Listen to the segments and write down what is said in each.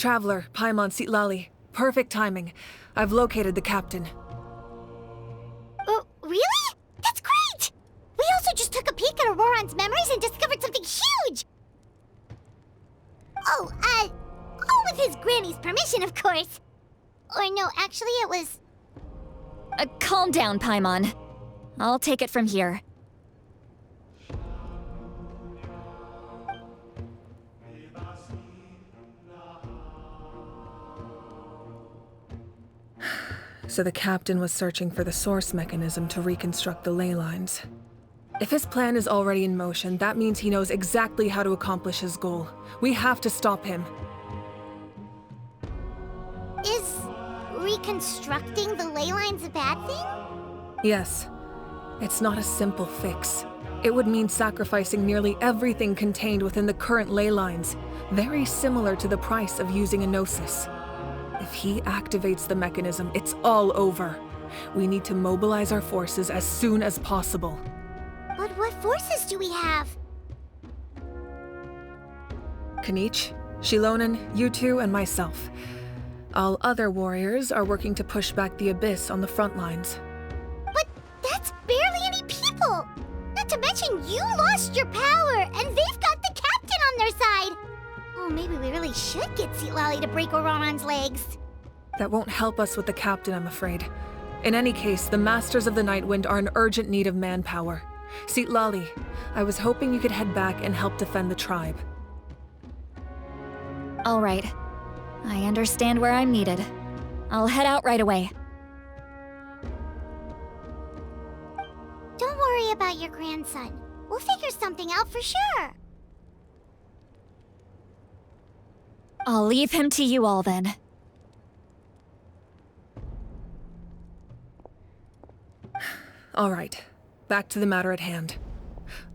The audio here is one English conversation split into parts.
Traveler, Paimon Sitlali. Perfect timing. I've located the captain. Oh, really? That's great! We also just took a peek at Auroron's memories and discovered something huge! Oh, all with his granny's permission, of course. Or no, actually it was... Calm down, Paimon. I'll take it from here. So the captain was searching for the source mechanism to reconstruct the ley lines. If his plan is already in motion, that means he knows exactly how to accomplish his goal. We have to stop him. Is reconstructing the ley lines a bad thing? Yes. It's not a simple fix. It would mean sacrificing nearly everything contained within the current ley lines, very similar to the price of using a gnosis. If he activates the mechanism, it's all over. We need to mobilize our forces as soon as possible. But what forces do we have? Kanich, Shilonen, you two, and myself. All other warriors are working to push back the Abyss on the front lines. But that's barely any people! Not to mention you lost your power, and they've got the captain on their side! Oh, maybe we really should get Sitlali to break Auroron's legs. That won't help us with the captain, I'm afraid. In any case, the Masters of the Nightwind are in urgent need of manpower. Sitlali, I was hoping you could head back and help defend the tribe. All right. I understand where I'm needed. I'll head out right away. Don't worry about your grandson. We'll figure something out for sure. I'll leave him to you all then. All right, back to the matter at hand.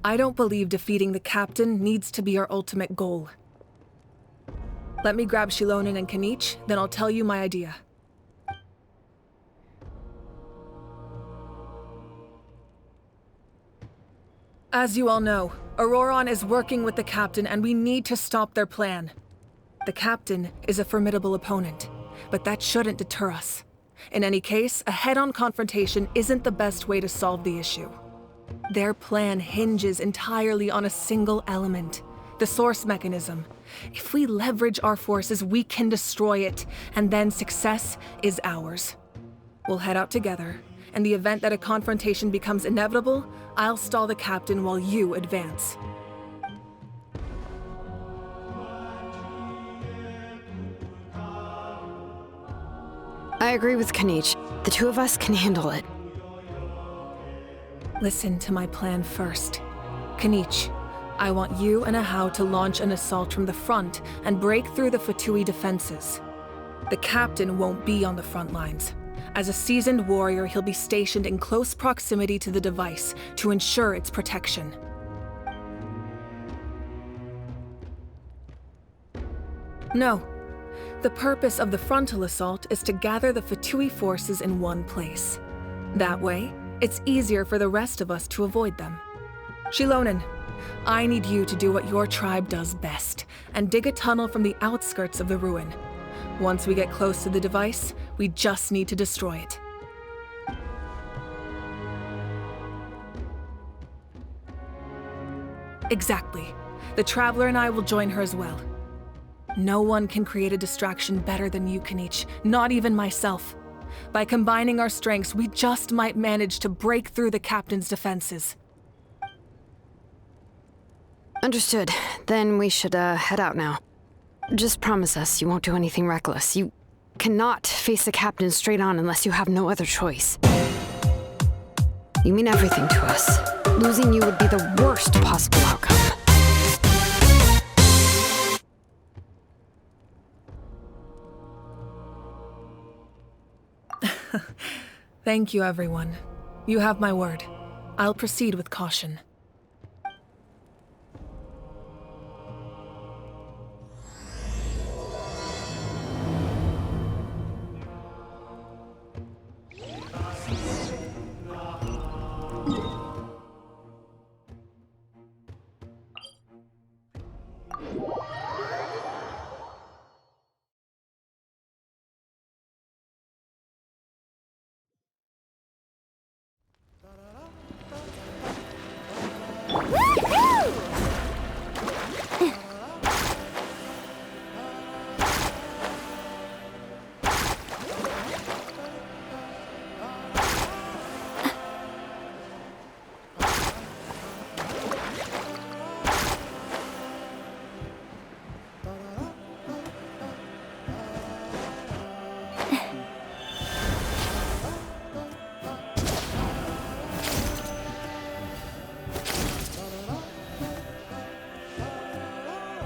I don't believe defeating the captain needs to be our ultimate goal. Let me grab Shilonen and Kanich, then I'll tell you my idea. As you all know, Auroron is working with the captain and we need to stop their plan. The captain is a formidable opponent, but that shouldn't deter us. In any case, a head-on confrontation isn't the best way to solve the issue. Their plan hinges entirely on a single element, the source mechanism. If we leverage our forces, we can destroy it, and then success is ours. We'll head out together. In the event that a confrontation becomes inevitable, I'll stall the captain while you advance. I agree with Kanich. The two of us can handle it. Listen to my plan first. Kanich, I want you and Ahau to launch an assault from the front and break through the Fatui defenses. The captain won't be on the front lines. As a seasoned warrior, he'll be stationed in close proximity to the device to ensure its protection. No. The purpose of the frontal assault is to gather the Fatui forces in one place. That way, it's easier for the rest of us to avoid them. Shilonen, I need you to do what your tribe does best, and dig a tunnel from the outskirts of the ruin. Once we get close to the device, we just need to destroy it. Exactly. The Traveler and I will join her as well. No one can create a distraction better than you, Kanich, not even myself. By combining our strengths, we just might manage to break through the captain's defenses. Understood. Then we should, head out now. Just promise us you won't do anything reckless. You cannot face the captain straight on unless you have no other choice. You mean everything to us. Losing you would be the worst possible outcome. Thank you, everyone. You have my word. I'll proceed with caution.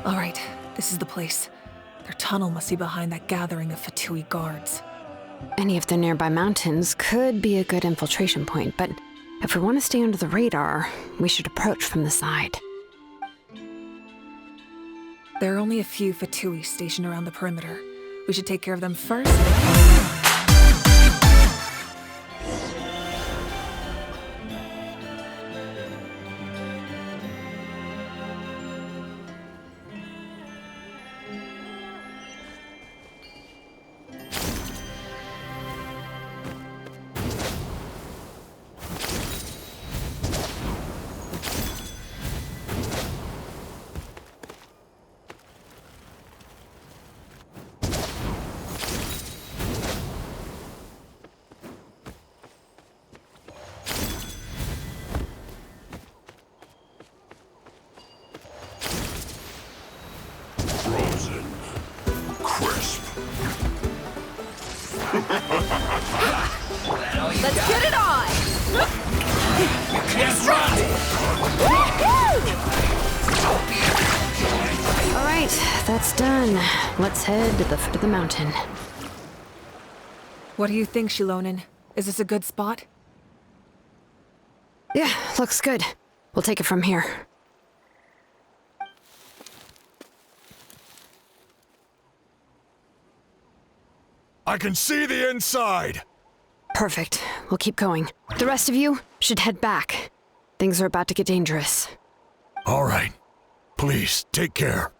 All right, this is the place. Their tunnel must be behind that gathering of Fatui guards. Any of the nearby mountains could be a good infiltration point, but if we want to stay under the radar, we should approach from the side. There are only a few Fatui stationed around the perimeter. We should take care of them first. Frozen. Crisp. Let's get it on! Let's run! All right, that's done. Let's head to the foot of the mountain. What do you think, Shilonen? Is this a good spot? Yeah, looks good. We'll take it from here. I can see the inside! Perfect. We'll keep going. The rest of you should head back. Things are about to get dangerous. All right. Please, take care.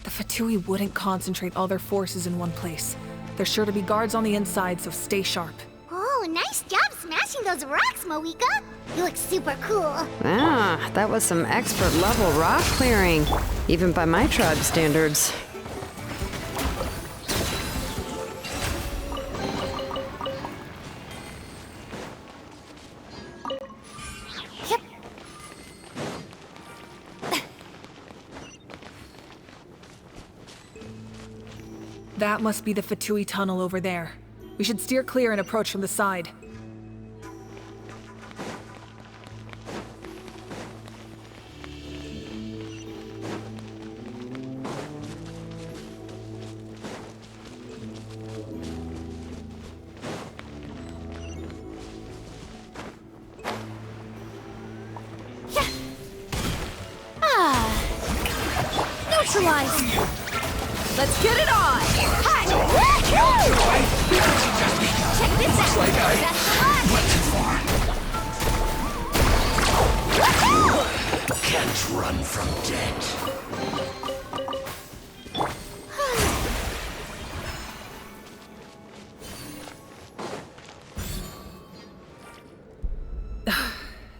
The Fatui wouldn't concentrate all their forces in one place. There's sure to be guards on the inside, so stay sharp. Oh, nice job smashing those rocks, Moika. You look super cool. Ah, that was some expert level rock clearing, even by my tribe standards. Yep. That must be the Fatui tunnel over there. We should steer clear and approach from the side. Neutralized! Let's get it on! Check this out. That's the one. Can't run from death.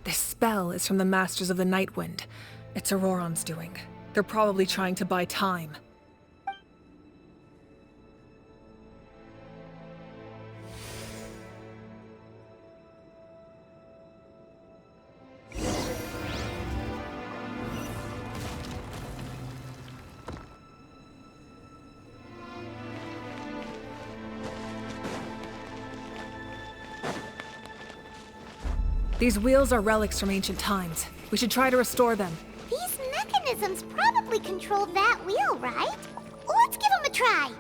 This spell is from the Masters of the Night Wind. It's Auroron's doing. They're probably trying to buy time. These wheels are relics from ancient times. We should try to restore them. These mechanisms probably control that wheel, right? Let's give them a try.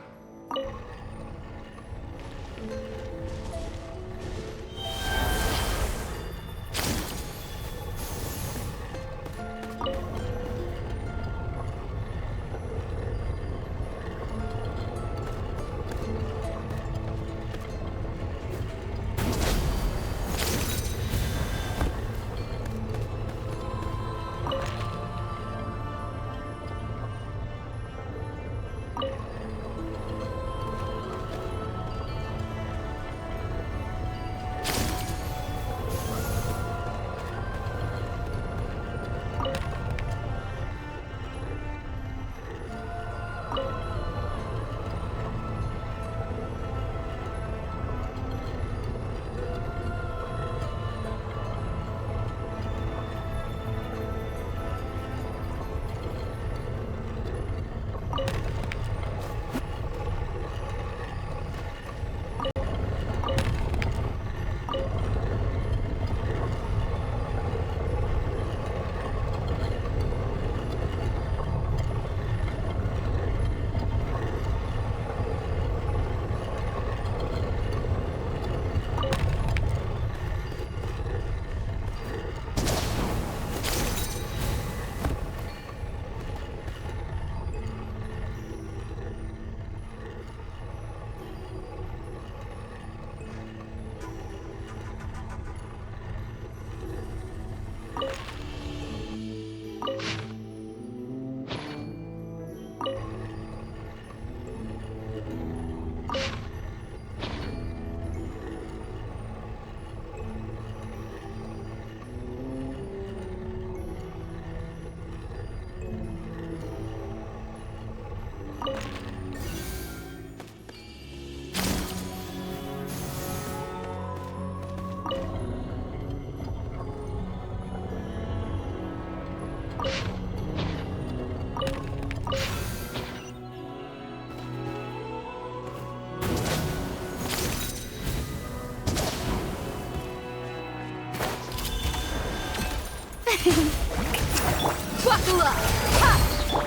Buckle up! Ha!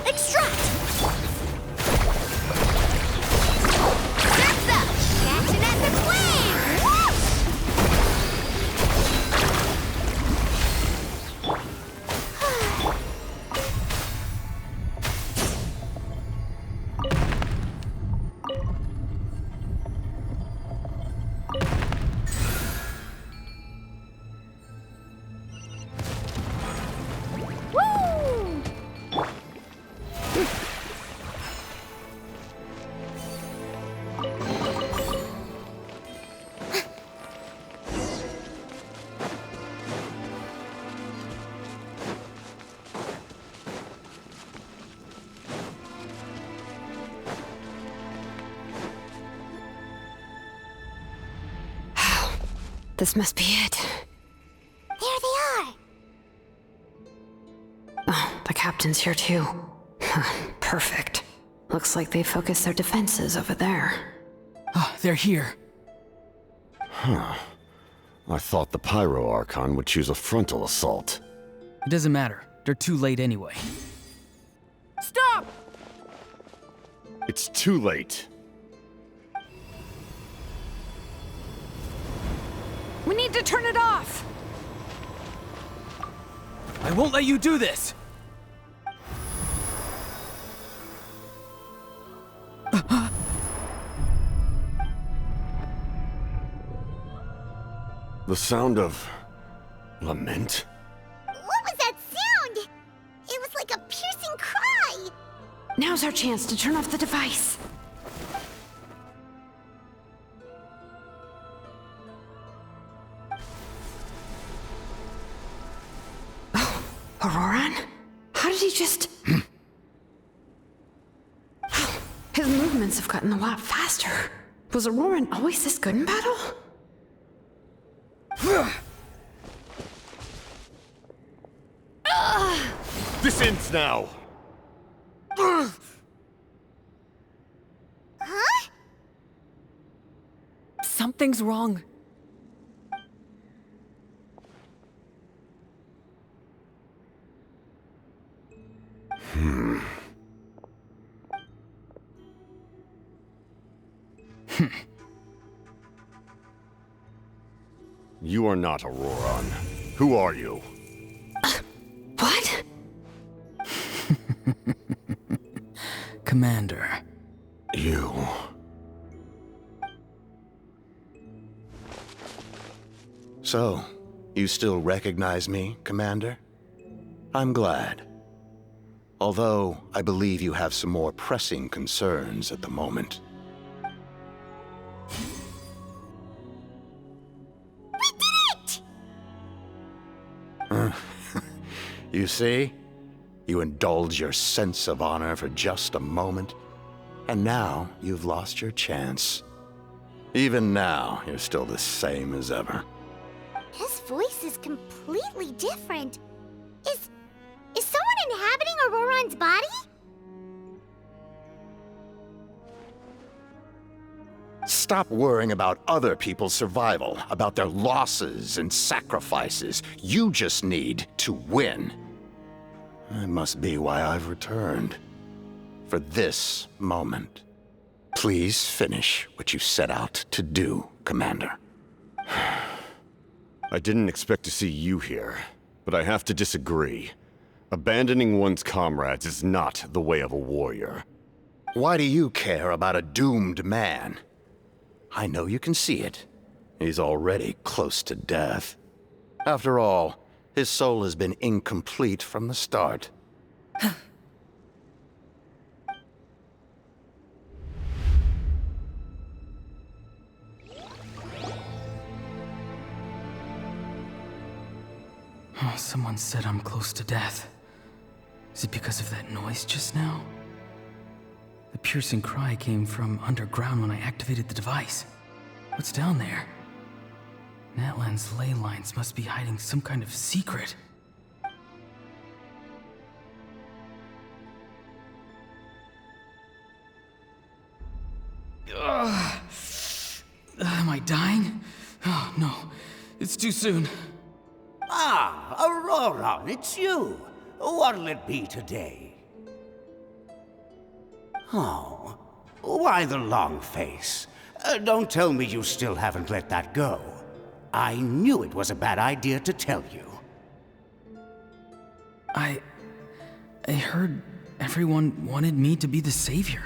Extract! That's up! Catching at the plan! This must be it. There they are! Oh, the captain's here too. Perfect. Looks like they focused their defenses over there. Ah, they're here. Huh. I thought the Pyro Archon would choose a frontal assault. It doesn't matter. They're too late anyway. Stop! It's too late. We need to turn it off! I won't let you do this! The sound of lament? What was that sound? It was like a piercing cry! Now's our chance to turn off the device. Oh, Auroran? How did he just... His movements have gotten a lot faster. Was Auroran always this good in battle? This ends now! Huh? Something's wrong. You are not Auroran. Who are you? What? Commander. You... So, you still recognize me, Commander? I'm glad. Although, I believe you have some more pressing concerns at the moment. We did it! You see? You indulge your sense of honor for just a moment, and now you've lost your chance. Even now, you're still the same as ever. His voice is completely different. Is someone inhabiting Auroran's body? Stop worrying about other people's survival, about their losses and sacrifices. You just need to win. That must be why I've returned. For this moment. Please finish what you set out to do, Commander. I didn't expect to see you here, but I have to disagree. Abandoning one's comrades is not the way of a warrior. Why do you care about a doomed man? I know you can see it. He's already close to death. After all, his soul has been incomplete from the start. Oh, someone said I'm close to death. Is it because of that noise just now? The piercing cry came from underground when I activated the device. What's down there? Natlan's ley lines must be hiding some kind of secret. Ugh. Am I dying? Oh, no. It's too soon. Ah, Auroron, it's you. What'll it be today? Oh, why the long face? Don't tell me you still haven't let that go. I knew it was a bad idea to tell you. I heard everyone wanted me to be the savior.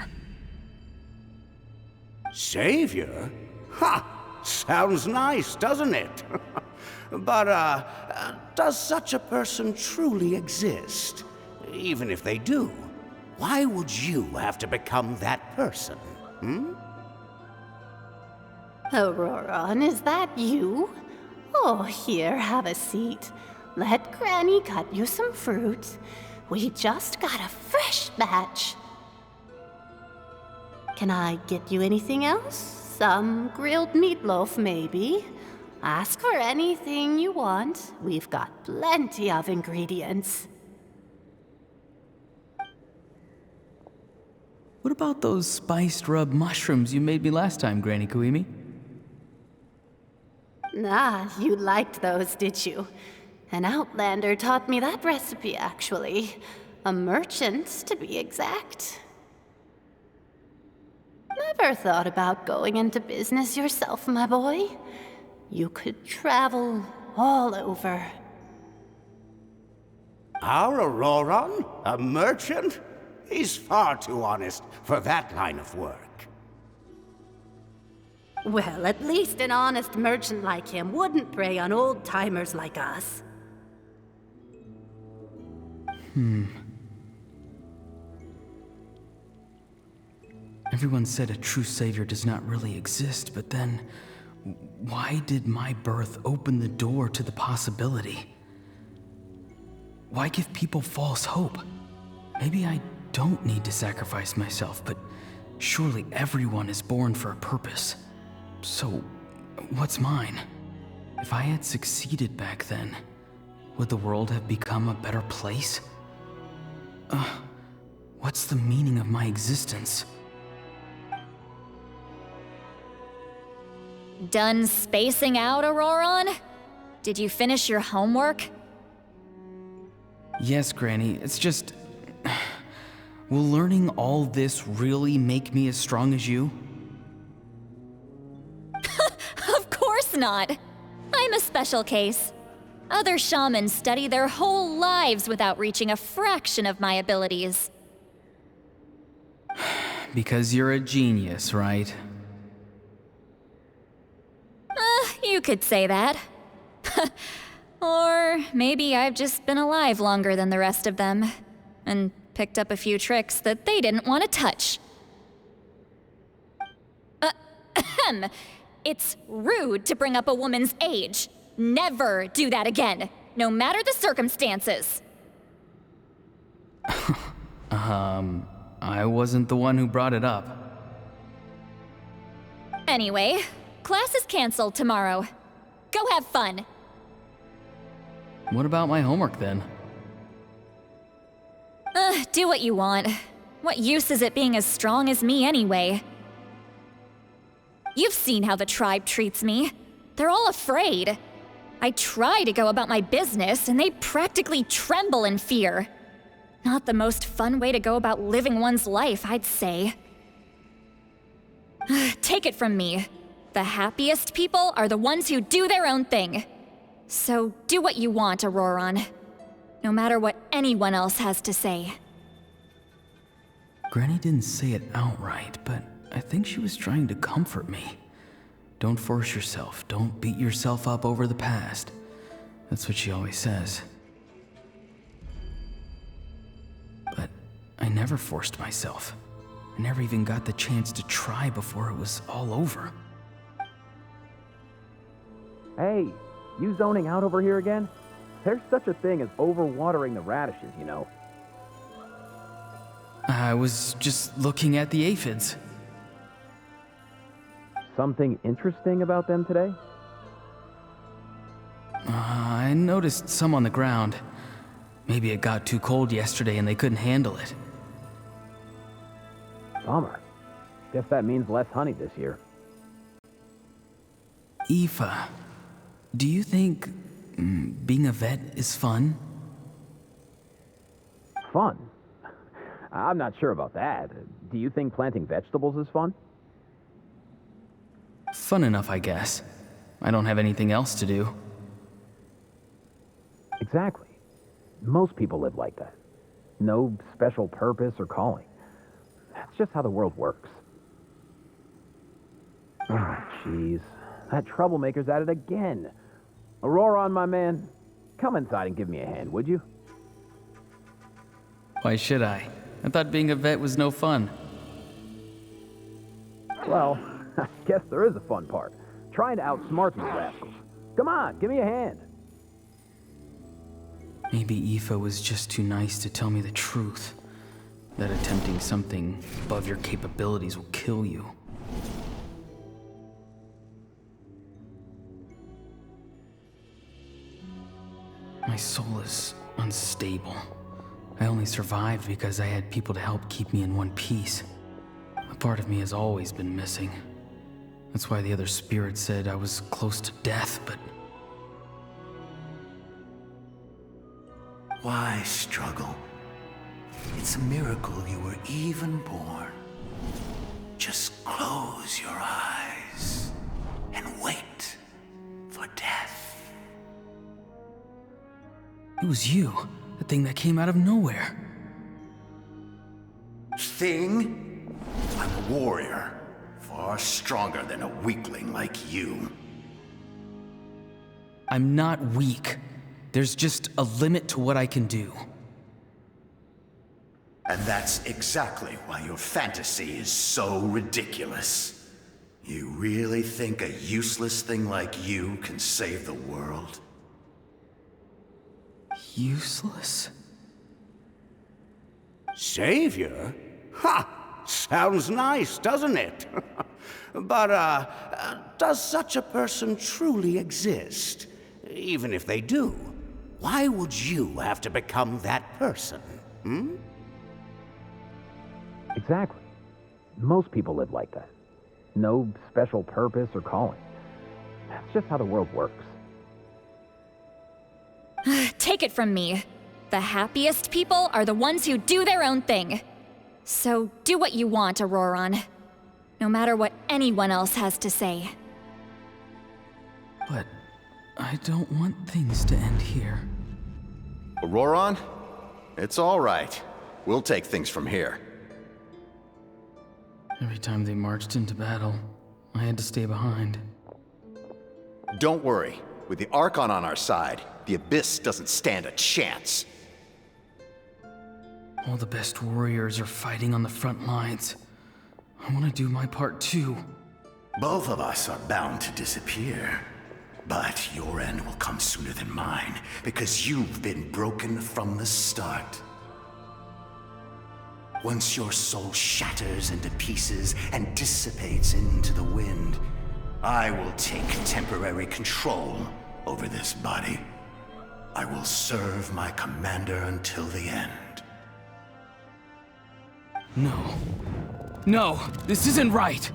Savior? Ha! Sounds nice, doesn't it? But, does such a person truly exist? Even if they do, why would you have to become that person? Auroron, is that you? Oh, here, have a seat. Let Granny cut you some fruit. We just got a fresh batch. Can I get you anything else? Some grilled meatloaf, maybe? Ask for anything you want. We've got plenty of ingredients. What about those spiced rub mushrooms you made me last time, Granny Kuimi? Ah, you liked those, did you? An outlander taught me that recipe, actually. A merchant, to be exact. Never thought about going into business yourself, my boy? You could travel all over. Our Auroron? A merchant? He's far too honest for that line of work. Well, at least an honest merchant like him wouldn't prey on old-timers like us. Everyone said a true savior does not really exist, but then why did my birth open the door to the possibility? Why give people false hope? Maybe I don't need to sacrifice myself, but surely everyone is born for a purpose. So, what's mine? If I had succeeded back then, would the world have become a better place? What's the meaning of my existence? Done spacing out, Auroron? Did you finish your homework? Yes, Granny, it's just... Will learning all this really make me as strong as you? Of course not! I'm a special case. Other shamans study their whole lives without reaching a fraction of my abilities. Because you're a genius, right? You could say that. Or maybe I've just been alive longer than the rest of them, and picked up a few tricks that they didn't want to touch. It's rude to bring up a woman's age. Never do that again, no matter the circumstances. I wasn't the one who brought it up. Anyway, class is canceled tomorrow. Go have fun. What about my homework then? Do what you want. What use is it being as strong as me anyway? You've seen how the tribe treats me. They're all afraid. I try to go about my business, and they practically tremble in fear. Not the most fun way to go about living one's life, I'd say. Take it from me. The happiest people are the ones who do their own thing. So do what you want, Auroron. No matter what anyone else has to say. Granny didn't say it outright, but I think she was trying to comfort me. Don't force yourself. Don't beat yourself up over the past. That's what she always says. But I never forced myself. I never even got the chance to try before it was all over. Hey, you zoning out over here again? There's such a thing as overwatering the radishes, you know. I was just looking at the aphids. Something interesting about them today? I noticed some on the ground. Maybe it got too cold yesterday and they couldn't handle it. Bummer. Guess that means less honey this year. Aoife, do you think being a vet is fun? fun. I'm not sure about that. Do you think planting vegetables is fun? Fun enough, I guess. I don't have anything else to do. Exactly. Most people live like that. No special purpose or calling. That's just how the world works. Oh, jeez. That troublemaker's at it again. Auroron, my man, come inside and give me a hand, would you? Why should I? I thought being a vet was no fun. Well, I guess there is a fun part. Trying to outsmart these rascals. Come on, give me a hand. Maybe Aoife was just too nice to tell me the truth. That attempting something above your capabilities will kill you. My soul is unstable. I only survived because I had people to help keep me in one piece. A part of me has always been missing. That's why the other spirit said I was close to death, but... Why struggle? It's a miracle you were even born. Just close your eyes and wait for death. It was you, the thing that came out of nowhere. Thing? I'm a warrior, far stronger than a weakling like you. I'm not weak. There's just a limit to what I can do. And that's exactly why your fantasy is so ridiculous. You really think a useless thing like you can save the world? Useless? Savior? Ha! Sounds nice, doesn't it? But, does such a person truly exist? Even if they do, why would you have to become that person? Hmm? Exactly. Most people live like that. No special purpose or calling. That's just how the world works. Take it from me. The happiest people are the ones who do their own thing. So do what you want, Auroron. No matter what anyone else has to say. But I don't want things to end here. Auroron? It's all right. We'll take things from here. Every time they marched into battle, I had to stay behind. Don't worry. With the Archon on our side, the Abyss doesn't stand a chance. All the best warriors are fighting on the front lines. I want to do my part too. Both of us are bound to disappear. But your end will come sooner than mine, because you've been broken from the start. Once your soul shatters into pieces and dissipates into the wind, I will take temporary control over this body. I will serve my commander until the end. No. No, this isn't right.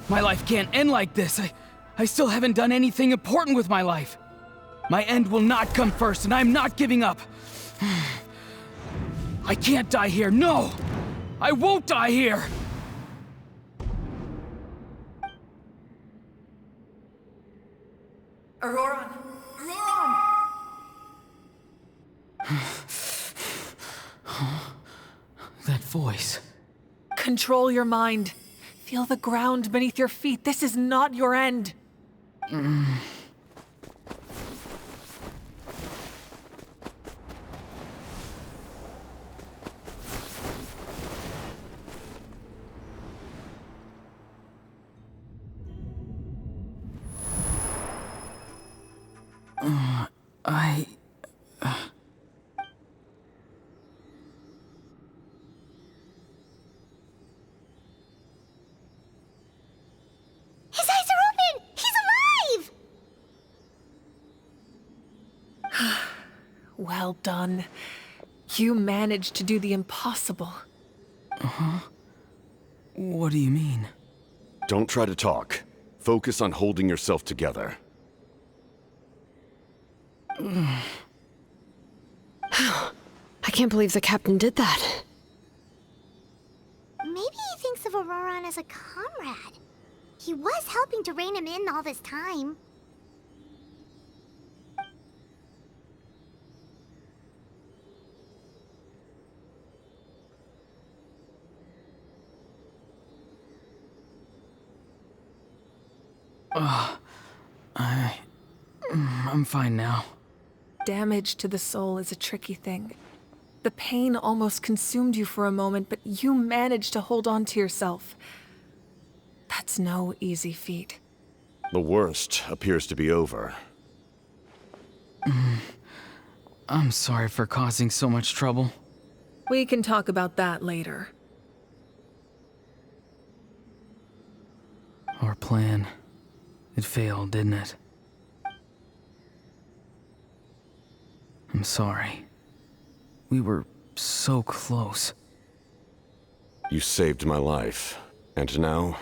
My life can't end like this. I still haven't done anything important with my life. My end will not come first, and I'm not giving up. I can't die here, no! I won't die here! Auroron! Auroron! That voice. Control your mind. Feel the ground beneath your feet. This is not your end. His eyes are open! He's alive! Well done. You managed to do the impossible. What do you mean? Don't try to talk. Focus on holding yourself together. I can't believe the captain did that. Maybe he thinks of Auroron as a comrade. He was helping to rein him in all this time. I'm fine now. Damage to the soul is a tricky thing. The pain almost consumed you for a moment, but you managed to hold on to yourself. That's no easy feat. The worst appears to be over. I'm sorry for causing so much trouble. We can talk about that later. Our plan. It failed, didn't it? I'm sorry. We were so close. You saved my life, and now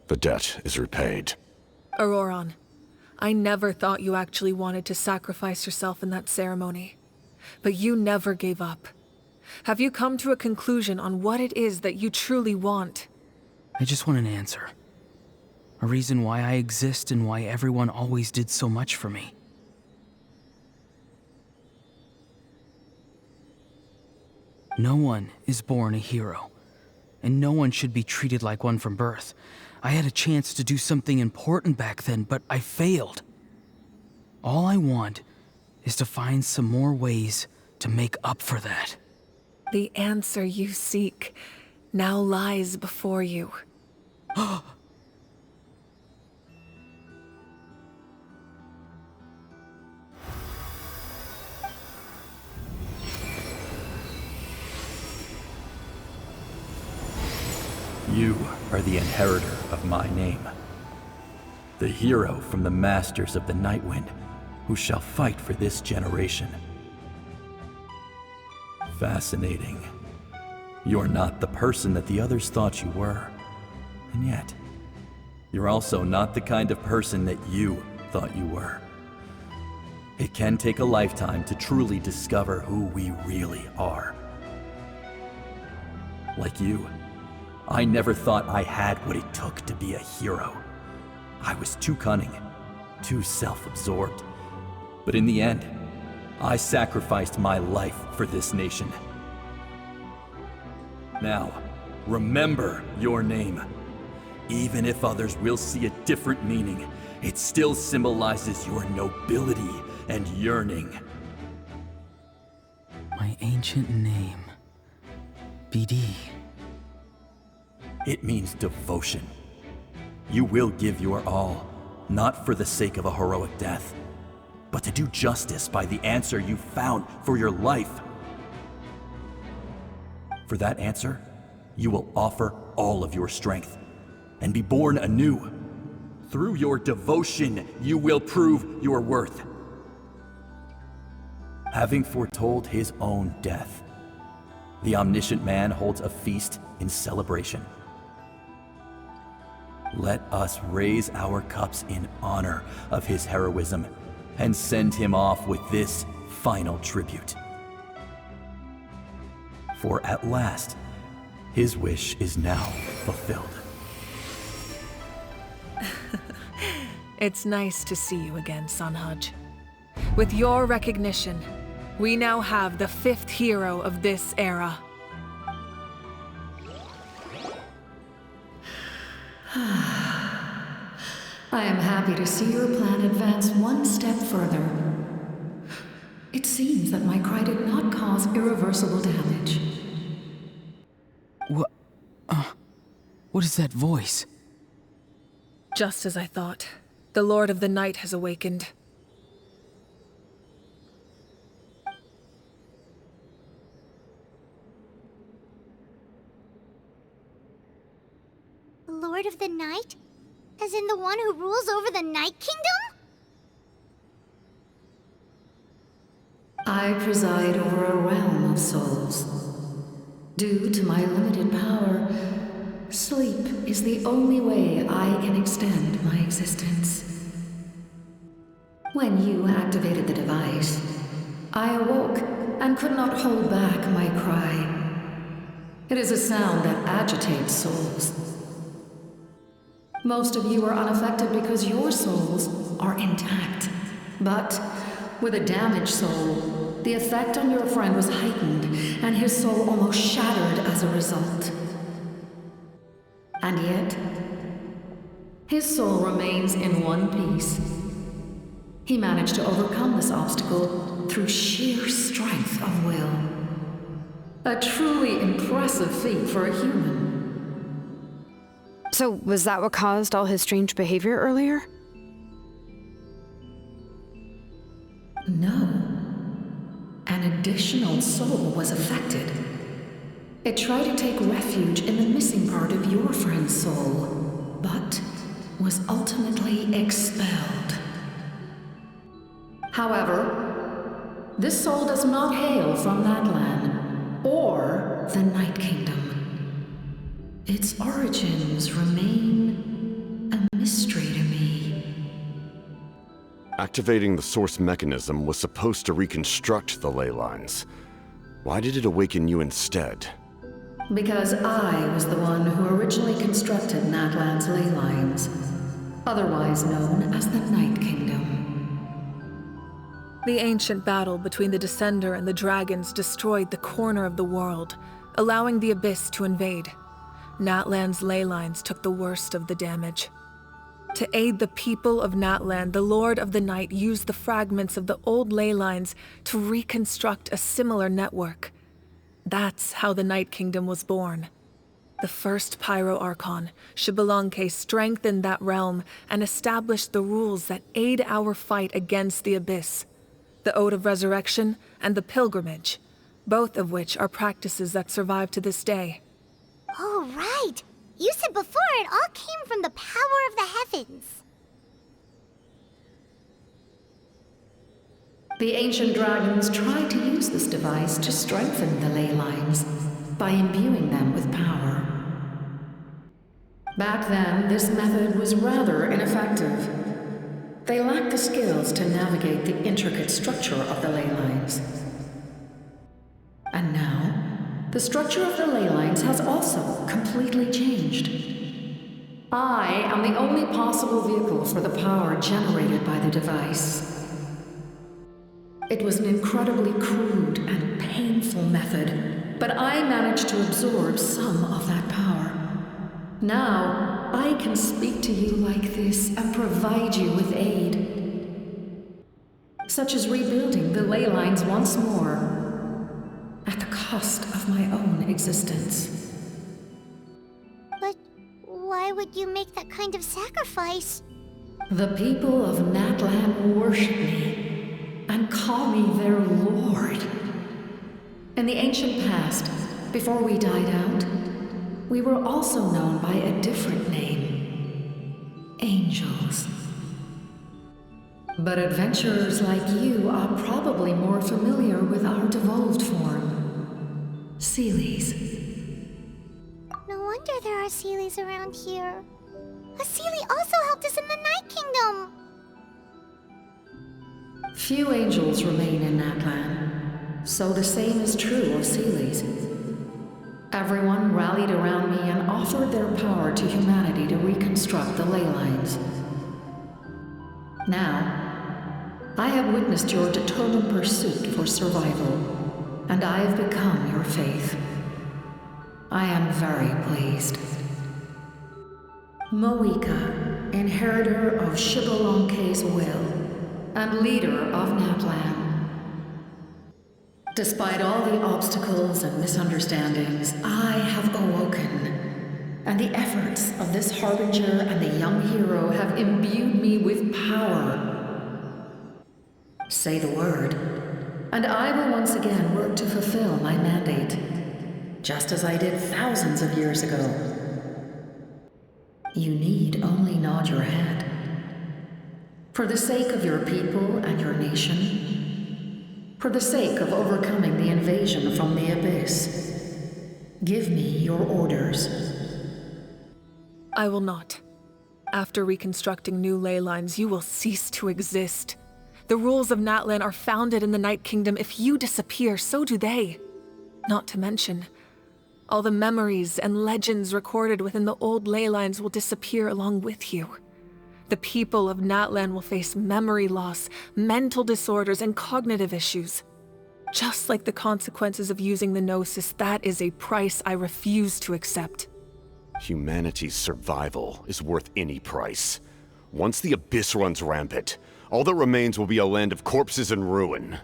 the debt is repaid. Auroron, I never thought you actually wanted to sacrifice yourself in that ceremony. But you never gave up. Have you come to a conclusion on what it is that you truly want? I just want an answer. A reason why I exist and why everyone always did so much for me. No one is born a hero, and no one should be treated like one from birth. I had a chance to do something important back then, but I failed. All I want is to find some more ways to make up for that. The answer you seek now lies before you. You are the inheritor of my name. The hero from the Masters of the Nightwind, who shall fight for this generation. Fascinating. You're not the person that the others thought you were. And yet, you're also not the kind of person that you thought you were. It can take a lifetime to truly discover who we really are. Like you, I never thought I had what it took to be a hero. I was too cunning, too self-absorbed. But in the end, I sacrificed my life for this nation. Now, remember your name. Even if others will see a different meaning, it still symbolizes your nobility and yearning. My ancient name. BD. It means devotion. You will give your all, not for the sake of a heroic death, but to do justice by the answer you found for your life. For that answer, you will offer all of your strength and be born anew. Through your devotion, you will prove your worth. Having foretold his own death, the omniscient man holds a feast in celebration. Let us raise our cups in honor of his heroism and send him off with this final tribute. For at last, his wish is now fulfilled. It's nice to see you again, Sunhudge. With your recognition, we now have the 5th hero of this era. I am happy to see your plan advance one step further. It seems that my cry did not cause irreversible damage. What is that voice? Just as I thought. The Lord of the Night has awakened. The Lord of the Night? As in the one who rules over the Night Kingdom? I preside over a realm of souls. Due to my limited power, sleep is the only way I can extend my existence. When you activated the device, I awoke and could not hold back my cry. It is a sound that agitates souls. Most of you are unaffected because your souls are intact. But with a damaged soul, the effect on your friend was heightened, and his soul almost shattered as a result. And yet, his soul remains in one piece. He managed to overcome this obstacle through sheer strength of will. A truly impressive feat for a human. So, was that what caused all his strange behavior earlier? No. An additional soul was affected. It tried to take refuge in the missing part of your friend's soul, but was ultimately expelled. However, this soul does not hail from Natlan or the Night Kingdom. Its origins remain a mystery to me. Activating the source mechanism was supposed to reconstruct the ley lines. Why did it awaken you instead? Because I was the one who originally constructed Natlan's ley lines, otherwise known as the Night Kingdom. The ancient battle between the Descender and the dragons destroyed the corner of the world, allowing the Abyss to invade. Natlan's ley lines took the worst of the damage. To aid the people of Natlan, the Lord of the Night used the fragments of the old ley lines to reconstruct a similar network. That's how the Night Kingdom was born. The first Pyro Archon, Xbalanque, strengthened that realm and established the rules that aid our fight against the Abyss. The Ode of Resurrection and the Pilgrimage, both of which are practices that survive to this day. Oh, right! You said before it all came from the power of the heavens. The ancient dragons tried to use this device to strengthen the ley lines by imbuing them with power. Back then, this method was rather ineffective. They lacked the skills to navigate the intricate structure of the ley lines. And now, the structure of the ley lines has also completely changed. I am the only possible vehicle for the power generated by the device. It was an incredibly crude and painful method, but I managed to absorb some of that power. Now, I can speak to you like this and provide you with aid, such as rebuilding the ley lines once more, at the cost of my own existence. But why would you make that kind of sacrifice? The people of Natlan worship me and call me their lord. In the ancient past, before we died out, we were also known by a different name: angels. But adventurers like you are probably more familiar with our devolved form, Seelies. No wonder there are Seelies around here. A Seelie also helped us in the Night Kingdom. Few angels remain in Natlan, so the same is true of Seelies. Everyone rallied around me and offered their power to humanity to reconstruct the ley lines. Now, I have witnessed your determined pursuit for survival, and I have become your faith. I am very pleased. Moika, inheritor of Xbalanque's will, and leader of Natlan. Despite all the obstacles and misunderstandings, I have awoken, and the efforts of this harbinger and the young hero have imbued me with power. Say the word, and I will once again work to fulfill my mandate, just as I did thousands of years ago. You need only nod your head. For the sake of your people and your nation, for the sake of overcoming the invasion from the Abyss, give me your orders. I will not. After reconstructing new ley lines, you will cease to exist. The rules of Natlan are founded in the Night Kingdom. If you disappear, so do they. Not to mention, all the memories and legends recorded within the old ley lines will disappear along with you. The people of Natlan will face memory loss, mental disorders, and cognitive issues. Just like the consequences of using the Gnosis, that is a price I refuse to accept. Humanity's survival is worth any price. Once the Abyss runs rampant, all that remains will be a land of corpses and ruin.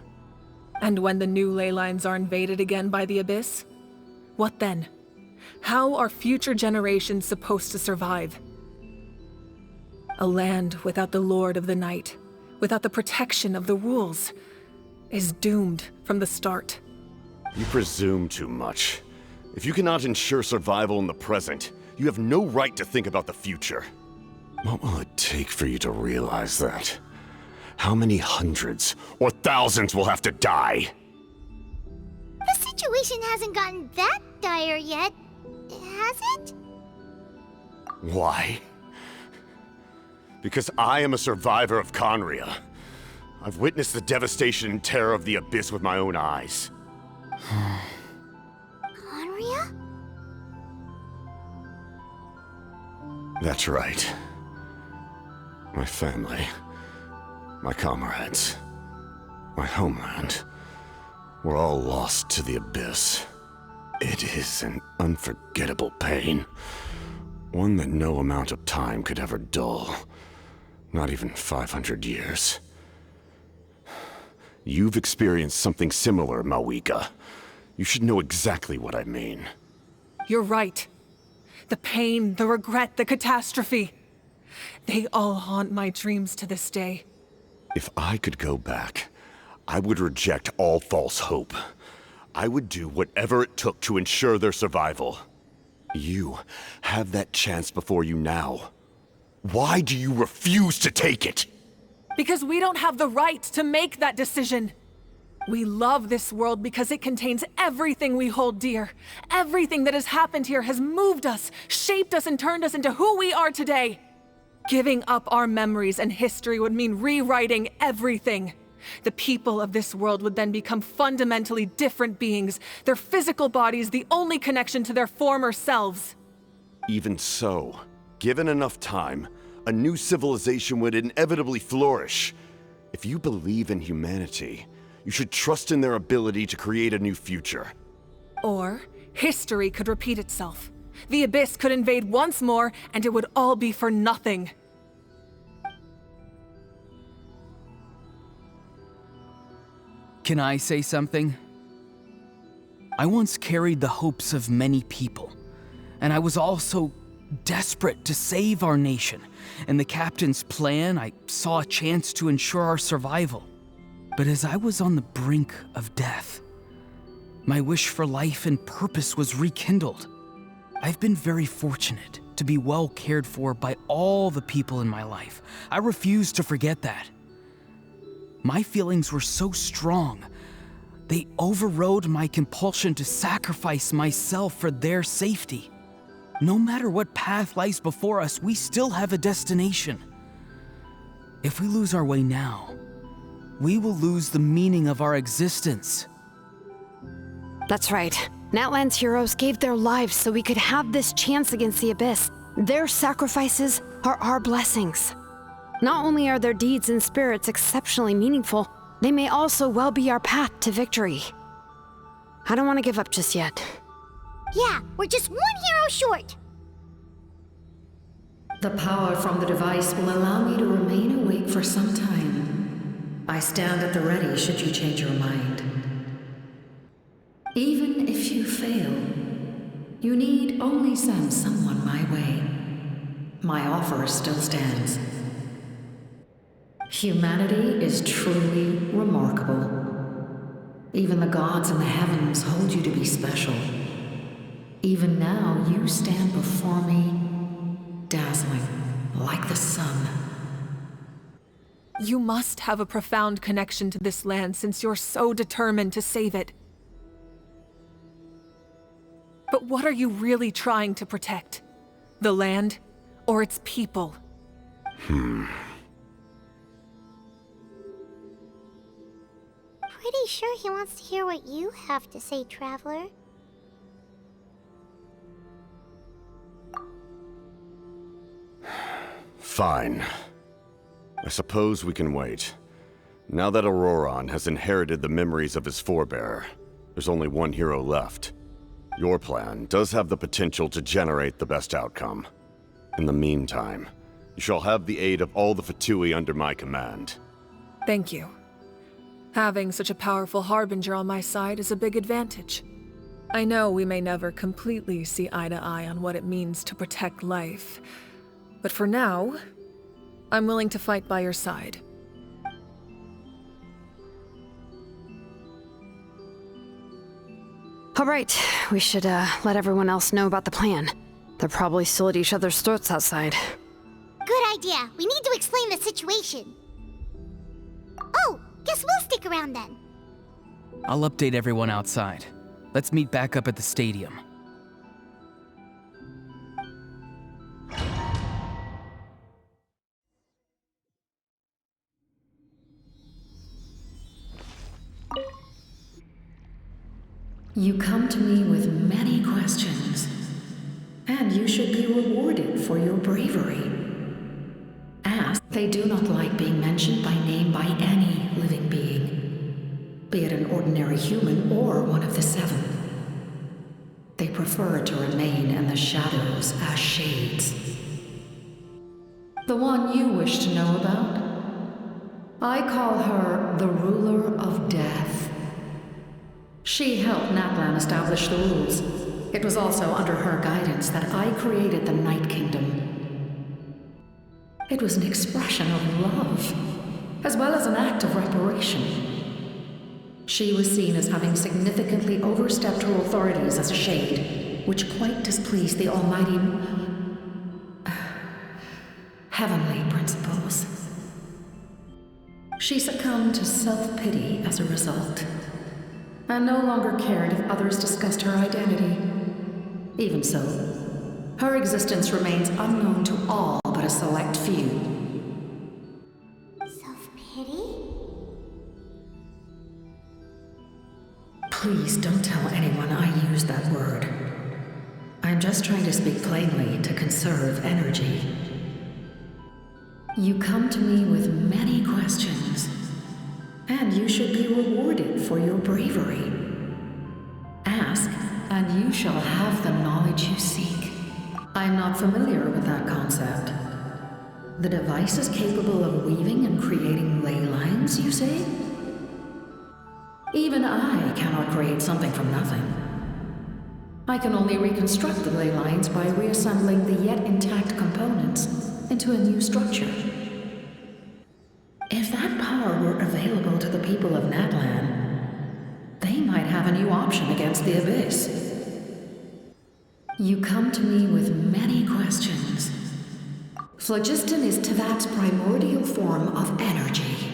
And when the new ley lines are invaded again by the Abyss? What then? How are future generations supposed to survive? A land without the Lord of the Night, without the protection of the rules, is doomed from the start. You presume too much. If you cannot ensure survival in the present, you have no right to think about the future. What will it take for you to realize that? How many hundreds or thousands will have to die? The situation hasn't gotten that dire yet, has it? Why? Because I am a survivor of Conria. I've witnessed the devastation and terror of the Abyss with my own eyes. Conria? That's right. My family, my comrades, my homeland, were all lost to the Abyss. It is an unforgettable pain. One that no amount of time could ever dull. Not even 500 years. You've experienced something similar, Mawika. You should know exactly what I mean. You're right. The pain, the regret, the catastrophe. They all haunt my dreams to this day. If I could go back, I would reject all false hope. I would do whatever it took to ensure their survival. You have that chance before you now. Why do you refuse to take it? Because we don't have the right to make that decision. We love this world because it contains everything we hold dear. Everything that has happened here has moved us, shaped us, and turned us into who we are today. Giving up our memories and history would mean rewriting everything. The people of this world would then become fundamentally different beings, their physical bodies the only connection to their former selves. Even so, given enough time, a new civilization would inevitably flourish. If you believe in humanity, you should trust in their ability to create a new future. Or, history could repeat itself. The Abyss could invade once more, and it would all be for nothing. Can I say something? I once carried the hopes of many people, and I was also desperate to save our nation. In the captain's plan, I saw a chance to ensure our survival. But as I was on the brink of death, my wish for life and purpose was rekindled. I've been very fortunate to be well cared for by all the people in my life. I refuse to forget that. My feelings were so strong, they overrode my compulsion to sacrifice myself for their safety. No matter what path lies before us, we still have a destination. If we lose our way now, we will lose the meaning of our existence. That's right. Natlan's heroes gave their lives so we could have this chance against the Abyss. Their sacrifices are our blessings. Not only are their deeds and spirits exceptionally meaningful, they may also well be our path to victory. I don't want to give up just yet. Yeah, we're just one hero short. The power from the device will allow me to remain awake for some time. I stand at the ready should you change your mind. Even if you fail, you need only send someone my way. My offer still stands. Humanity is truly remarkable. Even the gods in the heavens hold you to be special. Even now, you stand before me, dazzling like the sun. You must have a profound connection to this land since you're so determined to save it. But what are you really trying to protect? The land or its people? pretty sure he wants to hear what you have to say, Traveler. Fine. I suppose we can wait. Now that Auroron has inherited the memories of his forebearer, there's only one hero left. Your plan does have the potential to generate the best outcome. In the meantime, you shall have the aid of all the Fatui under my command. Thank you. Having such a powerful harbinger on my side is a big advantage. I know we may never completely see eye to eye on what it means to protect life, but for now, I'm willing to fight by your side. All right, we should let everyone else know about the plan. They're probably still at each other's throats outside. Good idea. We need to explain the situation. Oh, guess we'll stick around then. I'll update everyone outside. Let's meet back up at the stadium. You come to me with many questions, and you should be rewarded for your bravery. As they do not like being mentioned by name by any living being, be it an ordinary human or one of the seven. They prefer to remain in the shadows as shades. The one you wish to know about? I call her the Ruler of Death. She helped Natlan establish the rules. It was also under her guidance that I created the Night Kingdom. It was an expression of love, as well as an act of reparation. She was seen as having significantly overstepped her authorities as a shade, which quite displeased the almighty heavenly principles. She succumbed to self-pity as a result, and no longer cared if others discussed her identity. Even so, her existence remains unknown to all but a select few. Self-pity? Please don't tell anyone I used that word. I'm just trying to speak plainly to conserve energy. You come to me with many questions, and you should be rewarded for your bravery. Ask, and you shall have the knowledge you seek. I'm not familiar with that concept. The device is capable of weaving and creating ley lines, you say? Even I cannot create something from nothing. I can only reconstruct the ley lines by reassembling the yet intact components into a new structure. If that power were available to the people of Natlan, they might have a new option against the Abyss. You come to me with many questions. Phlogiston is Teyvat's primordial form of energy.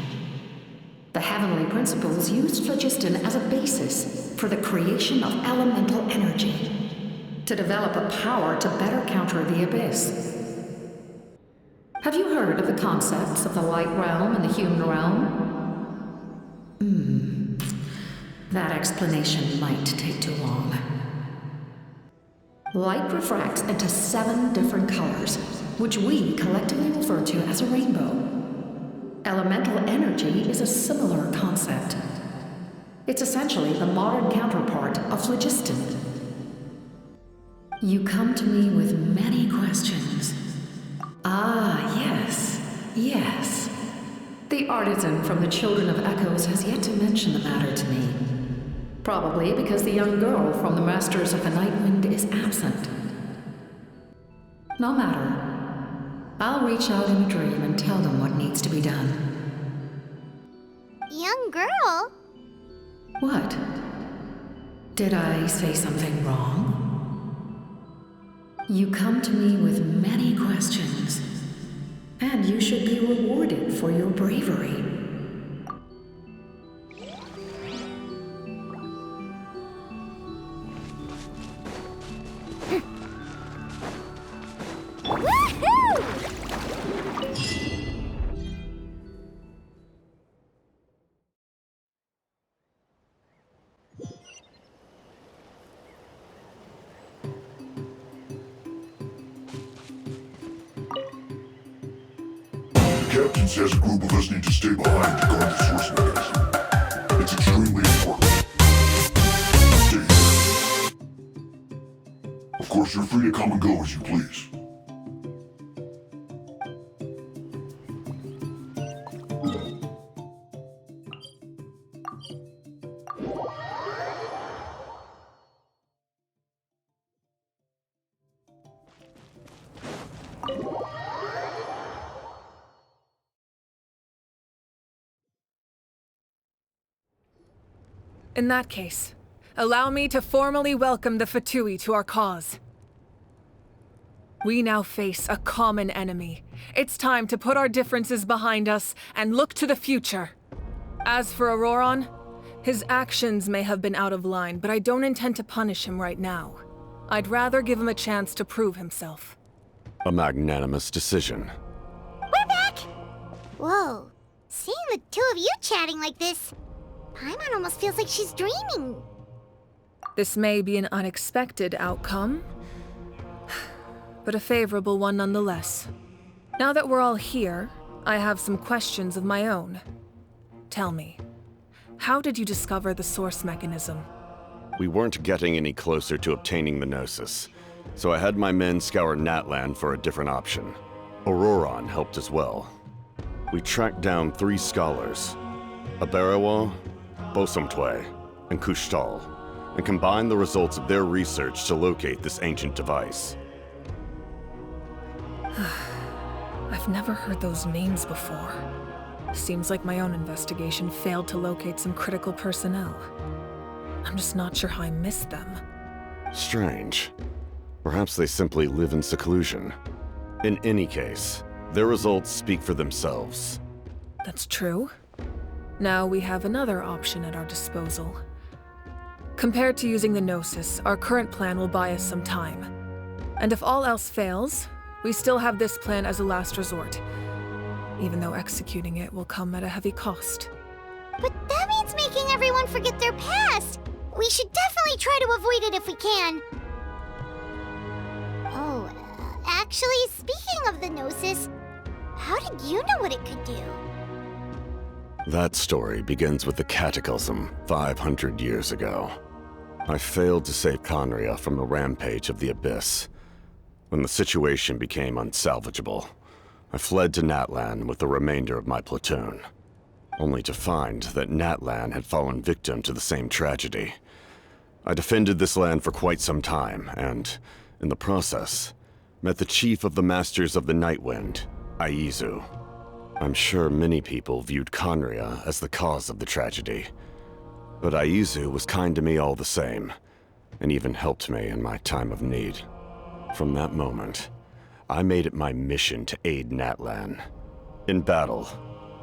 The heavenly principles used phlogiston as a basis for the creation of elemental energy, to develop a power to better counter the Abyss. Have you heard of the concepts of the light realm and the human realm? That explanation might take too long. Light refracts into 7 different colors, which we collectively refer to as a rainbow. Elemental energy is a similar concept. It's essentially the modern counterpart of phlogiston. You come to me with many questions. Ah, yes. The artisan from the Children of Echoes has yet to mention the matter to me. Probably because the young girl from the Masters of the Nightwind is absent. No matter. I'll reach out in a dream and tell them what needs to be done. Young girl? What? Did I say something wrong? You come to me with many questions, and you should be rewarded for your bravery. Captains as a group of us need to stay behind to guard the source mechanism. It's extremely important. Stay here. Of course, you're free to come and go as you please. In that case, allow me to formally welcome the Fatui to our cause. We now face a common enemy. It's time to put our differences behind us and look to the future. As for Auroron, his actions may have been out of line, but I don't intend to punish him right now. I'd rather give him a chance to prove himself. A magnanimous decision. We're back! Whoa, seeing the two of you chatting like this, Paimon almost feels like she's dreaming. This may be an unexpected outcome, but a favorable one nonetheless. Now that we're all here, I have some questions of my own. Tell me, how did you discover the source mechanism? We weren't getting any closer to obtaining the Gnosis, so I had my men scour Natlan for a different option. Auroron helped as well. We tracked down 3 scholars, Aberawa, Bosomtwe, and Kushtal, and combined the results of their research to locate this ancient device. I've never heard those names before. Seems like my own investigation failed to locate some critical personnel. I'm just not sure how I missed them. Strange. Perhaps they simply live in seclusion. In any case, their results speak for themselves. That's true. Now we have another option at our disposal. Compared to using the Gnosis, our current plan will buy us some time. And if all else fails, we still have this plan as a last resort, even though executing it will come at a heavy cost. But that means making everyone forget their past! We should definitely try to avoid it if we can. Oh, actually, speaking of the Gnosis, how did you know what it could do? That story begins with the Cataclysm 500 years ago. I failed to save Conria from the rampage of the Abyss. When the situation became unsalvageable, I fled to Natlan with the remainder of my platoon, only to find that Natlan had fallen victim to the same tragedy. I defended this land for quite some time, and, in the process, met the chief of the Masters of the Nightwind, Aizu. I'm sure many people viewed Conria as the cause of the tragedy, but Aizu was kind to me all the same, and even helped me in my time of need. From that moment, I made it my mission to aid Natlan. In battle,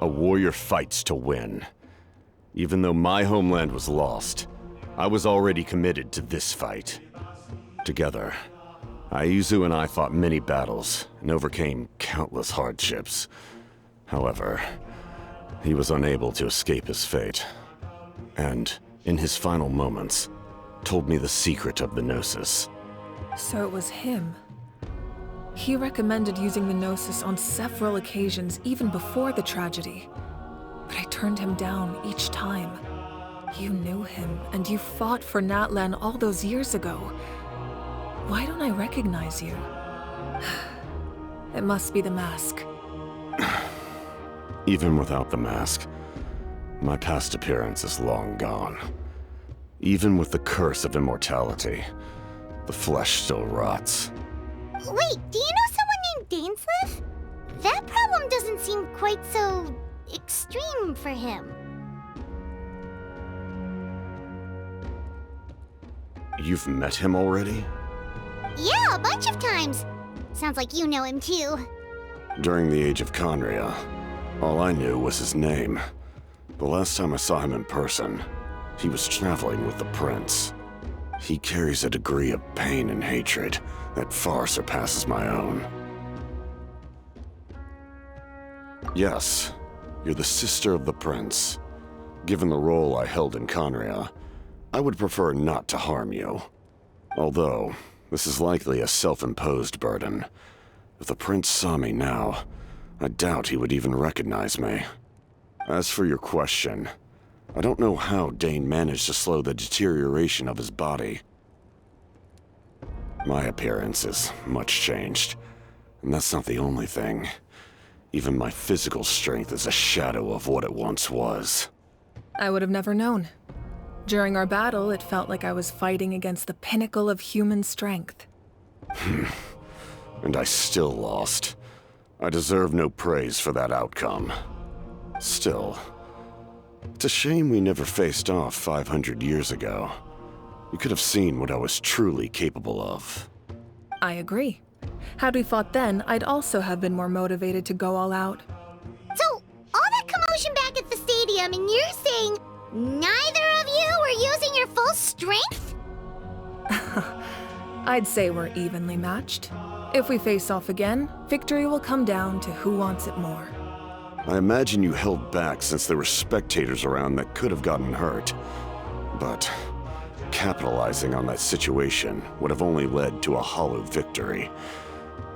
a warrior fights to win. Even though my homeland was lost, I was already committed to this fight. Together, Aizu and I fought many battles and overcame countless hardships. However, he was unable to escape his fate, and, in his final moments, told me the secret of the Gnosis. So it was him. He recommended using the Gnosis on several occasions even before the tragedy, but I turned him down each time. You knew him, and you fought for Natlan all those years ago. Why don't I recognize you? It must be the mask. Even without the mask, my past appearance is long gone. Even with the curse of immortality, the flesh still rots. Wait, do you know someone named Dainsleif? That problem doesn't seem quite so extreme for him. You've met him already? Yeah, a bunch of times. Sounds like you know him too. During the age of Conria, all I knew was his name. The last time I saw him in person, he was traveling with the prince. He carries a degree of pain and hatred that far surpasses my own. Yes, you're the sister of the prince. Given the role I held in Conria, I would prefer not to harm you. Although, this is likely a self-imposed burden. If the prince saw me now, I doubt he would even recognize me. As for your question, I don't know how Dane managed to slow the deterioration of his body. My appearance is much changed, and that's not the only thing. Even my physical strength is a shadow of what it once was. I would have never known. During our battle, it felt like I was fighting against the pinnacle of human strength. And I still lost. I deserve no praise for that outcome. Still, it's a shame we never faced off 500 years ago. You could have seen what I was truly capable of. I agree. Had we fought then, I'd also have been more motivated to go all out. So, all that commotion back at the stadium, and you're saying neither of you were using your full strength? I'd say we're evenly matched. If we face off again, victory will come down to who wants it more. I imagine you held back since there were spectators around that could have gotten hurt. But capitalizing on that situation would have only led to a hollow victory.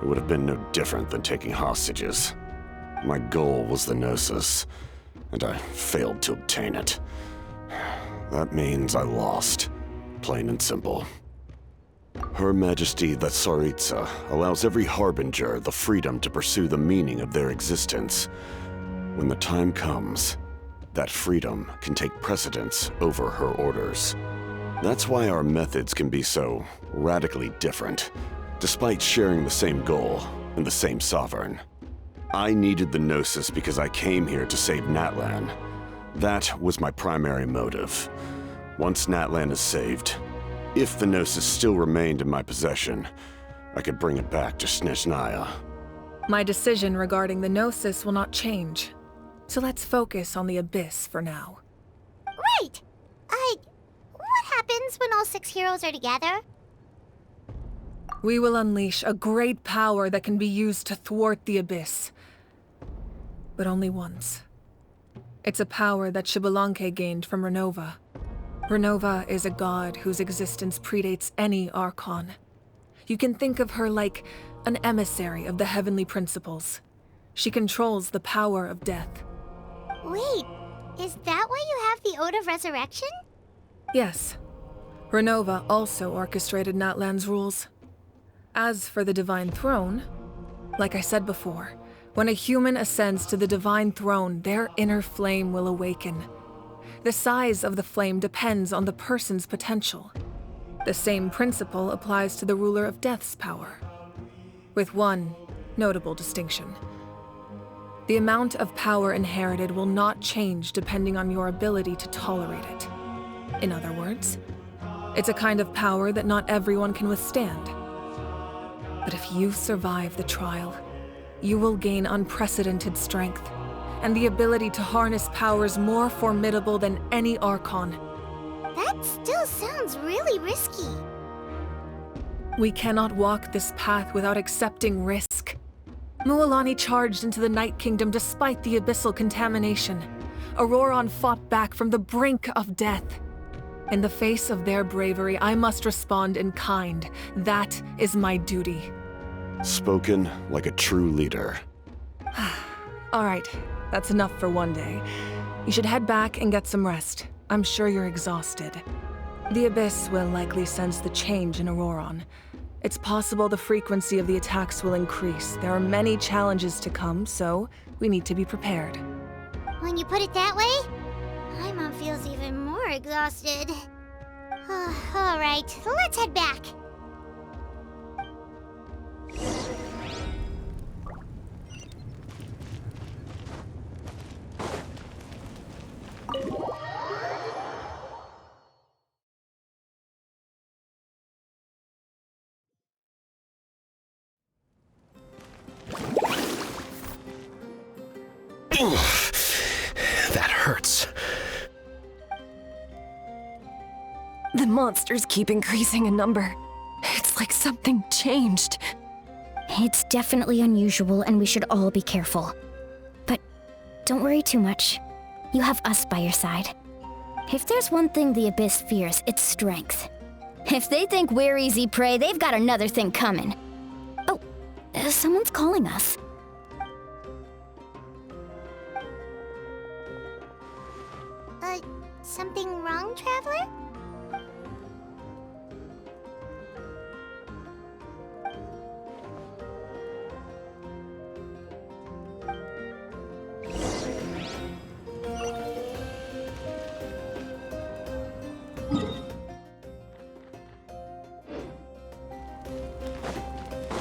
It would have been no different than taking hostages. My goal was the Gnosis, and I failed to obtain it. That means I lost, plain and simple. Her Majesty the Tsaritsa allows every Harbinger the freedom to pursue the meaning of their existence. When the time comes, that freedom can take precedence over her orders. That's why our methods can be so radically different, despite sharing the same goal and the same sovereign. I needed the Gnosis because I came here to save Natlan. That was my primary motive. Once Natlan is saved, if the Gnosis still remained in my possession, I could bring it back to Snezhnaya. My decision regarding the Gnosis will not change. So let's focus on the Abyss for now. Right! What happens when all 6 heroes are together? We will unleash a great power that can be used to thwart the Abyss. But only once. It's a power that Xbalanque gained from Renova. Renova is a god whose existence predates any Archon. You can think of her like an emissary of the heavenly principles. She controls the power of death. Wait, is that why you have the Ode of Resurrection? Yes. Renova also orchestrated Natlan's rules. As for the Divine Throne, like I said before, when a human ascends to the Divine Throne, their inner flame will awaken. The size of the flame depends on the person's potential. The same principle applies to the ruler of Death's power, with one notable distinction. The amount of power inherited will not change depending on your ability to tolerate it. In other words, it's a kind of power that not everyone can withstand. But if you survive the trial, you will gain unprecedented strength, and the ability to harness powers more formidable than any Archon. That still sounds really risky. We cannot walk this path without accepting risk. Mualani charged into the Night Kingdom despite the abyssal contamination. Auroron fought back from the brink of death. In the face of their bravery, I must respond in kind. That is my duty. Spoken like a true leader. All right, that's enough for one day. You should head back and get some rest. I'm sure you're exhausted. The Abyss will likely sense the change in Auroron. It's possible the frequency of the attacks will increase. There are many challenges to come, so we need to be prepared. When you put it that way, my mom feels even more exhausted. All right, let's head back. That hurts. The monsters keep increasing in number. It's like something changed. It's definitely unusual, and we should all be careful. But don't worry too much. You have us by your side. If there's one thing the Abyss fears, it's strength. If they think we're easy prey, they've got another thing coming. Oh, someone's calling us. Something wrong, Traveler?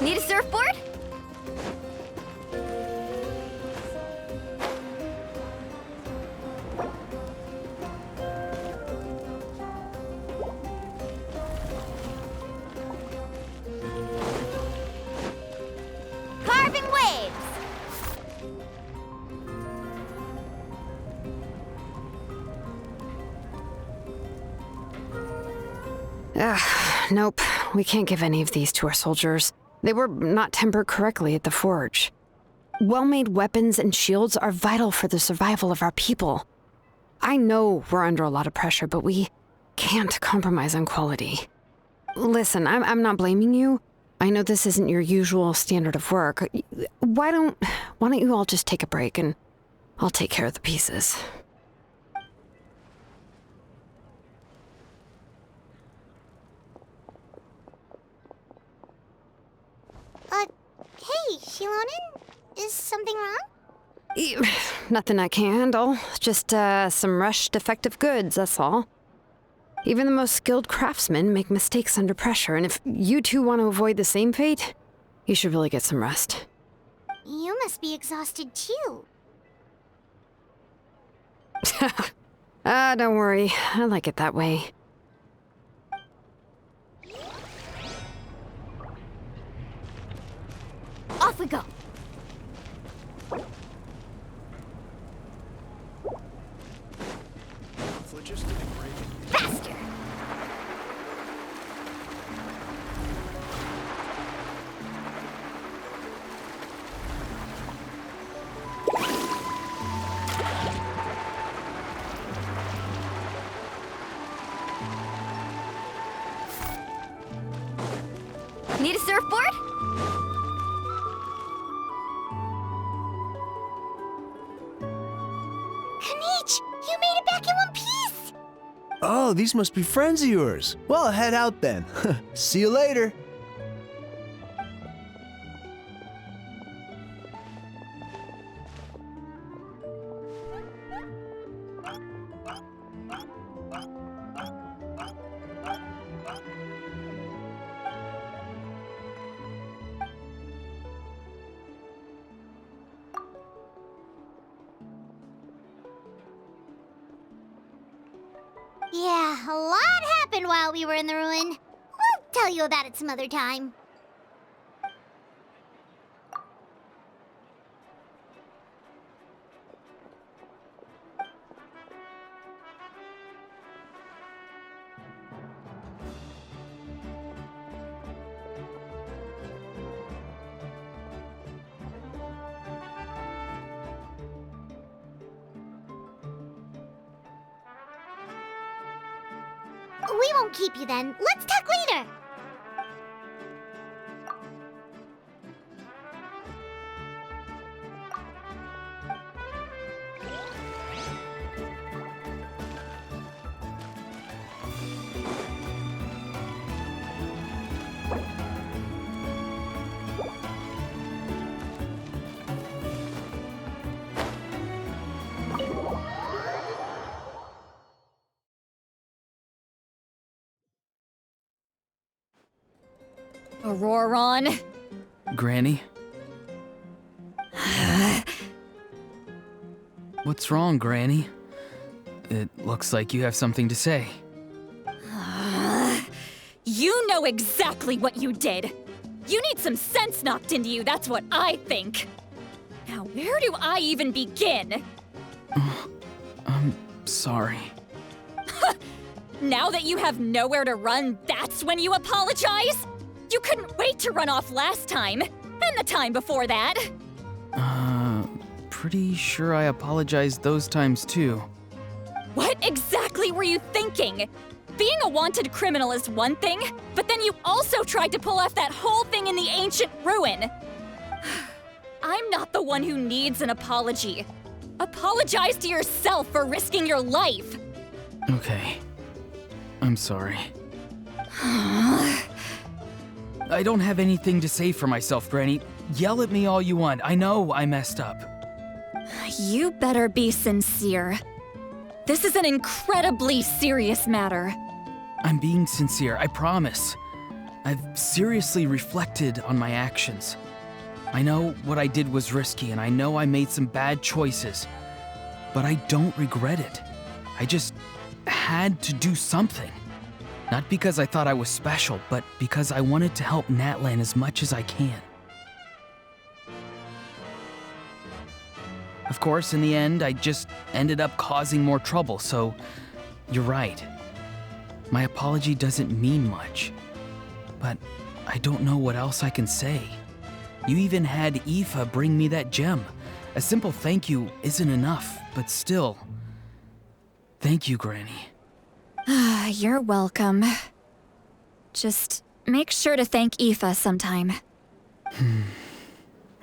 Need a surfboard? Carving waves! Nope. We can't give any of these to our soldiers. They were not tempered correctly at the forge. Well-made weapons and shields are vital for the survival of our people. I know we're under a lot of pressure, but we can't compromise on quality. Listen, I'm not blaming you. I know this isn't your usual standard of work. Why don't you all just take a break and I'll take care of the pieces. Hey, Shilonen? Is something wrong? Nothing I can handle. Just, some rushed defective goods, that's all. Even the most skilled craftsmen make mistakes under pressure, and if you two want to avoid the same fate, you should really get some rest. You must be exhausted too. Don't worry. I like it that way. Off we go. Faster! Need a surfboard? Kanich, you made it back in one piece! Oh, these must be friends of yours. Well, head out then. See you later. Yeah, a lot happened while we were in the ruin. We'll tell you about it some other time. We won't keep you then. Let's talk later. Auroron. Granny? What's wrong, Granny? It looks like you have something to say. You know exactly what you did. You need some sense knocked into you, that's what I think. Now, where do I even begin? I'm sorry. Now that you have nowhere to run, that's when you apologize? You couldn't wait to run off last time, and the time before that. Pretty sure I apologized those times too. What exactly were you thinking? Being a wanted criminal is one thing, but then you also tried to pull off that whole thing in the ancient ruin. I'm not the one who needs an apology. Apologize to yourself for risking your life. Okay. I'm sorry. I don't have anything to say for myself, Granny. Yell at me all you want. I know I messed up. You better be sincere. This is an incredibly serious matter. I'm being sincere, I promise. I've seriously reflected on my actions. I know what I did was risky, and I know I made some bad choices. But I don't regret it. I just had to do something. Not because I thought I was special, but because I wanted to help Natlan as much as I can. Of course, in the end, I just ended up causing more trouble, so you're right. My apology doesn't mean much, but I don't know what else I can say. You even had Aoife bring me that gem. A simple thank you isn't enough, but still. Thank you, Granny. You're welcome. Just make sure to thank Aoife sometime.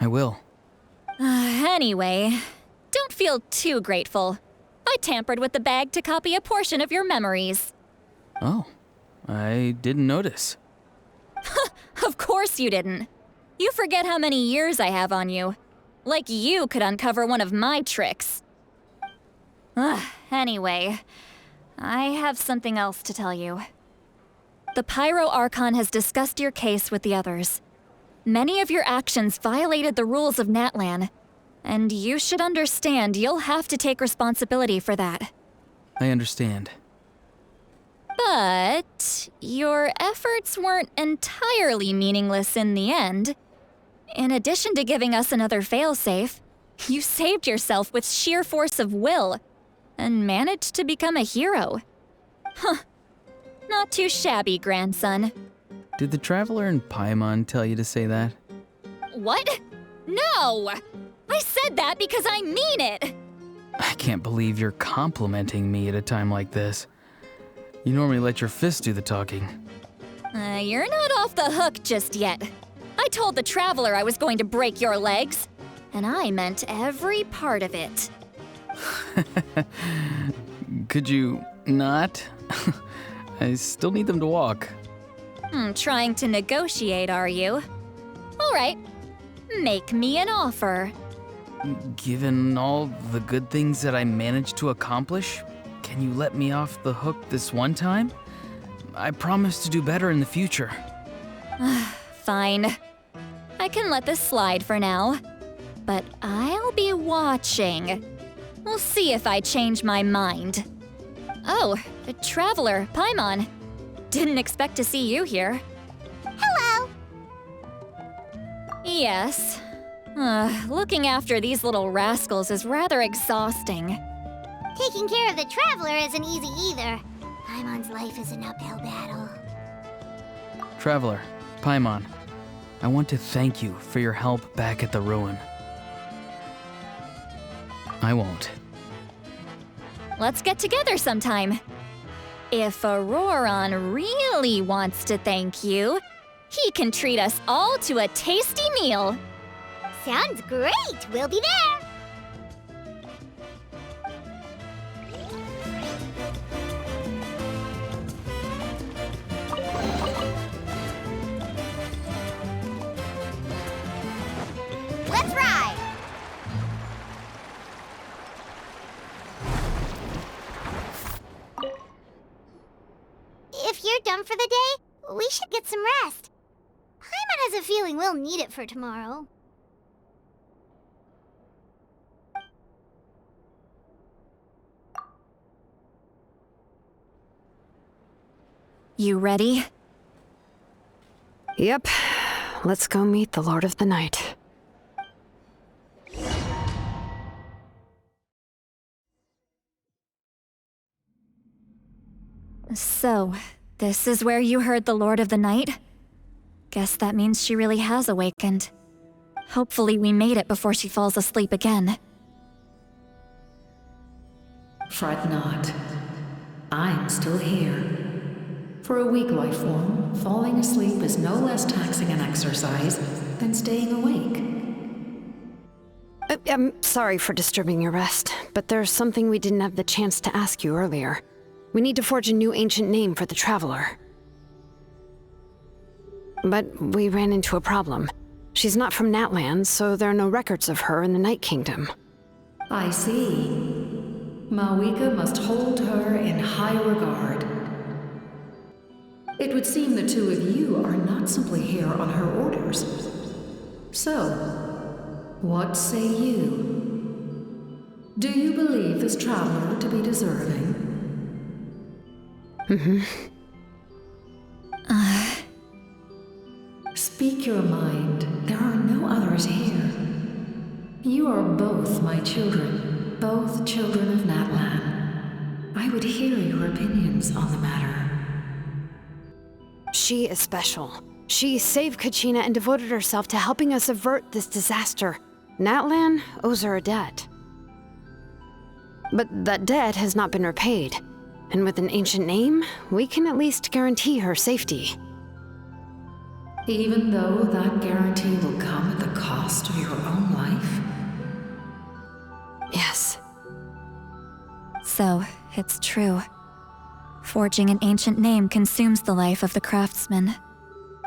I will. Anyway, don't feel too grateful. I tampered with the bag to copy a portion of your memories. Oh, I didn't notice. Of course you didn't. You forget how many years I have on you. Like you could uncover one of my tricks. Anyway, I have something else to tell you. The Pyro Archon has discussed your case with the others. Many of your actions violated the rules of Natlan, and you should understand you'll have to take responsibility for that. I understand. But your efforts weren't entirely meaningless in the end. In addition to giving us another failsafe, you saved yourself with sheer force of will and managed to become a hero. Huh. Not too shabby, grandson. Did the Traveler in Paimon tell you to say that? What? No! I said that because I mean it! I can't believe you're complimenting me at a time like this. You normally let your fist do the talking. You're not off the hook just yet. I told the Traveler I was going to break your legs, and I meant every part of it. Could you not? I still need them to walk. Trying to negotiate, are you? All right, make me an offer. Given all the good things that I managed to accomplish, can you let me off the hook this one time? I promise to do better in the future. Fine. I can let this slide for now. But I'll be watching. We'll see if I change my mind. Oh, a Traveler, Paimon. Didn't expect to see you here. Hello! Yes. Looking after these little rascals is rather exhausting. Taking care of the Traveler isn't easy either. Paimon's life is an uphill battle. Traveler, Paimon, I want to thank you for your help back at the ruin. I won't. Let's get together sometime. If Auroron really wants to thank you, he can treat us all to a tasty meal. Sounds great! We'll be there! Let's ride! If you're done for the day, we should get some rest. Paimon has a feeling we'll need it for tomorrow. You ready? Yep. Let's go meet the Lord of the Night. So, this is where you heard the Lord of the Night? Guess that means she really has awakened. Hopefully we made it before she falls asleep again. Fret not. I'm still here. For a weak life form, falling asleep is no less taxing an exercise than staying awake. I'm sorry for disturbing your rest, but there's something we didn't have the chance to ask you earlier. We need to forge a new ancient name for the Traveler. But we ran into a problem. She's not from Natlan, so there are no records of her in the Night Kingdom. I see. Mawika must hold her in high regard. It would seem the two of you are not simply here on her orders. So, what say you? Do you believe this traveler to be deserving? Speak your mind. There are no others here. You are both my children, both children of Natlan. I would hear your opinions on the matter. She is special. She saved Kachina and devoted herself to helping us avert this disaster. Natlan owes her a debt. But that debt has not been repaid. And with an ancient name, we can at least guarantee her safety. Even though that guarantee will come at the cost of your own life? Yes. So, it's true. Forging an ancient name consumes the life of the craftsman.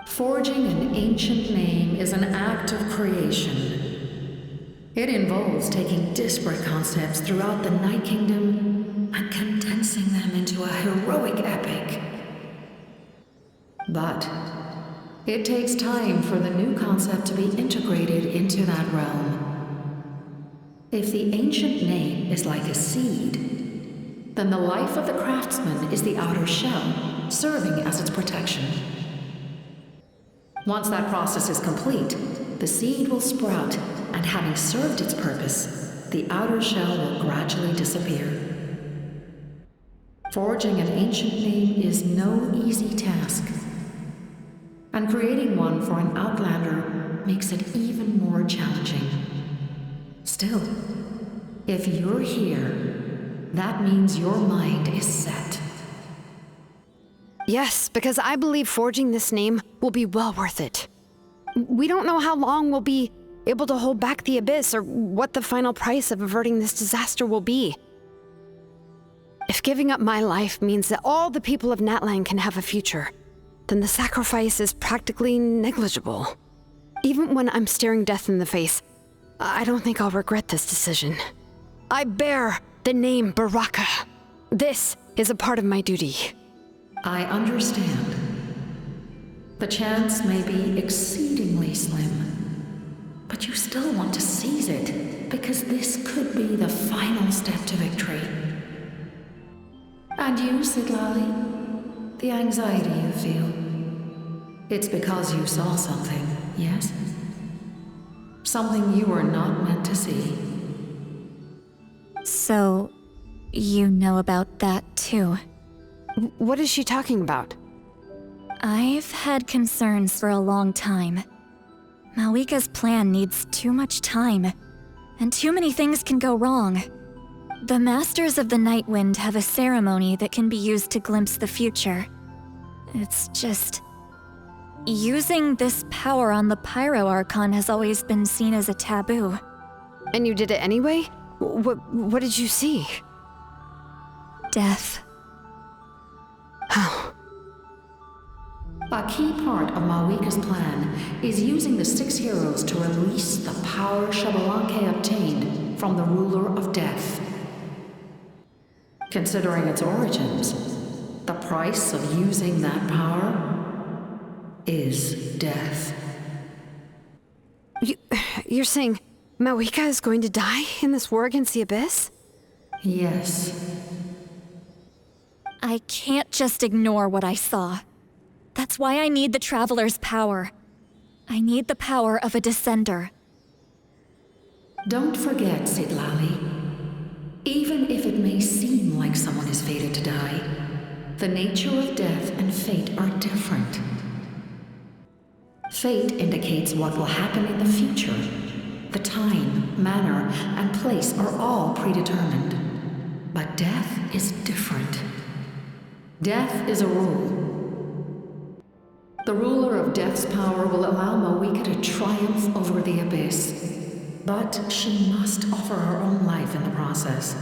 Forging an ancient name is an act of creation. It involves taking disparate concepts throughout the Night Kingdom and condensing them into a heroic epic. But it takes time for the new concept to be integrated into that realm. If the ancient name is like a seed, then the life of the craftsman is the outer shell, serving as its protection. Once that process is complete, the seed will sprout, and having served its purpose, the outer shell will gradually disappear. Forging an ancient name is no easy task, and creating one for an outlander makes it even more challenging. Still, if you're here, that means your mind is set. Yes, because I believe forging this name will be well worth it. We don't know how long we'll be able to hold back the Abyss or what the final price of averting this disaster will be. If giving up my life means that all the people of Natlan can have a future, then the sacrifice is practically negligible. Even when I'm staring death in the face, I don't think I'll regret this decision. I bear the name Baraka. This is a part of my duty. I understand. The chance may be exceedingly slim, but you still want to seize it because this could be the final step to victory. And you, Sidlali, the anxiety you feel, it's because you saw something, yes? Something you were not meant to see. So, you know about that too? What is she talking about? I've had concerns for a long time. Mawika's plan needs too much time, and too many things can go wrong. The Masters of the Night Wind have a ceremony that can be used to glimpse the future. It's just... using this power on the Pyro Archon has always been seen as a taboo. And you did it anyway? What did you see? Death. How? A key part of Mawika's plan is using the 6 heroes to release the power Xbalanque obtained from the ruler of death. Considering its origins, the price of using that power is death. You're saying Mawika is going to die in this war against the Abyss? Yes. I can't just ignore what I saw. That's why I need the Traveler's power. I need the power of a Descender. Don't forget, Sidlali. Even if it may seem like someone is fated to die, the nature of death and fate are different. Fate indicates what will happen in the future. The time, manner, and place are all predetermined. But death is different. Death is a rule. The ruler of Death's power will allow Mawika to triumph over the Abyss. But she must offer her own life in the process.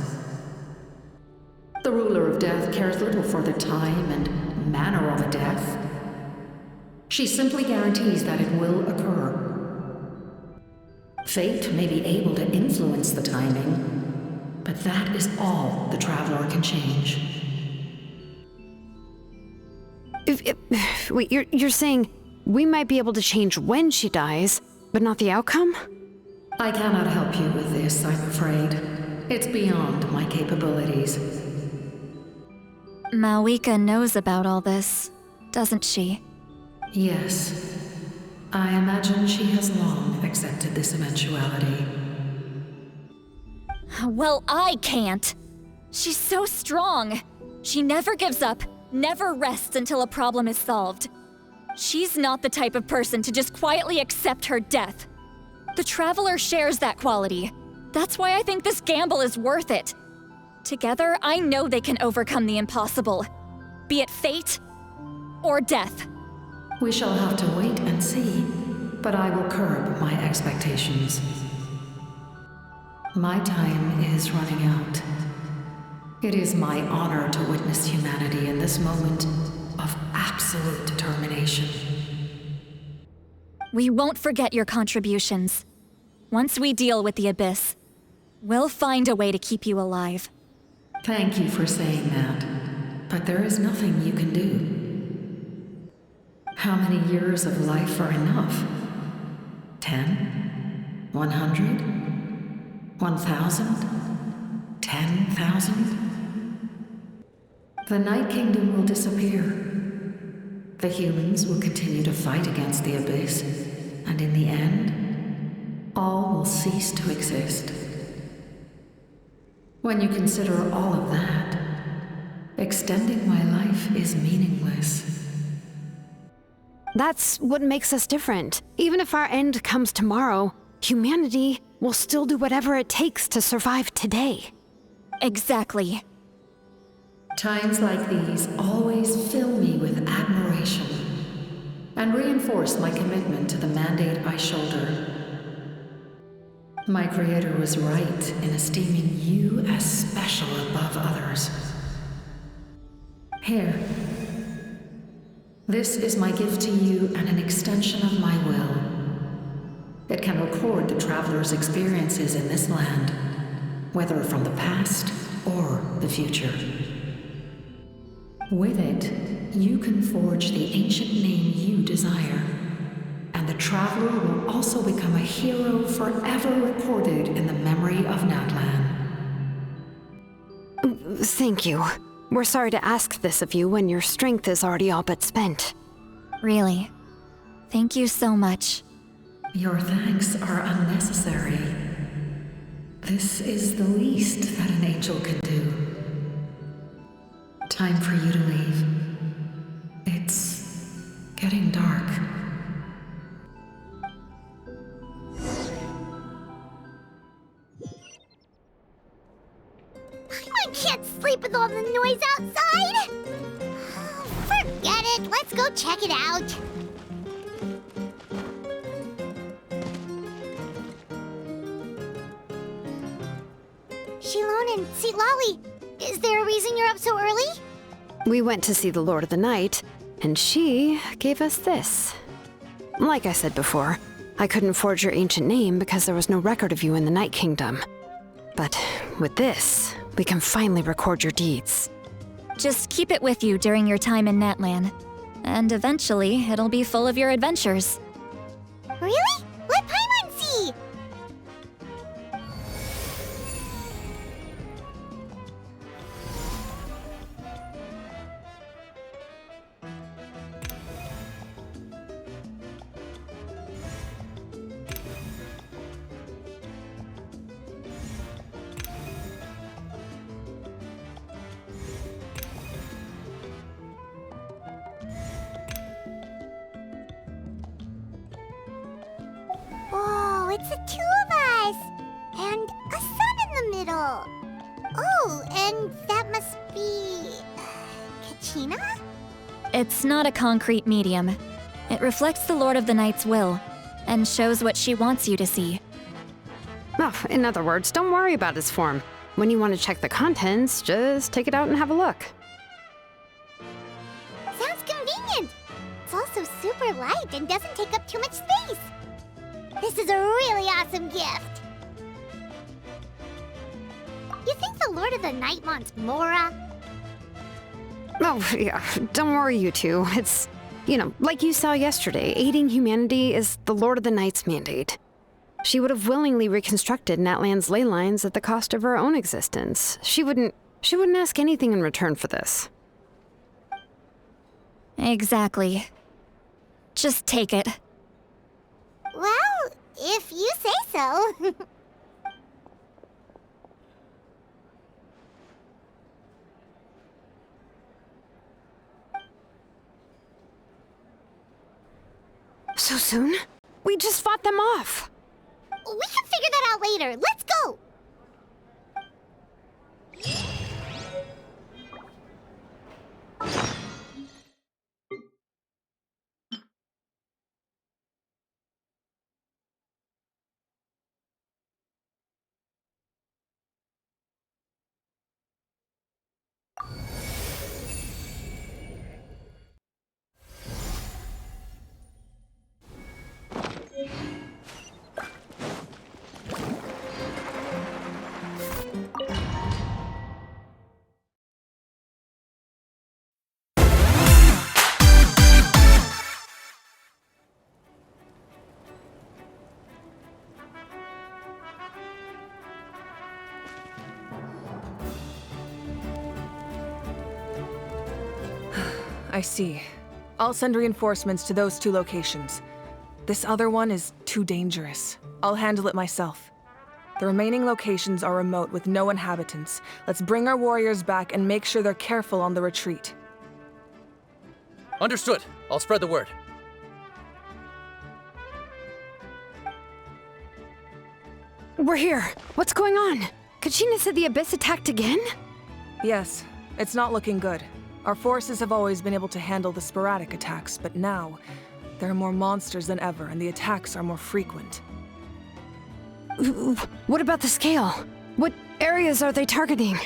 The The ruler of death cares little for the time and manner of a death. She simply guarantees that it will occur. Fate may be able to influence the timing, but that is all the Traveler can change. Wait, you're saying we might be able to change when she dies, but not the outcome? I cannot help you with this, I'm afraid. It's beyond my capabilities. Malwika knows about all this, doesn't she? Yes. I imagine she has long accepted this eventuality. Well, I can't. She's so strong. She never gives up, never rests until a problem is solved. She's not the type of person to just quietly accept her death. The Traveler shares that quality. That's why I think this gamble is worth it. Together, I know they can overcome the impossible. Be it fate or death. We shall have to wait and see, but I will curb my expectations. My time is running out. It is my honor to witness humanity in this moment of absolute determination. We won't forget your contributions. Once we deal with the Abyss, we'll find a way to keep you alive. Thank you for saying that, but there is nothing you can do. How many years of life are enough? 10? 100? 1,000? 10,000? The Night Kingdom will disappear. The humans will continue to fight against the Abyss, and in the end, all will cease to exist. When you consider all of that, extending my life is meaningless. That's what makes us different. Even if our end comes tomorrow, humanity will still do whatever it takes to survive today. Exactly. Times like these always fill me with admiration and reinforce my commitment to the mandate I shoulder. My Creator was right in esteeming you as special above others. Here. This is my gift to you and an extension of my will. It can record the Traveler's experiences in this land, whether from the past or the future. With it, you can forge the ancient name you desire, and the Traveler will also become a hero forever recorded in the memory of Natlan. Thank you. We're sorry to ask this of you when your strength is already all but spent. Really. Thank you so much. Your thanks are unnecessary. This is the least that an angel can do. Time for you to leave. It's getting dark. I can't sleep with all the noise outside! Forget it, let's go check it out. Shilon and Sitlali, is there a reason you're up so early? We went to see the Lord of the Night, and she gave us this. Like I said before, I couldn't forge your ancient name because there was no record of you in the Night Kingdom. But with this, we can finally record your deeds. Just keep it with you during your time in Natlan, and eventually it'll be full of your adventures. Really? Let Paimon see! Oh, it's the two of us! And a sun in the middle! Oh, and that must be... Kachina? It's not a concrete medium. It reflects the Lord of the Night's will, and shows what she wants you to see. Oh, in other words, don't worry about his form. When you want to check the contents, just take it out and have a look. Sounds convenient. It's also super light and doesn't take up too much space. This is a really awesome gift. You think the Lord of the Night wants Mora? Oh, yeah, don't worry, you two. It's, like you saw yesterday, aiding humanity is the Lord of the Night's mandate. She would have willingly reconstructed Natlan's ley lines at the cost of her own existence. She wouldn't ask anything in return for this. Exactly. Just take it. Well, if you say so. So soon? We just fought them off. We can figure that out later. Let's go! I see. I'll send reinforcements to those 2 locations. This other one is too dangerous. I'll handle it myself. The remaining locations are remote with no inhabitants. Let's bring our warriors back and make sure they're careful on the retreat. Understood. I'll spread the word. We're here. What's going on? Kachina said the Abyss attacked again? Yes, it's not looking good. Our forces have always been able to handle the sporadic attacks, but now, there are more monsters than ever, and the attacks are more frequent. What about the scale? What areas are they targeting?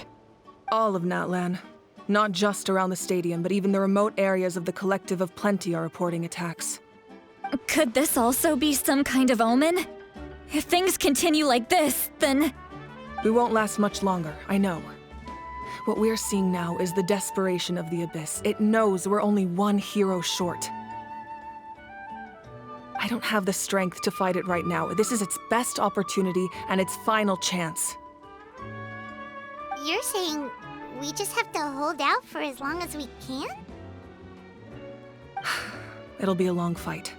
All of Natlan. Not just around the stadium, but even the remote areas of the Collective of Plenty are reporting attacks. Could this also be some kind of omen? If things continue like this, then... We won't last much longer, I know. What we're seeing now is the desperation of the Abyss. It knows we're only one hero short. I don't have the strength to fight it right now. This is its best opportunity and its final chance. You're saying we just have to hold out for as long as we can? It'll be a long fight.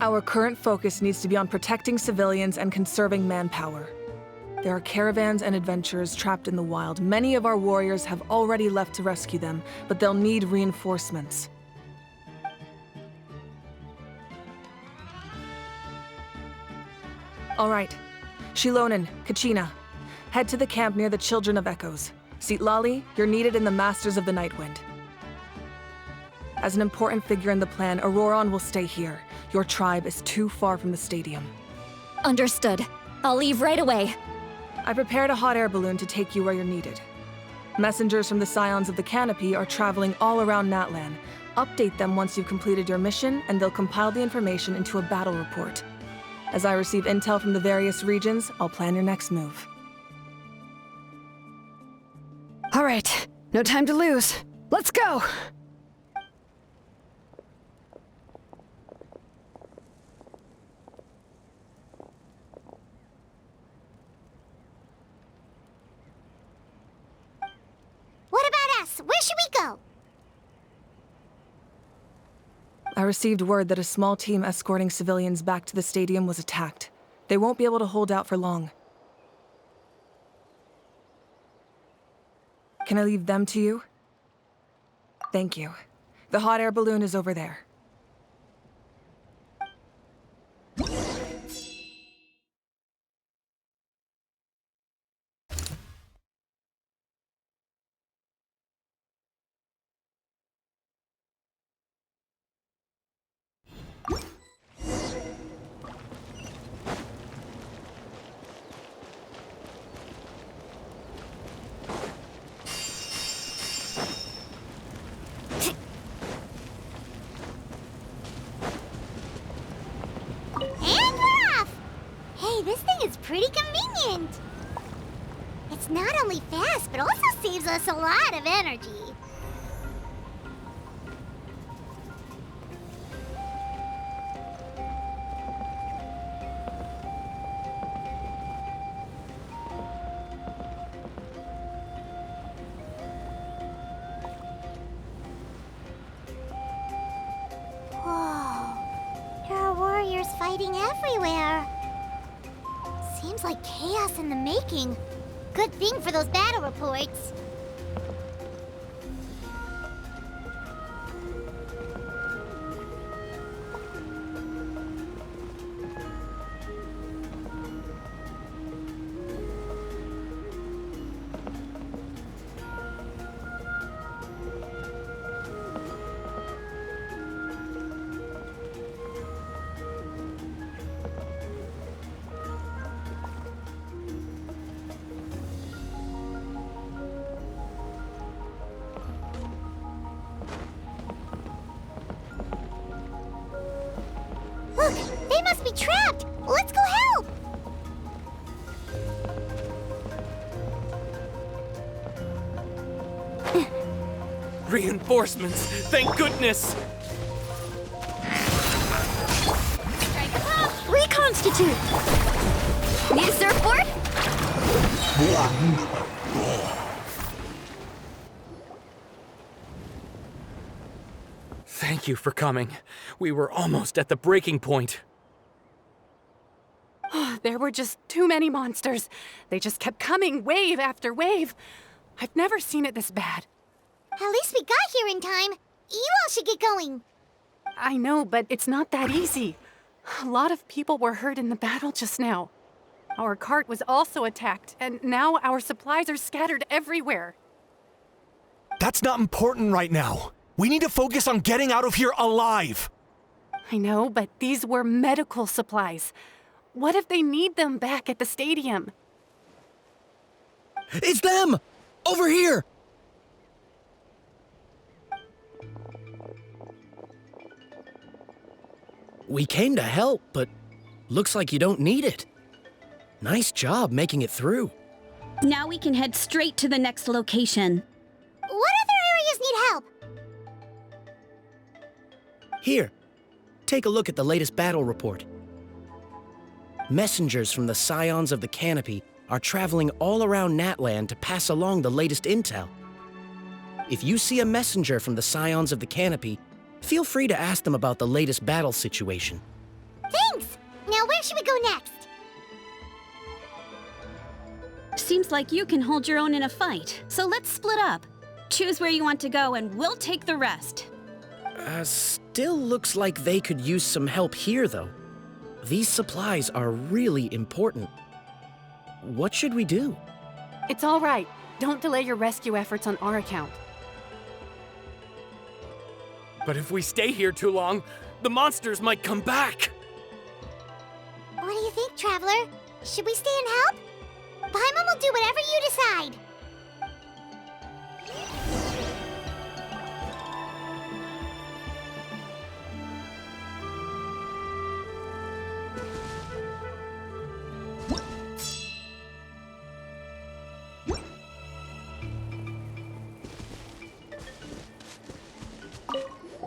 Our current focus needs to be on protecting civilians and conserving manpower. There are caravans and adventurers trapped in the wild. Many of our warriors have already left to rescue them, but they'll need reinforcements. All right. Shilonen, Kachina, head to the camp near the Children of Echoes. Sitlali, you're needed in the Masters of the Nightwind. As an important figure in the plan, Auroron will stay here. Your tribe is too far from the stadium. Understood. I'll leave right away. I prepared a hot air balloon to take you where you're needed. Messengers from the Scions of the Canopy are traveling all around Natlan. Update them once you've completed your mission, and they'll compile the information into a battle report. As I receive intel from the various regions, I'll plan your next move. All right, no time to lose. Let's go! What about us? Where should we go? I received word that a small team escorting civilians back to the stadium was attacked. They won't be able to hold out for long. Can I leave them to you? Thank you. The hot air balloon is over there. this, but also saves us a lot of energy. Whoa. There are warriors fighting everywhere. Seems like chaos in the making. Good thing for those battle reports. Look, they must be trapped! Let's go help! Reinforcements! Thank goodness! Reconstitute! Need a surfboard? Thank you for coming. We were almost at the breaking point. There were just too many monsters. They just kept coming, wave after wave. I've never seen it this bad. At least we got here in time. You all should get going. I know, but it's not that easy. A lot of people were hurt in the battle just now. Our cart was also attacked, and now our supplies are scattered everywhere. That's not important right now. We need to focus on getting out of here alive. I know, but these were medical supplies. What if they need them back at the stadium? It's them! Over here! We came to help, but looks like you don't need it. Nice job making it through. Now we can head straight to the next location. What other areas need help? Here, take a look at the latest battle report. Messengers from the Scions of the Canopy are traveling all around Natlan to pass along the latest intel. If you see a messenger from the Scions of the Canopy, feel free to ask them about the latest battle situation. Thanks! Now where should we go next? Seems like you can hold your own in a fight, so let's split up. Choose where you want to go and we'll take the rest. Still looks like they could use some help here, though. These supplies are really important. What should we do? It's all right. Don't delay your rescue efforts on our account. But if we stay here too long, the monsters might come back! What do you think, Traveler? Should we stay and help? Paimon will do whatever you decide.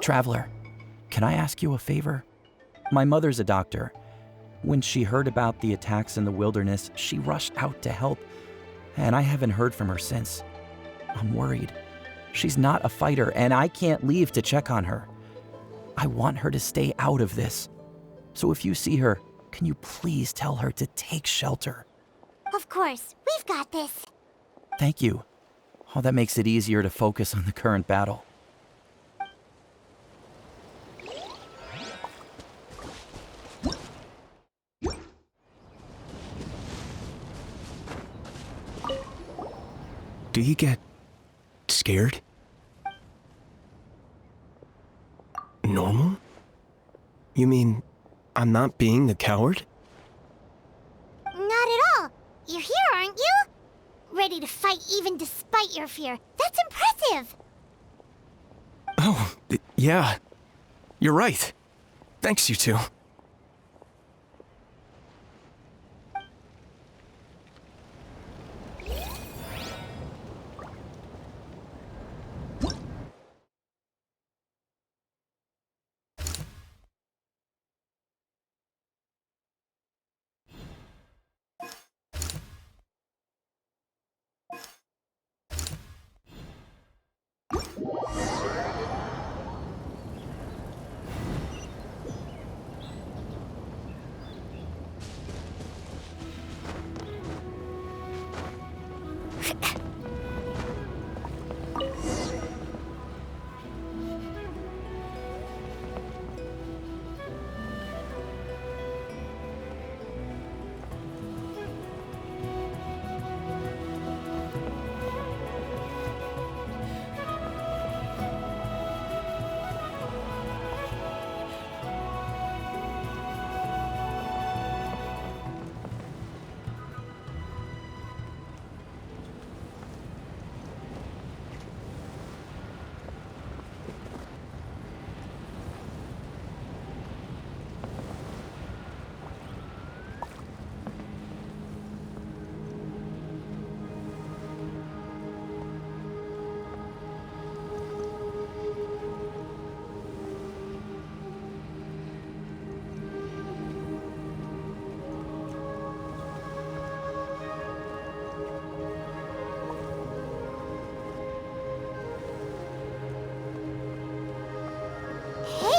Traveler, can I ask you a favor? My mother's a doctor. When she heard about the attacks in the wilderness, she rushed out to help, and I haven't heard from her since. I'm worried. She's not a fighter, and I can't leave to check on her. I want her to stay out of this. So if you see her, can you please tell her to take shelter? Of course, we've got this. Thank you. Oh, that makes it easier to focus on the current battle. Do you get scared? Normal? You mean I'm not being the coward? Not at all. You're here, aren't you? Ready to fight even despite your fear. That's impressive. Oh, yeah. You're right. Thanks, you two.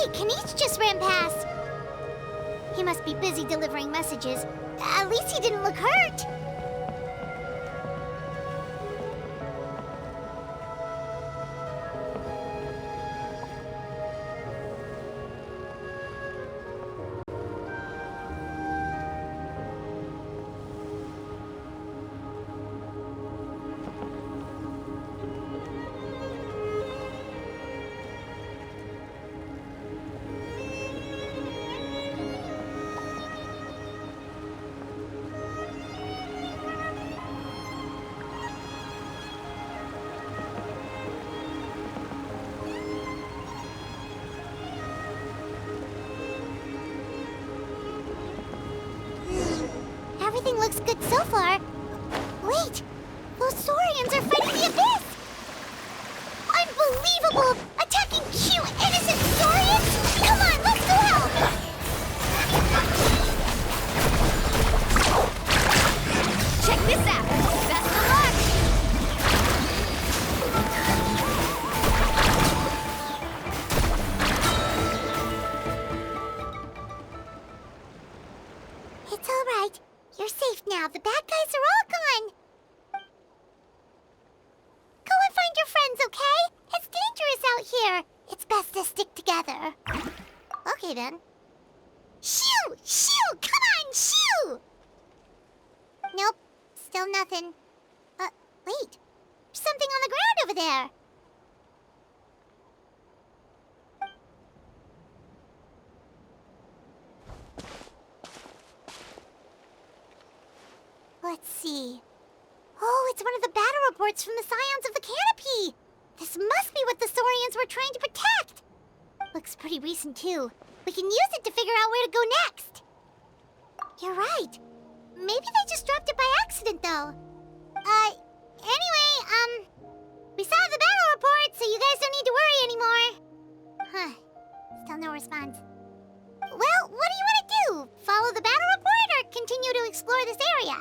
Hey, Kanish just ran past! He must be busy delivering messages. At least he didn't look hurt. Everything looks good so far. Wait! Those Saurians are fighting the Abyss! Unbelievable! Attacking cute, innocent Saurians? Come on, let's go help! Check this out! Best of luck! It's all right. You're safe now. The bad guys are all gone. Go and find your friends, okay? It's dangerous out here. It's best to stick together. Okay, then. Shoo! Shoo! Come on, shoo! Nope. Still nothing. Wait. There's something on the ground over there. Let's see. Oh, it's one of the battle reports from the Scions of the Canopy! This must be what the Saurians were trying to protect! Looks pretty recent, too. We can use it to figure out where to go next. You're right. Maybe they just dropped it by accident, though. Anyway, we saw the battle report, so you guys don't need to worry anymore. Huh. Still no response. Well, what do you want to do? Follow the battle report or continue to explore this area?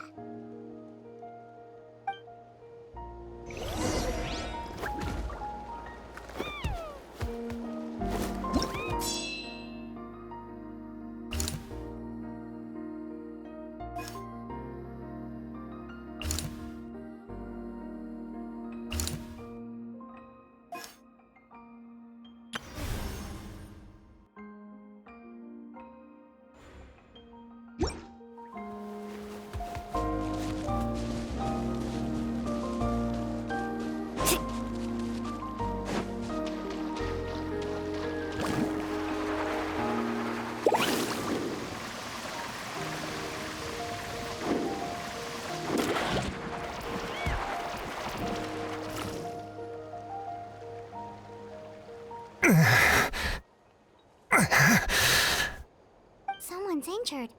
Someone's injured.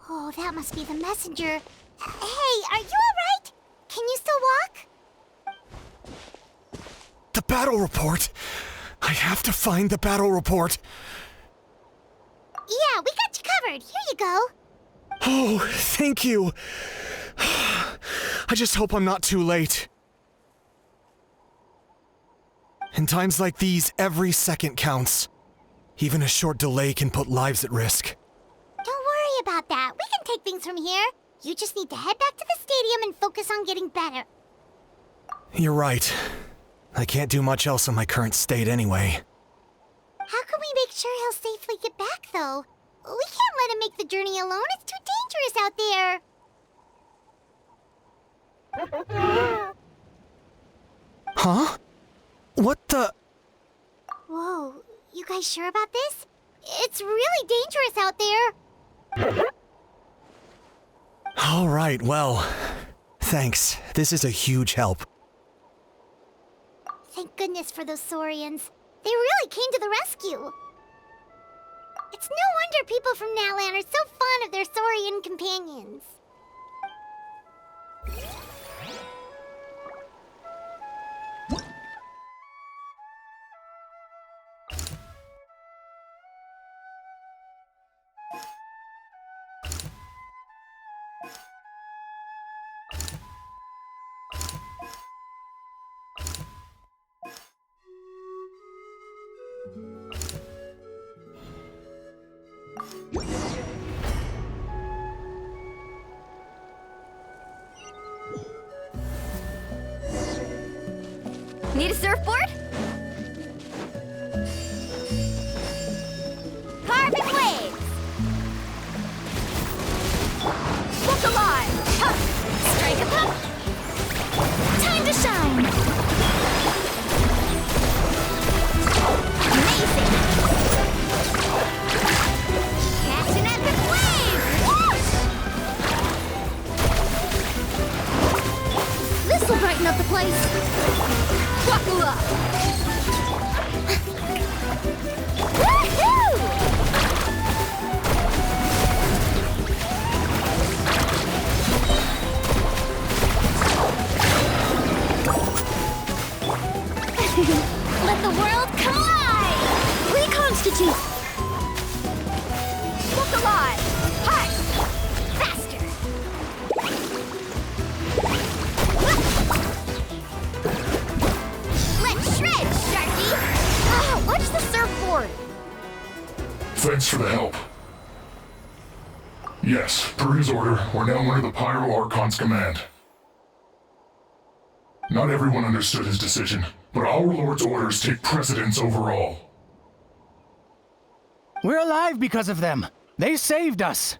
Oh, that must be the messenger. Hey, are you alright? Can you still walk? The battle report! I have to find the battle report. Yeah, we got you covered. Here you go. Oh, thank you. I just hope I'm not too late. In times like these, every second counts. Even a short delay can put lives at risk. Don't worry about that. We can take things from here. You just need to head back to the stadium and focus on getting better. You're right. I can't do much else in my current state anyway. How can we make sure he'll safely get back, though? We can't let him make the journey alone. It's too dangerous out there. Huh? What the? Whoa, you guys sure about this? It's really dangerous out there. All right, well, thanks. This is a huge help. Thank goodness for those Saurians. They really came to the rescue. It's no wonder people from Natlan are so fond of their Saurian companions. Need a surfboard? Carbon waves! Look alive! Huh. Strike a pup! Time to shine! Amazing! Catch an epic wave! Whoosh! This'll brighten up the place! Buckle up! Woohoo! Let the world come alive! Reconstitute! Look alive! Hi! Faster! Let's shred, Sharky! Oh, watch the surfboard! Thanks for the help. Yes, per his order, we're now under the Pyro Archon's command. Not everyone understood his decision, but our Lord's orders take precedence over all. We're alive because of them. They saved us.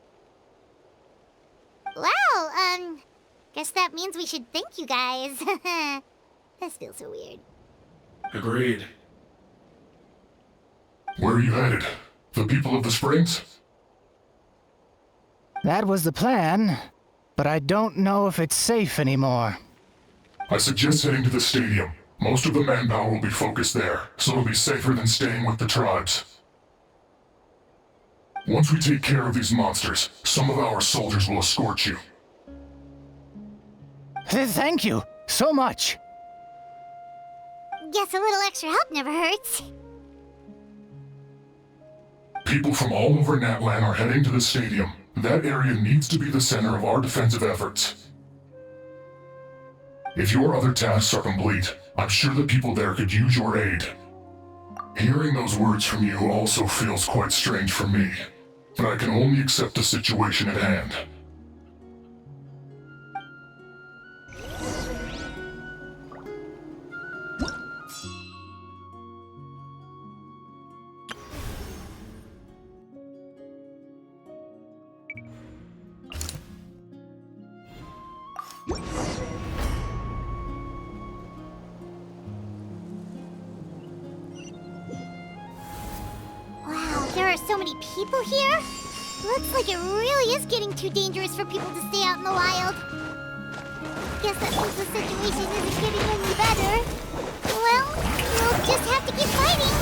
Well, guess that means we should thank you guys. This feels so weird. Agreed. Where are you headed? The people of the Springs? That was the plan, but I don't know if it's safe anymore. I suggest heading to the stadium. Most of the manpower will be focused there, so it'll be safer than staying with the tribes. Once we take care of these monsters, some of our soldiers will escort you. Thank you so much. Guess a little extra help never hurts. People from all over Natlan are heading to the stadium. That area needs to be the center of our defensive efforts. If your other tasks are complete, I'm sure the people there could use your aid. Hearing those words from you also feels quite strange for me, but I can only accept the situation at hand. Wow, there are so many people here? Looks like it really is getting too dangerous for people to stay out in the wild. Guess that means the situation isn't getting any better. Well, we'll just have to keep fighting.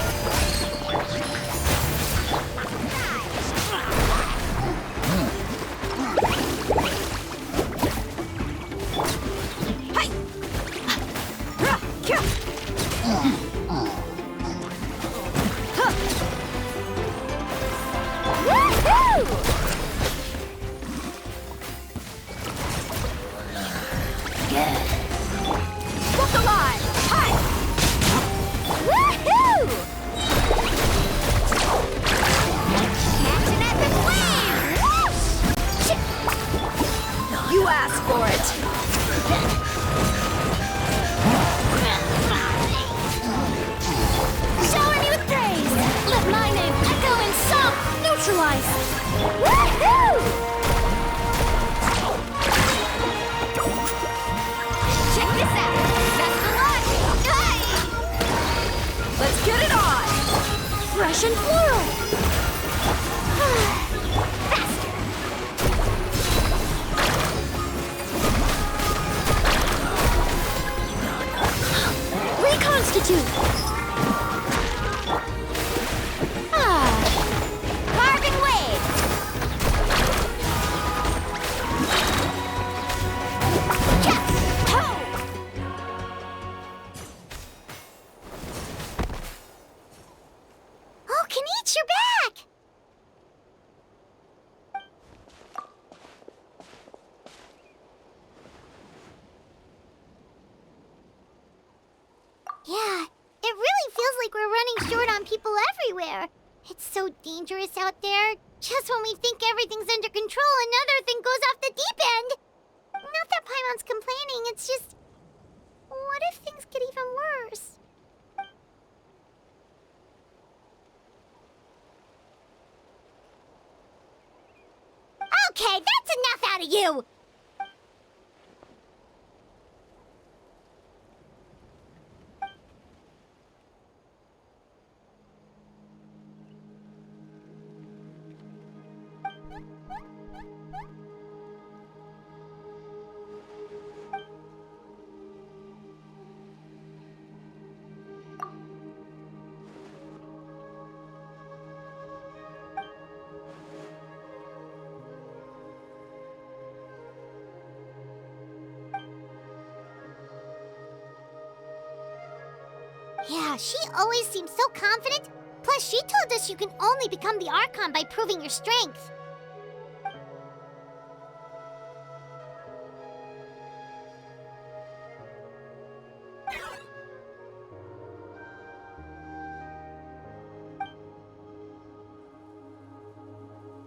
Look alive! Hi! Woohoo! Catch an epic wave! Whoosh! You asked for it! Shower me with praise! Let my name echo in song! Neutralize! Woohoo! Check this out! That's the launch! Hey! Let's get it on! Fresh and floral! Faster! Reconstitute! Carbon wave! Oh, Kanich, you're back! Yeah, it really feels like we're running short on people everywhere. It's so dangerous out there. Just when we think everything's under control, another thing goes off the deep end. Not that Paimon's complaining, it's just... what if things get even worse? Okay, that's enough out of you! Yeah, she always seems so confident. Plus, she told us you can only become the Archon by proving your strength.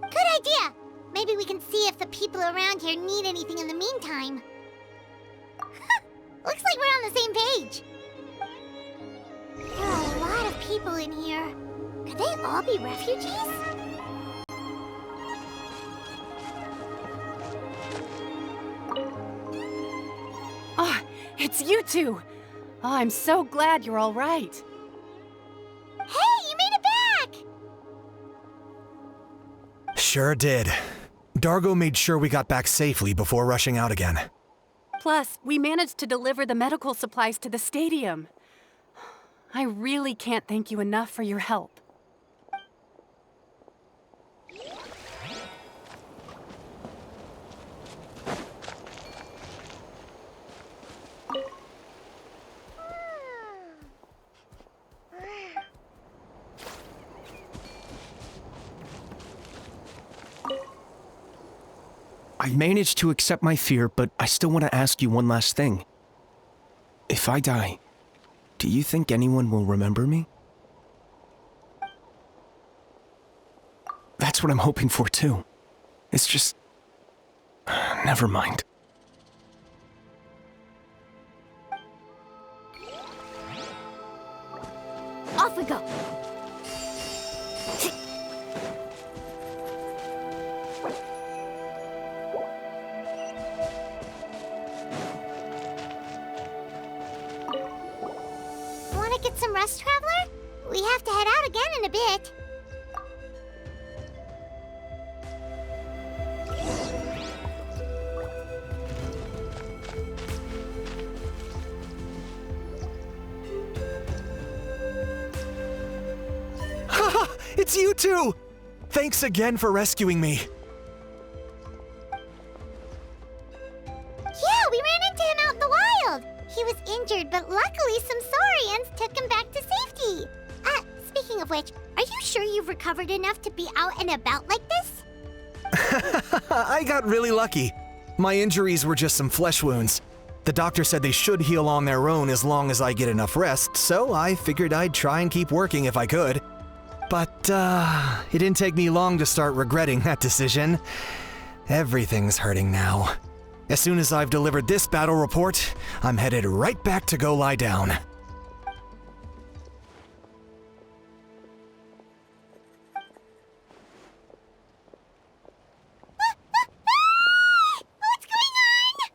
Good idea! Maybe we can see if the people around here need anything in the meantime. Looks like we're on the same page. There are a lot of people in here. Could they all be refugees? Oh, it's you two! Oh, I'm so glad you're all right. Hey, you made it back! Sure did. Dargo made sure we got back safely before rushing out again. Plus, we managed to deliver the medical supplies to the stadium. I really can't thank you enough for your help. I managed to accept my fear, but I still want to ask you one last thing. If I die, do you think anyone will remember me? That's what I'm hoping for, too. It's just... never mind. Off we go! Want to get some rest, Traveler? We have to head out again in a bit. Haha! It's you two! Thanks again for rescuing me. Yeah, we ran into him out in the wild. He was injured, but luckily some Saurians took him back to safety. Speaking of which, are you sure you've recovered enough to be out and about like this? I got really lucky. My injuries were just some flesh wounds. The doctor said they should heal on their own as long as I get enough rest, so I figured I'd try and keep working if I could. But, it didn't take me long to start regretting that decision. Everything's hurting now. As soon as I've delivered this battle report, I'm headed right back to go lie down. What's going on?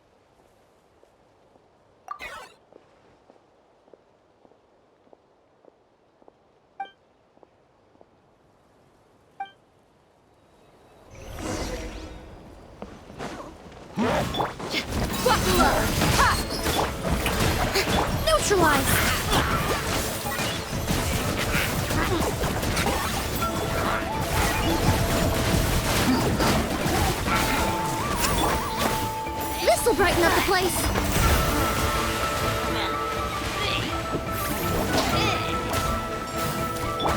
Buckle up! Ha! Neutralize! This'll brighten up the place.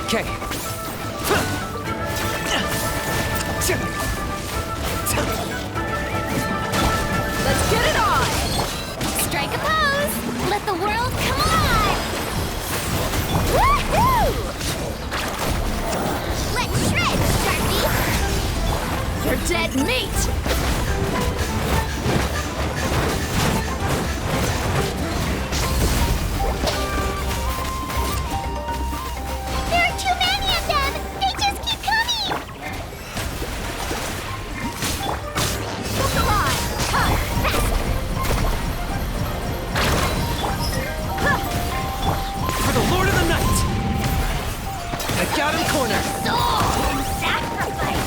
Okay. Let's get it on! Strike a pose! Let the world come on! Woohoo! Let's shred, Sharpie! You're dead meat! There are too many got him cornered! Soul and sacrifice!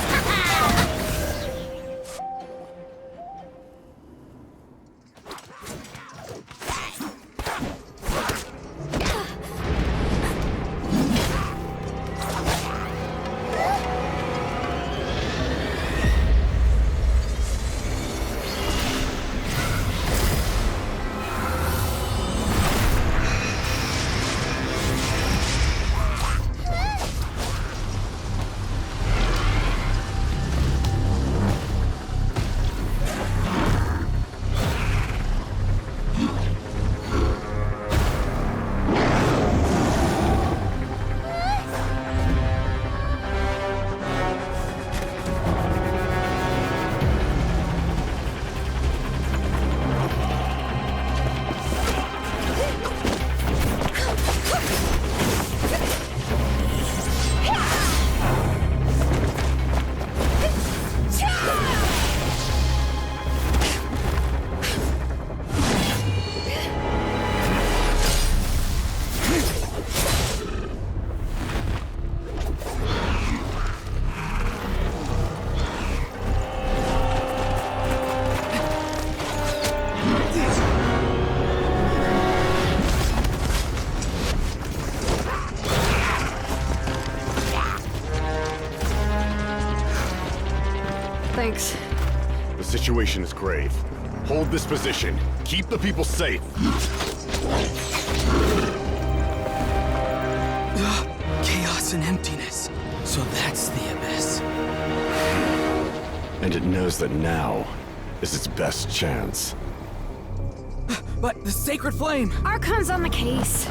Thanks. The situation is grave. Hold this position. Keep the people safe. Chaos and emptiness. So that's the abyss. And it knows that now is its best chance. But the sacred flame! Archon's on the case.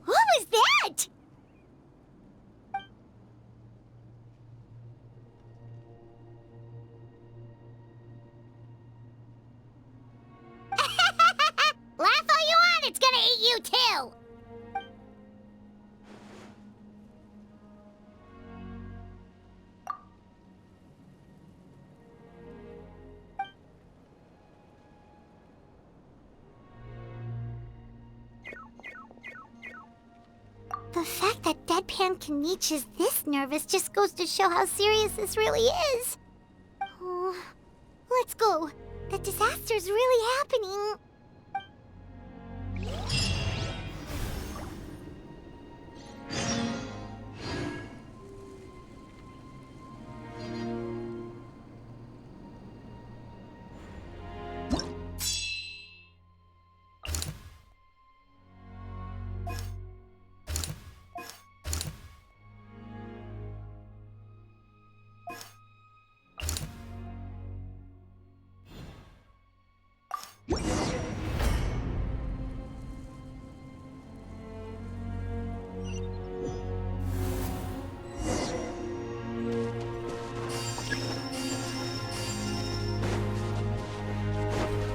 What was that? Laugh all you want, it's gonna eat you too! The fact that Deadpan Kaniche is this nervous just goes to show how serious this really is. Oh, let's go. The disaster's really happening.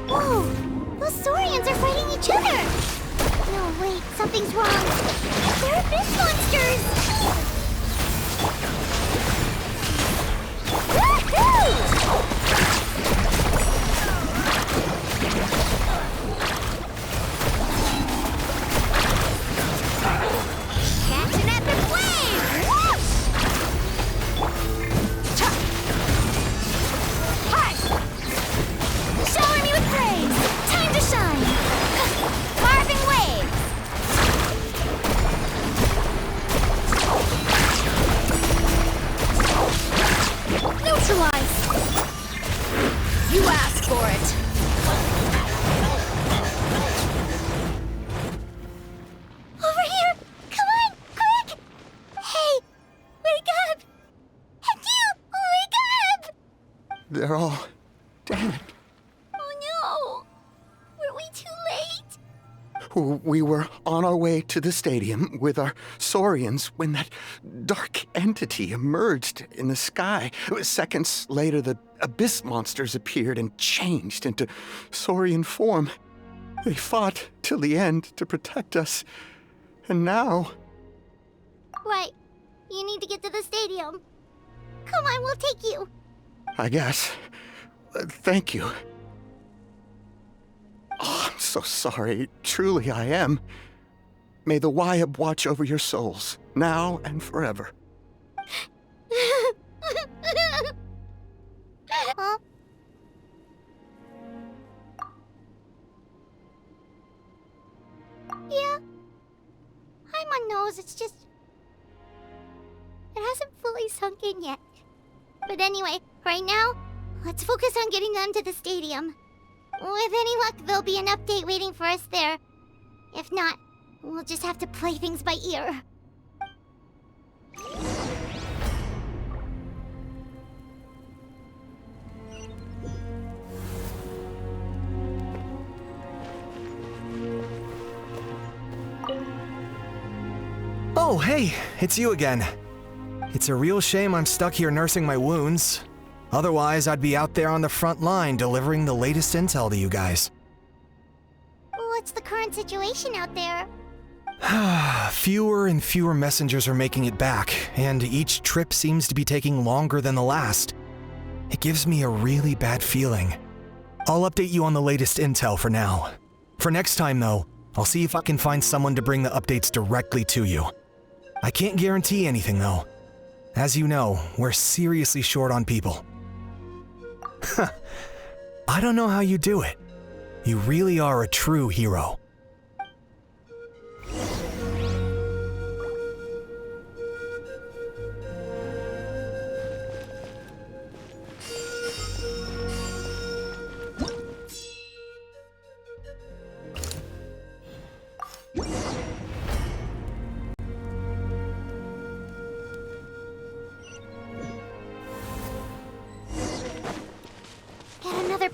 Whoa! Those Saurians are fighting each other! No, wait, something's wrong. They're abyss monsters! Catch an epic wave! Whoosh! Hi! Shower me with praise! Time to shine! Carving waves! Neutralize! You asked for it! Over here! Come on! Quick! Hey! Wake up! And you! Wake up! They're all dead. Oh no! Were we too late? We were on our way to the stadium with our Saurians when that dark entity emerged in the sky. Seconds later, the abyss monsters appeared and changed into Saurian form. They fought till the end to protect us. And now... Right. You need to get to the stadium. Come on, we'll take you. I guess. Thank you. Oh, I'm so sorry. Truly, I am. May the Wyab watch over your souls, now and forever. Huh? Yeah. Paimon knows, it's just... It hasn't fully sunk in yet. But anyway, right now, let's focus on getting them to the stadium. With any luck, there'll be an update waiting for us there. If not, we'll just have to play things by ear. Oh, hey, it's you again. It's a real shame I'm stuck here nursing my wounds. Otherwise, I'd be out there on the front line delivering the latest intel to you guys. What's the current situation out there? Fewer and fewer messengers are making it back, and each trip seems to be taking longer than the last. It gives me a really bad feeling. I'll update you on the latest intel for now. For next time, though, I'll see if I can find someone to bring the updates directly to you. I can't guarantee anything, though. As you know, we're seriously short on people. I don't know how you do it. You really are a true hero.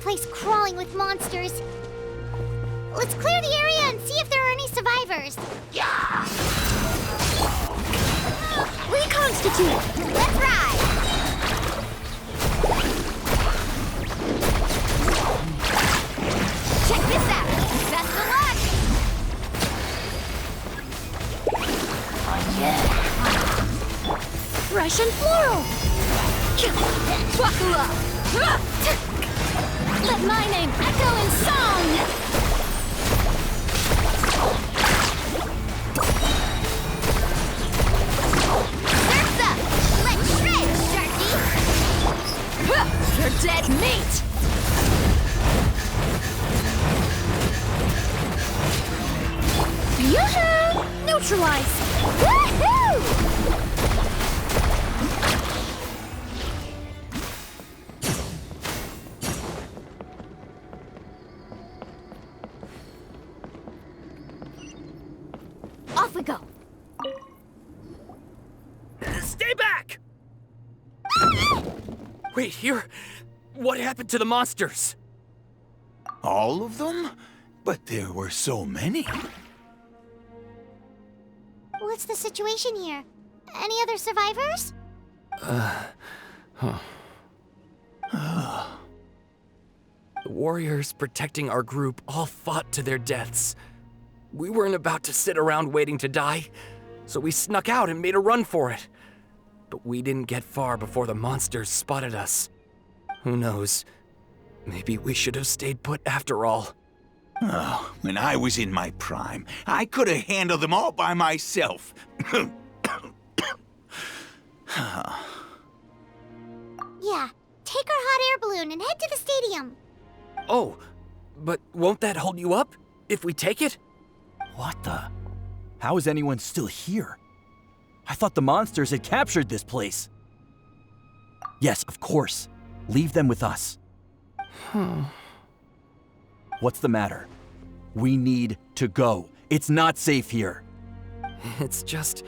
Place crawling with monsters. Let's clear the area and see if there are any survivors. Yeah! Reconstitute! Let's ride! Check this out! Best of luck! Russian floral! Let my name echo in song! Surf's up! Let's shred, Sharky! You're dead meat! Yoo-hoo! Neutralize! Woohoo! Off we go! Stay back! Wait, here? What happened to the monsters? All of them? But there were so many. What's the situation here? Any other survivors? The warriors protecting our group all fought to their deaths. We weren't about to sit around waiting to die, so we snuck out and made a run for it. But we didn't get far before the monsters spotted us. Who knows? Maybe we should have stayed put after all. Oh, when I was in my prime, I could have handled them all by myself. Yeah, take our hot air balloon and head to the stadium. Oh, but won't that hold you up if we take it? What the? How is anyone still here? I thought the monsters had captured this place. Yes, of course. Leave them with us. What's the matter? We need to go. It's not safe here. It's just...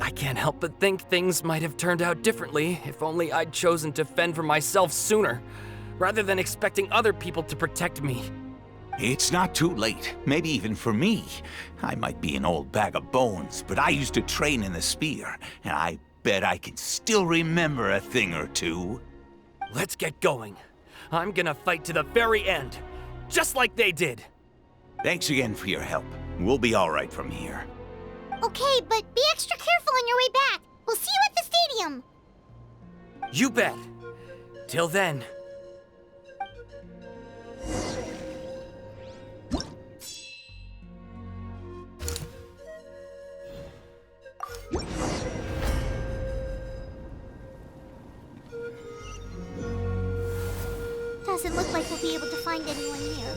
I can't help but think things might have turned out differently if only I'd chosen to fend for myself sooner, rather than expecting other people to protect me. It's not too late, maybe even for me. I might be an old bag of bones, but I used to train in the spear, and I bet I can still remember a thing or two. Let's get going. I'm gonna fight to the very end, just like they did. Thanks again for your help. We'll be all right from here. Okay, but be extra careful on your way back. We'll see you at the stadium. You bet. Till then. Doesn't look like we'll be able to find anyone here.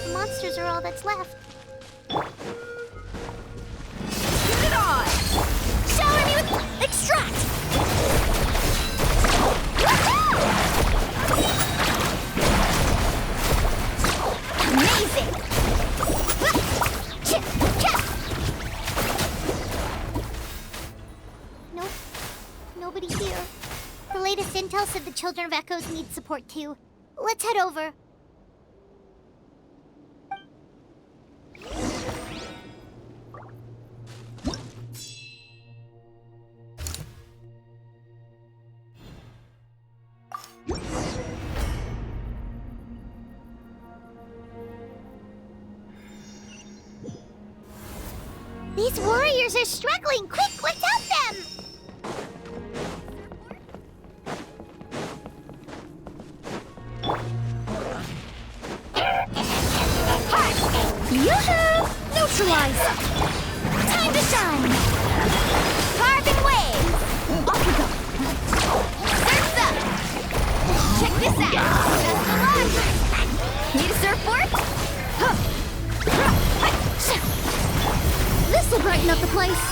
The monsters are all that's left. Get it on! Shower me with extract! Amazing! Nope. Nobody here. The latest intel said the Children of Echoes need support too. Let's head over. These warriors are struggling! Quick, let's help them! Yoo-hoo! Neutralize! Time to shine! Carving waves! Off we go! Surf's up! Check this out! That's the launch! Need a surfboard? This'll brighten up the place!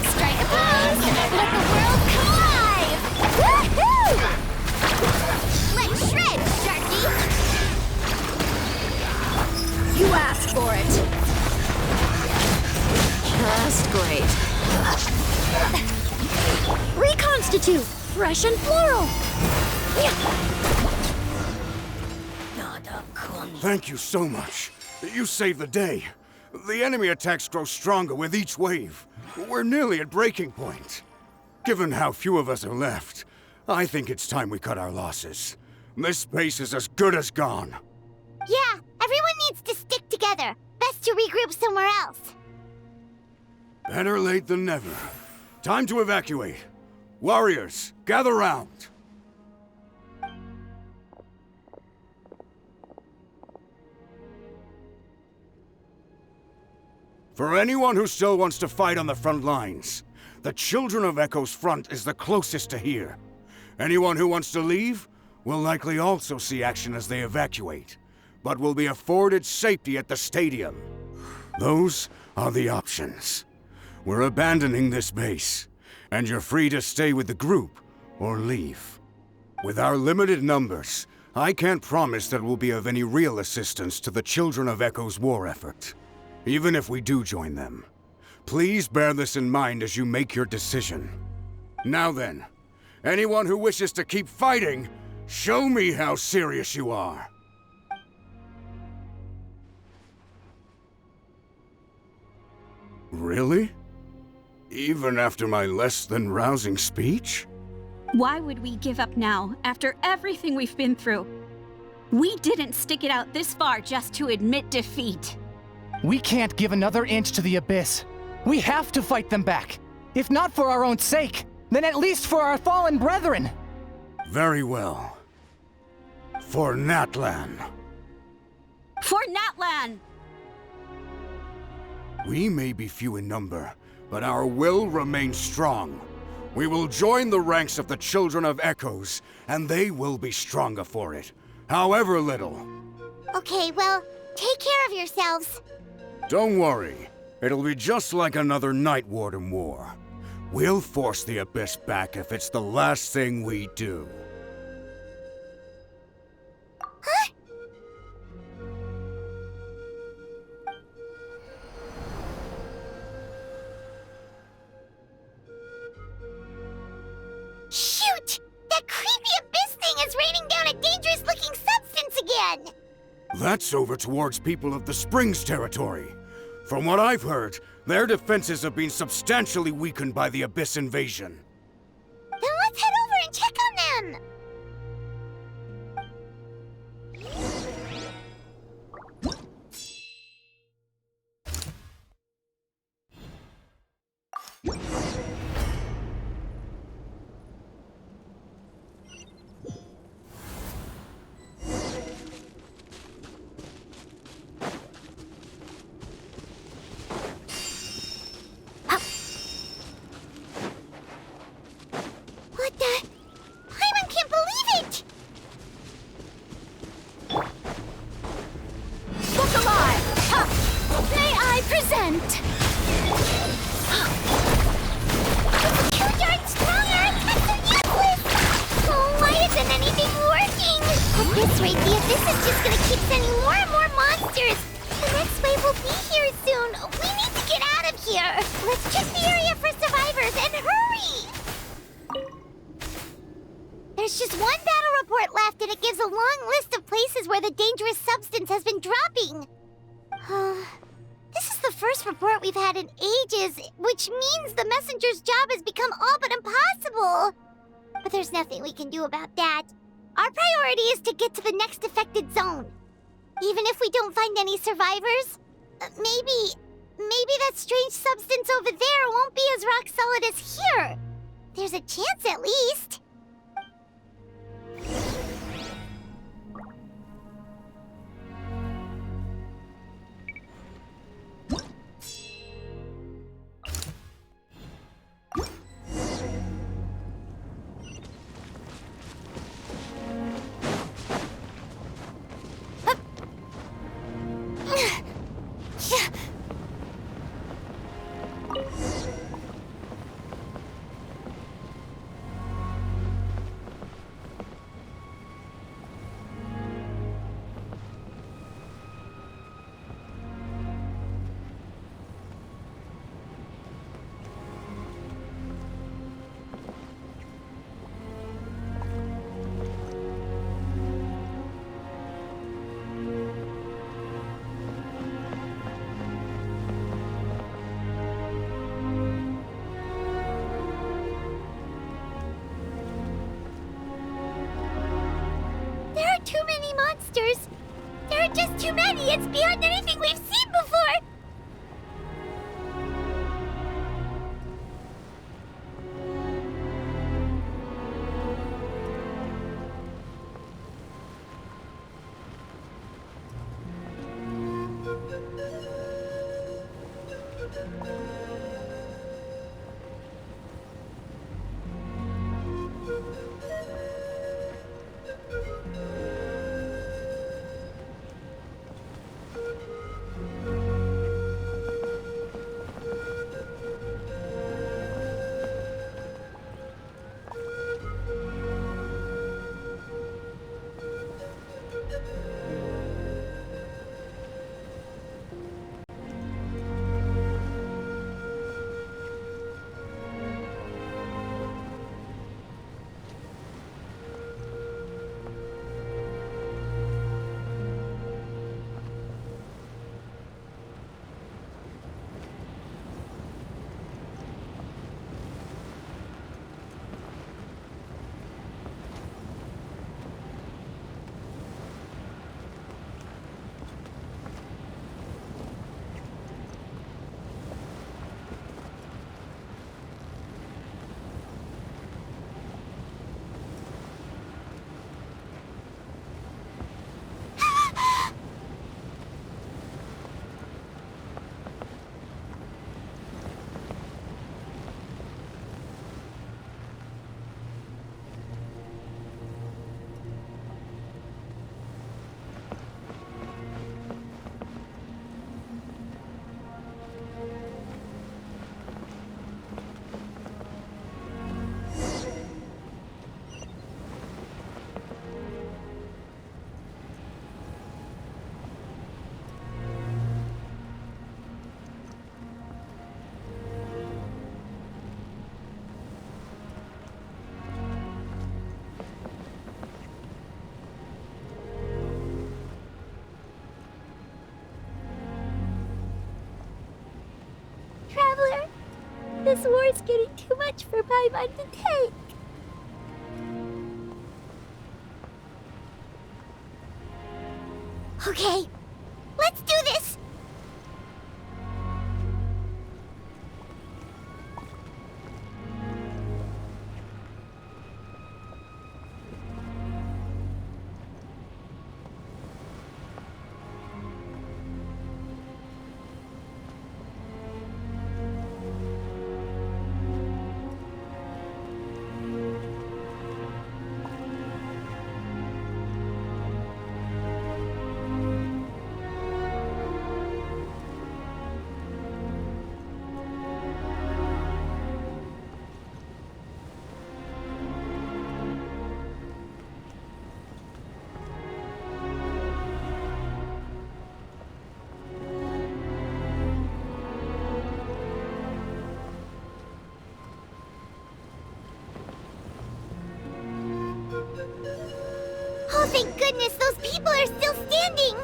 Strike a pose! Let the world come alive! Woohoo! Let's shred, Sharky! You asked for it. Just great. Reconstitute! Fresh and floral! Thank you so much. You saved the day. The enemy attacks grow stronger with each wave. We're nearly at breaking point. Given how few of us are left, I think it's time we cut our losses. This base is as good as gone. Yeah, everyone needs to stick together. Best to regroup somewhere else. Better late than never. Time to evacuate. Warriors, gather round. For anyone who still wants to fight on the front lines, the Children of Echo's front is the closest to here. Anyone who wants to leave will likely also see action as they evacuate, but will be afforded safety at the stadium. Those are the options. We're abandoning this base, and you're free to stay with the group or leave. With our limited numbers, I can't promise that we'll be of any real assistance to the Children of Echo's war effort. Even if we do join them, please bear this in mind as you make your decision. Now then, anyone who wishes to keep fighting, show me how serious you are. Really? Even after my less than rousing speech? Why would we give up now, after everything we've been through? We didn't stick it out this far just to admit defeat. We can't give another inch to the Abyss. We have to fight them back. If not for our own sake, then at least for our fallen brethren. Very well. For Natlan. For Natlan! We may be few in number, but our will remains strong. We will join the ranks of the Children of Echoes, and they will be stronger for it, however little. Okay, well, take care of yourselves. Don't worry. It'll be just like another Night Warden war. We'll force the Abyss back if it's the last thing we do. Huh? Shoot! That creepy Abyss thing is raining down a dangerous-looking substance! Natlan? That's over towards people of the Springs territory. From what I've heard, their defenses have been substantially weakened by the Abyss invasion. Then let's head over and check on them! What the? Paimon can't believe it! Look alive! May I present? Too darn strong, our attacks are useless! Oh, why isn't anything working? At this rate, the Abyss is just gonna keep sending more and more monsters! The next wave will be here soon! We need to get out of here! Let's check the area for survivors, and hurry! There's just one battle report left, and it gives a long list of places where the dangerous substance has been dropping. This is the first report we've had in ages, which means the messenger's job has become all but impossible. But there's nothing we can do about that. Our priority is to get to the next affected zone. Even if we don't find any survivors, maybe that strange substance over there won't be as rock solid as here. There's a chance at least. There are too many monsters. There are just too many. It's beyond anything we've seen before. This war's getting too much for my mind to take. Okay, let's do this! Oh, thank goodness, those people are still standing!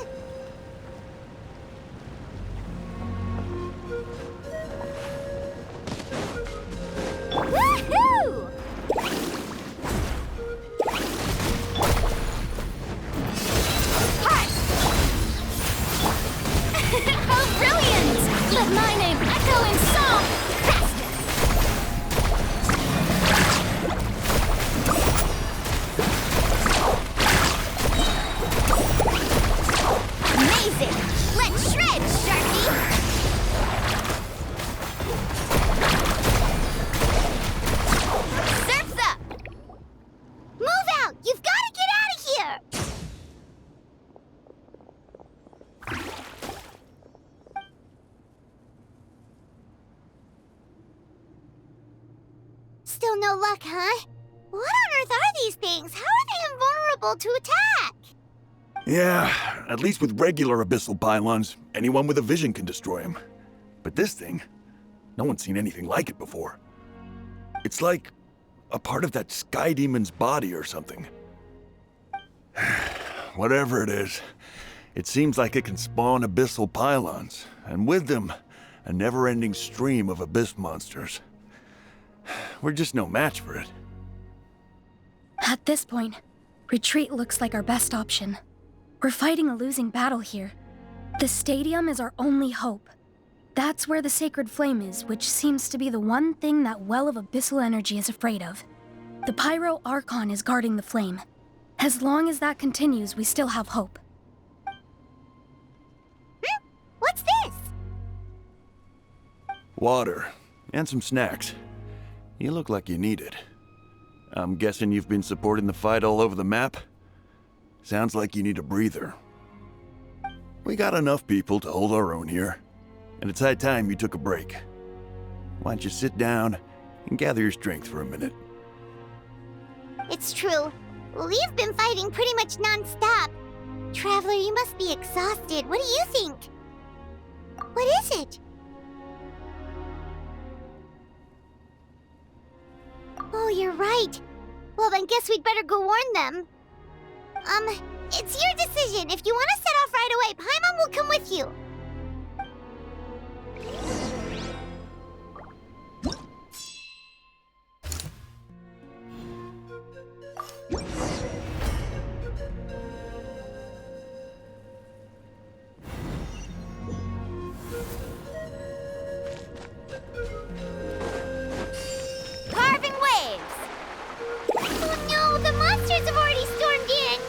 Woohoo! Heart! How brilliant! Let my name echo in song! Amazing! Let's shred, Sharky! Surf's up! Move out! You've got to get out of here! Still no luck, huh? What on earth are these things? How are they invulnerable to attack? Yeah, at least with regular abyssal pylons, anyone with a vision can destroy them. But this thing, no one's seen anything like it before. It's like a part of that sky demon's body or something. Whatever it is, it seems like it can spawn abyssal pylons, and with them, a never-ending stream of abyss monsters. We're just no match for it. At this point, retreat looks like our best option. We're fighting a losing battle here. The stadium is our only hope. That's where the sacred flame is, which seems to be the one thing that well of abyssal energy is afraid of. The Pyro Archon is guarding the flame. As long as that continues, we still have hope. What's this? Water, and some snacks. You look like you need it. I'm guessing you've been supporting the fight all over the map? Sounds like you need a breather. We got enough people to hold our own here, and it's high time you took a break. Why don't you sit down and gather your strength for a minute? It's true. We've been fighting pretty much non-stop. Traveler, you must be exhausted. What do you think? What is it? Oh, you're right. Well, then guess we'd better go warn them. It's your decision. If you want to set off right away, Paimon will come with you. Carving waves! Oh no, the monsters have already stormed in!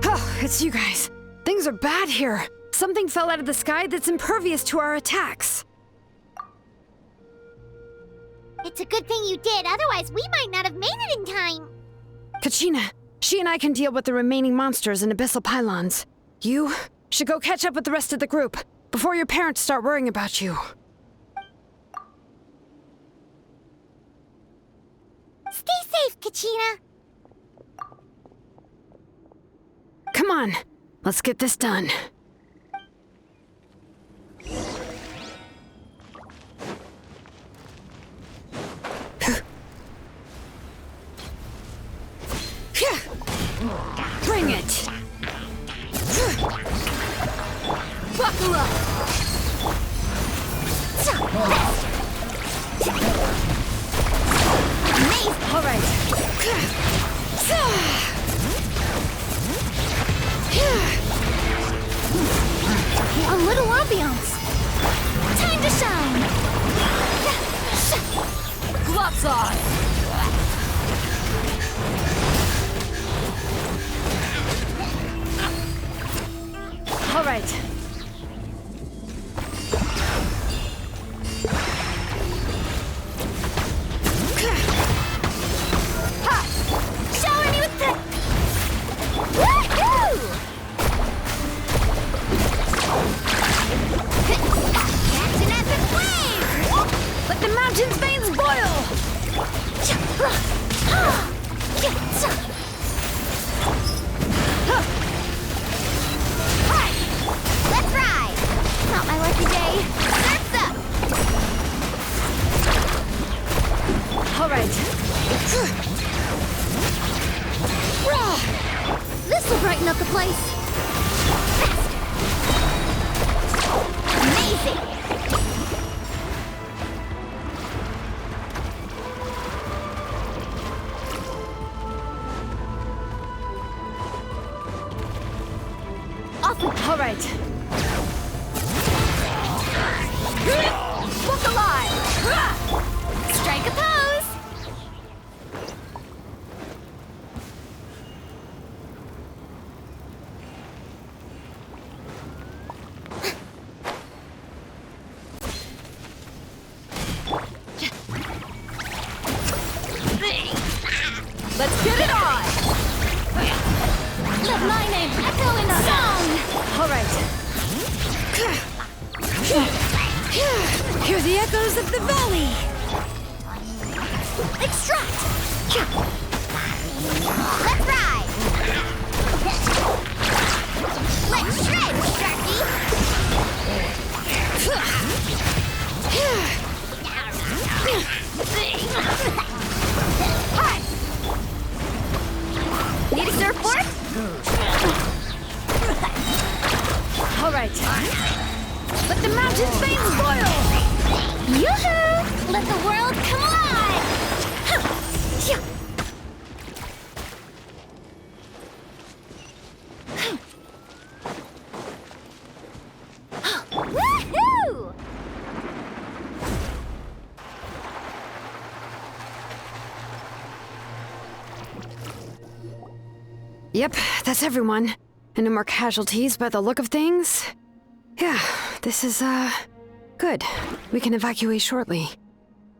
Oh, it's you guys. Things are bad here. Something fell out of the sky that's impervious to our attacks. It's a good thing you did, otherwise we might not have made it in time. Kachina, she and I can deal with the remaining monsters and abyssal pylons. You should go catch up with the rest of the group before your parents start worrying about you. Stay safe, Kachina. Come on, let's get this done. Amazing! Alright. A little ambiance. Time to shine. Gloves on. All right. Ha! Shower me with the... Woohoo! Catching at the flames! Let the mountain's veins boil! Let's ride! Not my lucky day. Surf's up! All right. This'll brighten up the place. Amazing! All right. Look alive! Strike a pose! Let's get it on! Let my name echo in the song! All right. Hear the echoes of the valley! Extract! Let's ride! Let's shred, Sharky! Hi! Need a surfboard? All right. Let the mountain's veins boil! Yoo-hoo! Let the world come alive! Woohoo! Yep, that's everyone. And no more casualties by the look of things. Yeah, this is, good. We can evacuate shortly.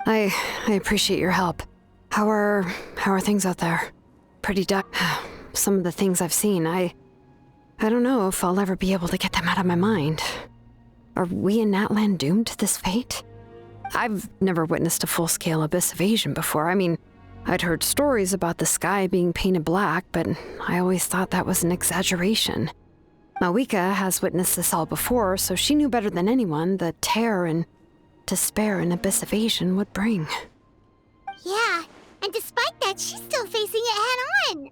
I appreciate your help. How are things out there? Pretty some of the things I've seen, I don't know if I'll ever be able to get them out of my mind. Are we in Natlan doomed to this fate? I've never witnessed a full-scale abyss invasion before. I mean, I'd heard stories about the sky being painted black, but I always thought that was an exaggeration. Mawika has witnessed this all before, so she knew better than anyone the terror and despair an abyss invasion would bring. Yeah, and despite that, she's still facing it head-on.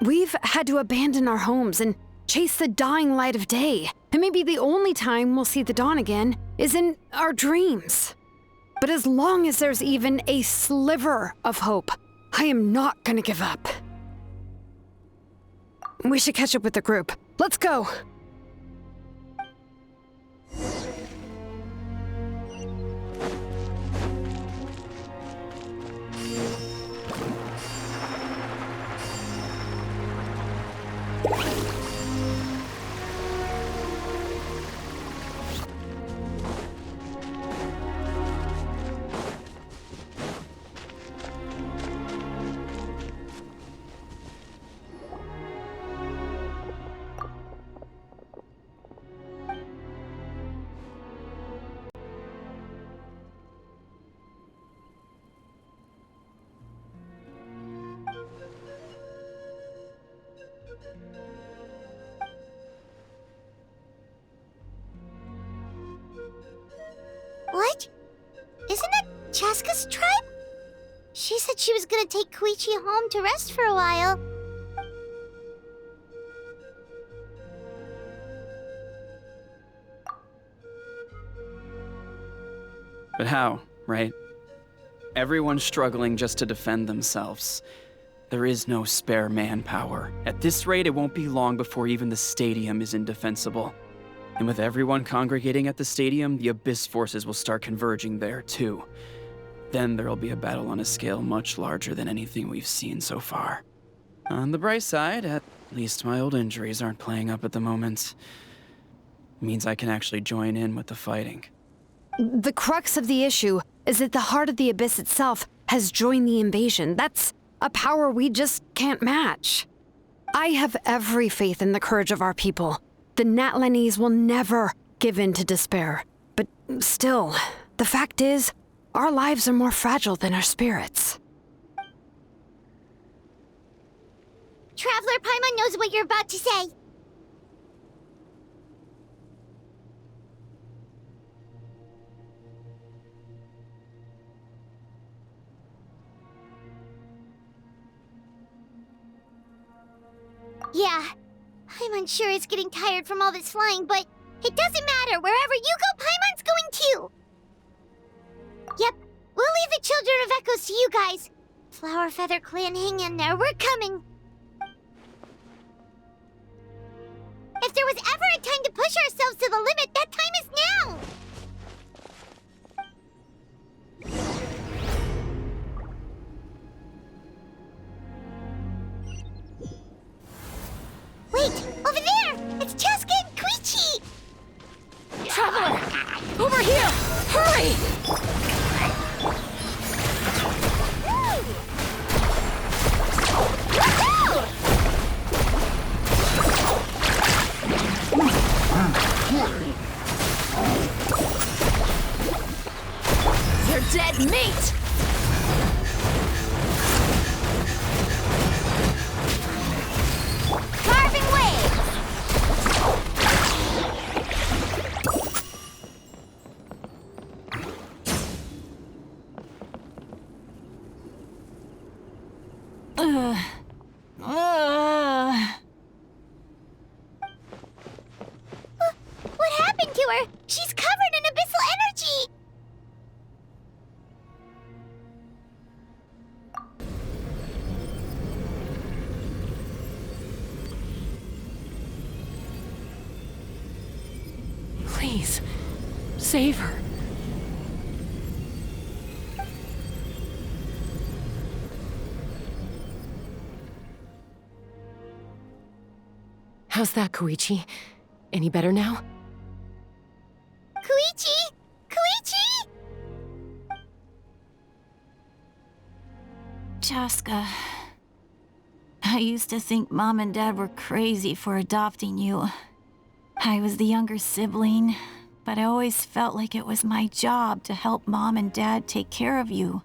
We've had to abandon our homes and chase the dying light of day, and maybe the only time we'll see the dawn again is in our dreams. But as long as there's even a sliver of hope, I am not gonna give up. We should catch up with the group. Let's go! What? Isn't that Chaska's tribe? She said she was gonna take Koichi home to rest for a while. But how, right? Everyone's struggling just to defend themselves. There is no spare manpower. At this rate, it won't be long before even the stadium is indefensible. And with everyone congregating at the stadium, the Abyss forces will start converging there, too. Then there'll be a battle on a scale much larger than anything we've seen so far. On the bright side, at least my old injuries aren't playing up at the moment. Means I can actually join in with the fighting. The crux of the issue is that the heart of the Abyss itself has joined the invasion. That's a power we just can't match. I have every faith in the courage of our people. The Natlanese will never give in to despair. But still, the fact is, our lives are more fragile than our spirits. Traveler Paimon knows what you're about to say. Yeah, Paimon sure is getting tired from all this flying, but it doesn't matter. Wherever you go, Paimon's going too. Yep, we'll leave the Children of Echoes to you guys. Flower Feather Clan, hang in there. We're coming. If there was ever a time to push ourselves to the limit, that time is now! Wait! Over there! It's Cheska and Koichi! Traveler! Over here! Hurry! You're dead meat! Carving waves! What happened to her? She's covered in abyssal energy! Please, save her. How's that, Koichi? Any better now? Koichi! Koichi! Cheska, I used to think Mom and Dad were crazy for adopting you. I was the younger sibling, but I always felt like it was my job to help Mom and Dad take care of you.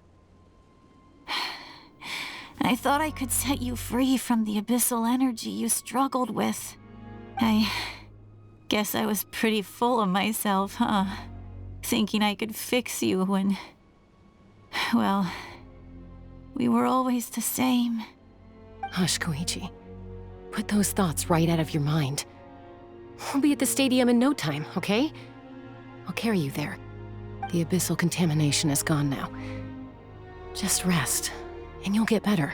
I thought I could set you free from the abyssal energy you struggled with. I guess I was pretty full of myself, huh? Thinking I could fix you when... well, we were always the same. Hush, Koichi. Put those thoughts right out of your mind. We'll be at the stadium in no time, okay? I'll carry you there. The abyssal contamination is gone now. Just rest, and you'll get better.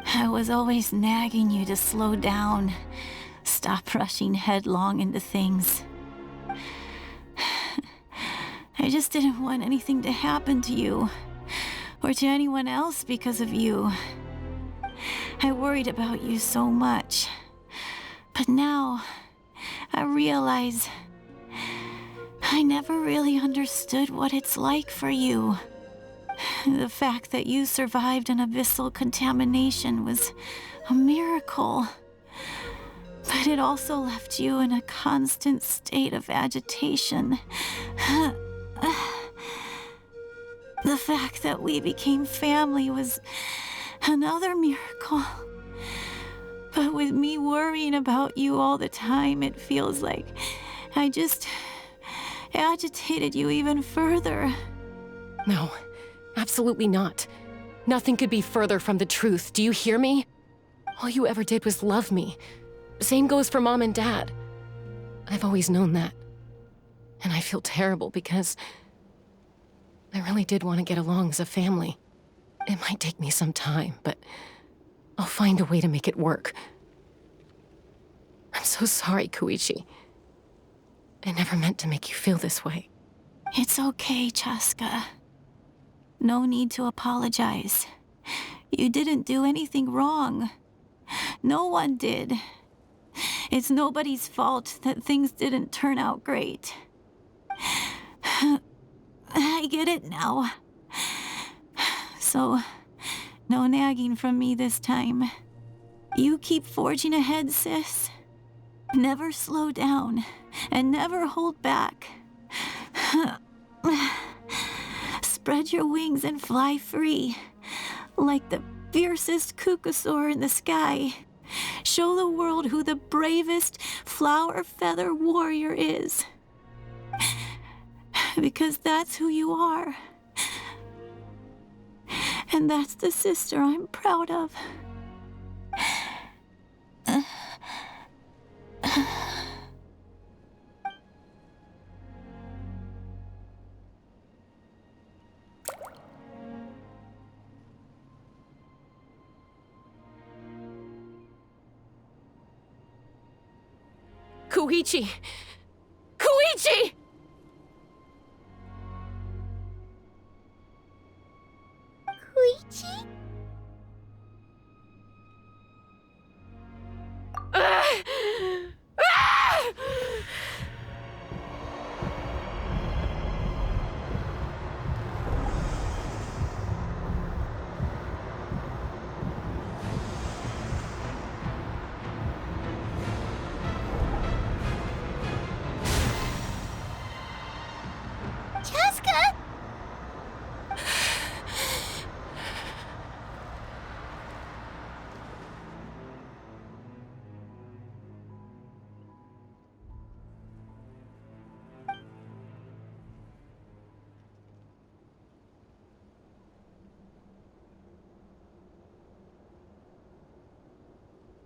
I was always nagging you to slow down. Stop rushing headlong into things. I just didn't want anything to happen to you, or to anyone else because of you. I worried about you so much. But now, I realize I never really understood what it's like for you. The fact that you survived an abyssal contamination was a miracle. But it also left you in a constant state of agitation. The fact that we became family was another miracle. But with me worrying about you all the time, it feels like I just agitated you even further. No, absolutely not. Nothing could be further from the truth. Do you hear me? All you ever did was love me. Same goes for Mom and Dad. I've always known that. And I feel terrible because I really did want to get along as a family. It might take me some time, but I'll find a way to make it work. I'm so sorry, Koichi. I never meant to make you feel this way. It's okay, Chaska. No need to apologize. You didn't do anything wrong. No one did. It's nobody's fault that things didn't turn out great. I get it now. So, no nagging from me this time. You keep forging ahead, sis. Never slow down, and never hold back. Spread your wings and fly free, like the fiercest kukusaur in the sky. Show the world who the bravest flower feather warrior is. Because that's who you are. And that's the sister I'm proud of. Koichi! Koichi! Koichi? Chaska?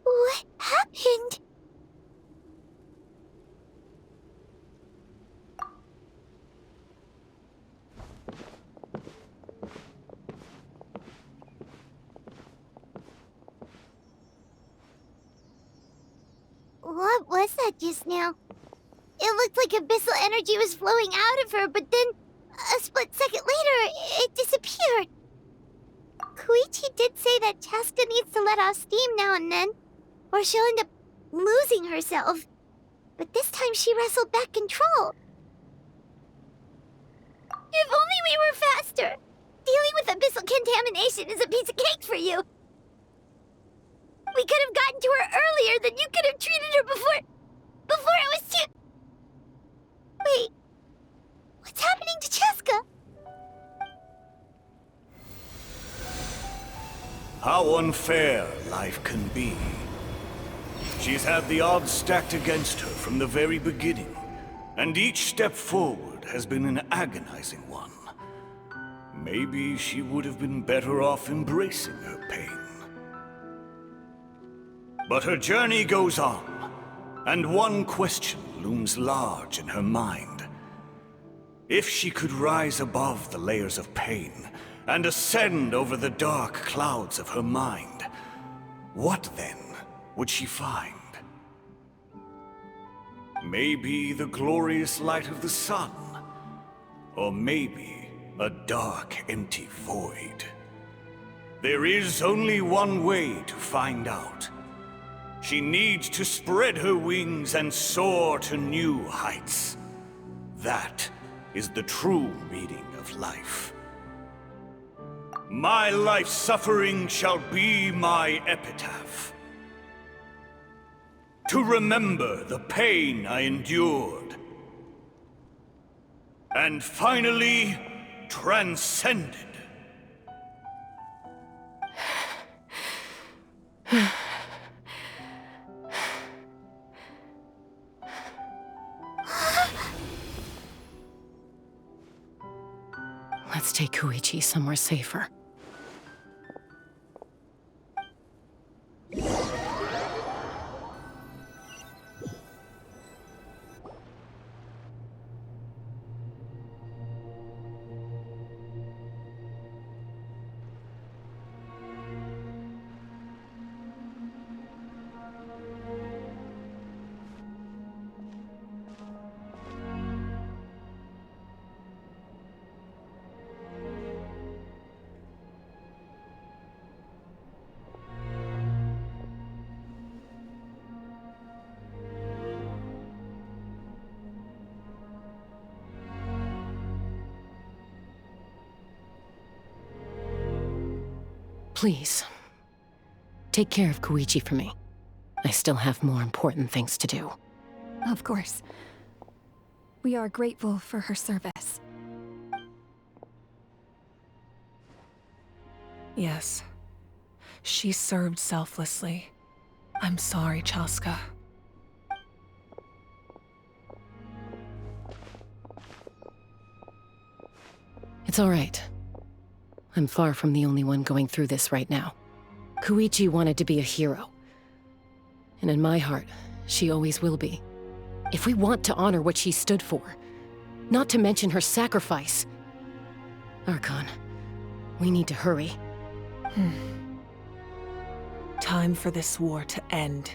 What happened? What was that just now? It looked like abyssal energy was flowing out of her, but then, a split second later, it disappeared. Koichi did say that Chaska needs to let off steam now and then, or she'll end up losing herself. But this time she wrestled back control. If only we were faster! Dealing with abyssal contamination is a piece of cake for you! We could have gotten to her earlier, then you could have treated her before it was too... Wait, what's happening to Chaska? How unfair life can be. She's had the odds stacked against her from the very beginning, and each step forward has been an agonizing one. Maybe she would have been better off embracing her pain. But her journey goes on, and one question looms large in her mind. If she could rise above the layers of pain and ascend over the dark clouds of her mind, what then would she find? Maybe the glorious light of the sun, or maybe a dark, empty void. There is only one way to find out. She needs to spread her wings and soar to new heights. That is the true meaning of life. My life's suffering shall be my epitaph. To remember the pain I endured. And finally, transcended. Let's take Koichi somewhere safer. Please, take care of Koichi for me. I still have more important things to do. Of course. We are grateful for her service. Yes. She served selflessly. I'm sorry, Chaska. It's all right. I'm far from the only one going through this right now. Koichi wanted to be a hero. And in my heart, she always will be. If we want to honor what she stood for, not to mention her sacrifice. Archon, we need to hurry. Time for this war to end.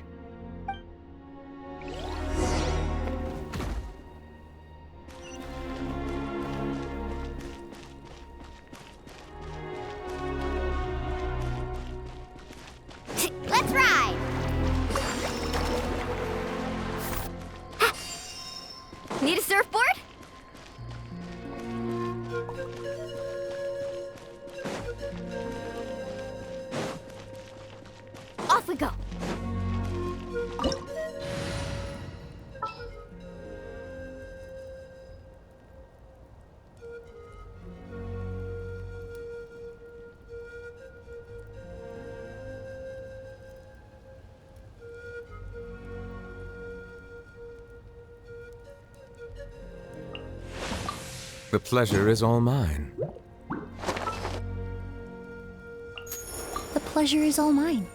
Let's ride! Need a surfboard? Off we go. The pleasure is all mine. The pleasure is all mine.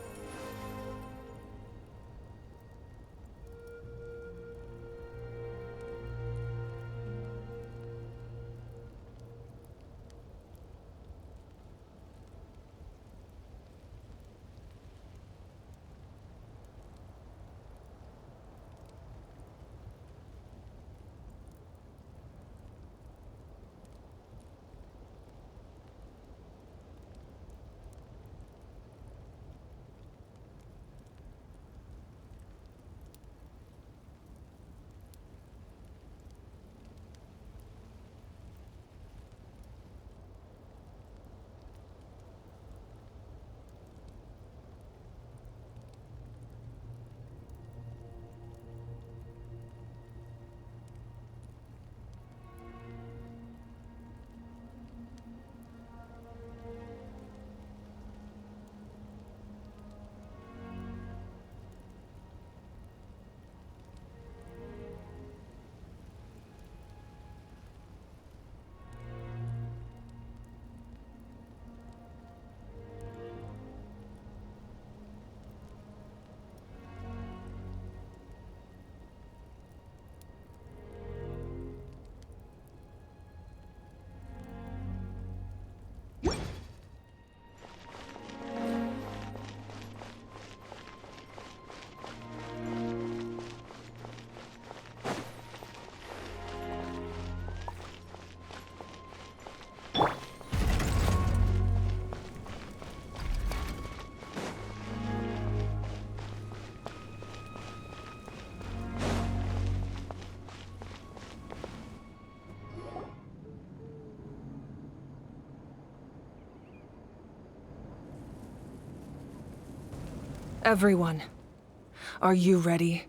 Everyone, are you ready?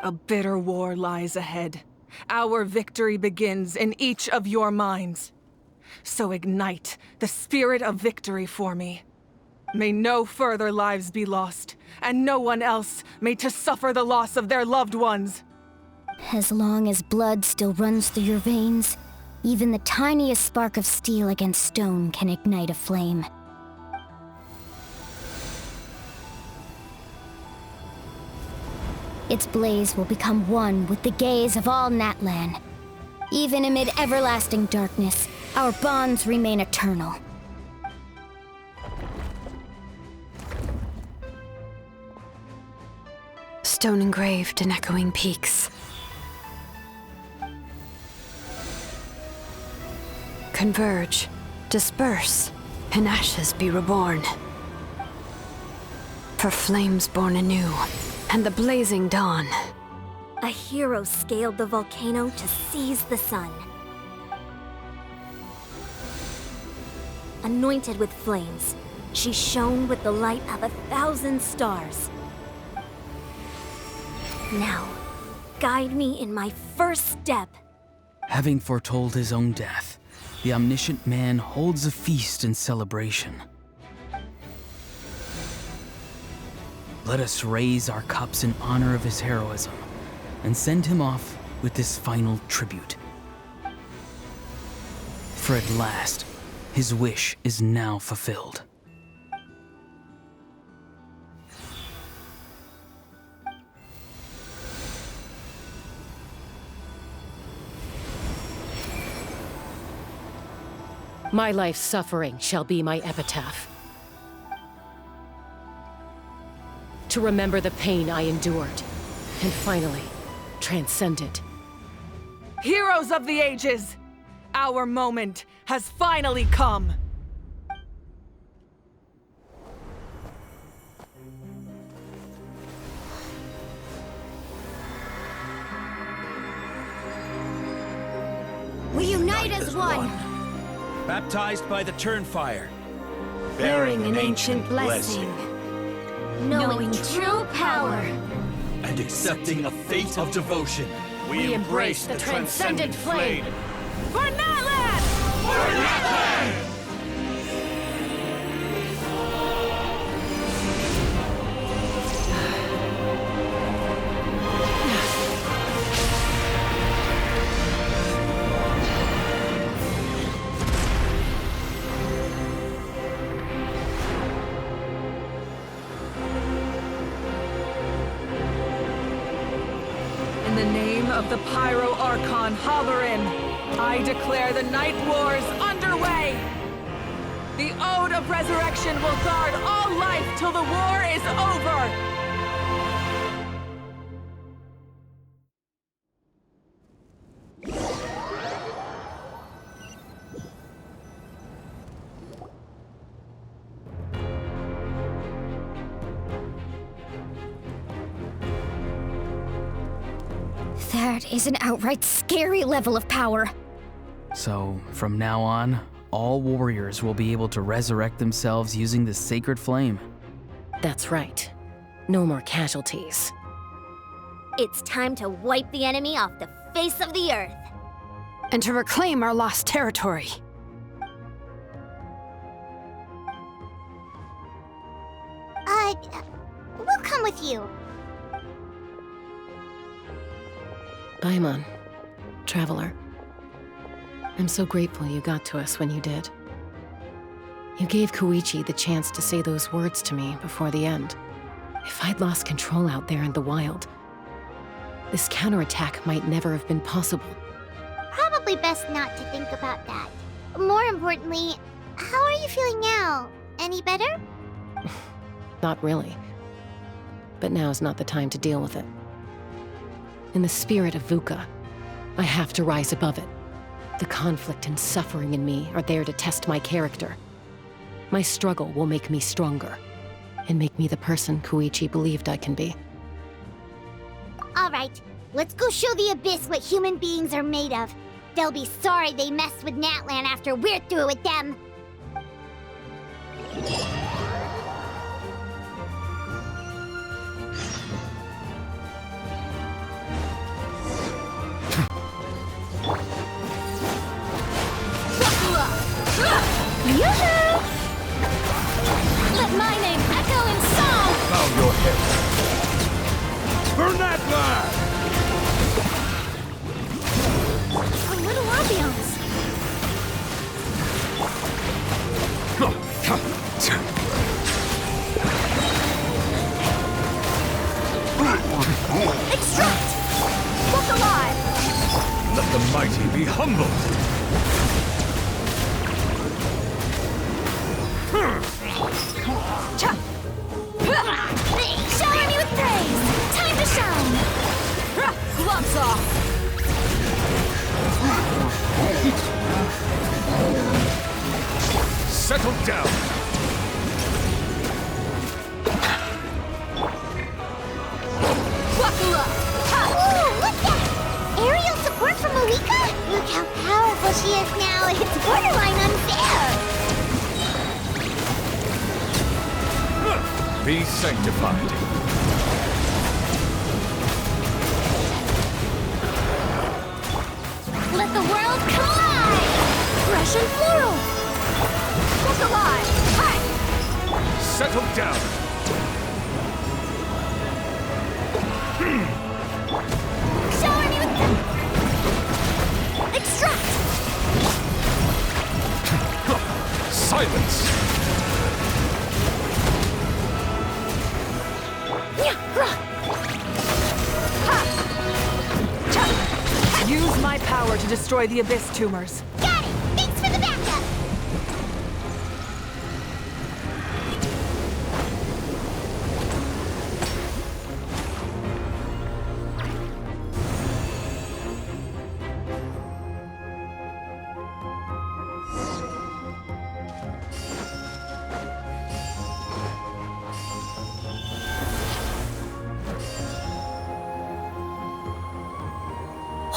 A bitter war lies ahead. Our victory begins in each of your minds. So ignite the spirit of victory for me. May no further lives be lost, and no one else may to suffer the loss of their loved ones. As long as blood still runs through your veins, even the tiniest spark of steel against stone can ignite a flame. Its blaze will become one with the gaze of all Natlan. Even amid everlasting darkness, our bonds remain eternal. Stone engraved in echoing peaks. Converge, disperse, and ashes be reborn. For flames born anew, and the blazing dawn. A hero scaled the volcano to seize the sun. Anointed with flames, She shone with the light of 1,000 stars. Now, guide me in my first step. Having foretold his own death, the omniscient man holds a feast in celebration. Let us raise our cups in honor of his heroism and send him off with this final tribute. For at last, his wish is now fulfilled. My life's suffering shall be my epitaph. To remember the pain I endured, and finally, transcend it. Heroes of the ages! Our moment has finally come! We unite as one! Baptized by the Turnfire. Bearing an ancient blessing. Knowing true power. And accepting a fate of devotion. We embrace the transcendent flame. For Natlan! For Natlan! In the name of the Pyro Archon Halloran, I declare the Night Wars underway! The Ode of Resurrection will guard all life till the war is over! That is an outright scary level of power. So, from now on, all warriors will be able to resurrect themselves using the sacred flame. That's right. No more casualties. It's time to wipe the enemy off the face of the earth. And to reclaim our lost territory. We'll come with you. Paimon, Traveler. I'm so grateful you got to us when you did. You gave Koichi the chance to say those words to me before the end. If I'd lost control out there in the wild, this counterattack might never have been possible. Probably best not to think about that. More importantly, how are you feeling now? Any better? Not really. But now's not the time to deal with it. In the spirit of VUCA, I have to rise above it. The conflict and suffering in me are there to test my character. My struggle will make me stronger, and make me the person Koichi believed I can be. All right, let's go show the Abyss what human beings are made of. They'll be sorry they messed with Natlan after we're through with them. Yoo-hoo! Let my name echo in song! Bow your head. For Natlan! A little ambiance. Extract! Look alive! Let the mighty be humbled! Shower me with praise! Time to shine! Gloves off! Settle down! Buckle up! Ooh, look that! Aerial support from Malika? Look how powerful she is now. It's borderline unfair. Be sanctified. Let the world collide! Russian floral! Look alive! Hi! Settle down. Shower me with... Extract! Silence! Use my power to destroy the Abyss tumors. Got it! Thanks for the backup!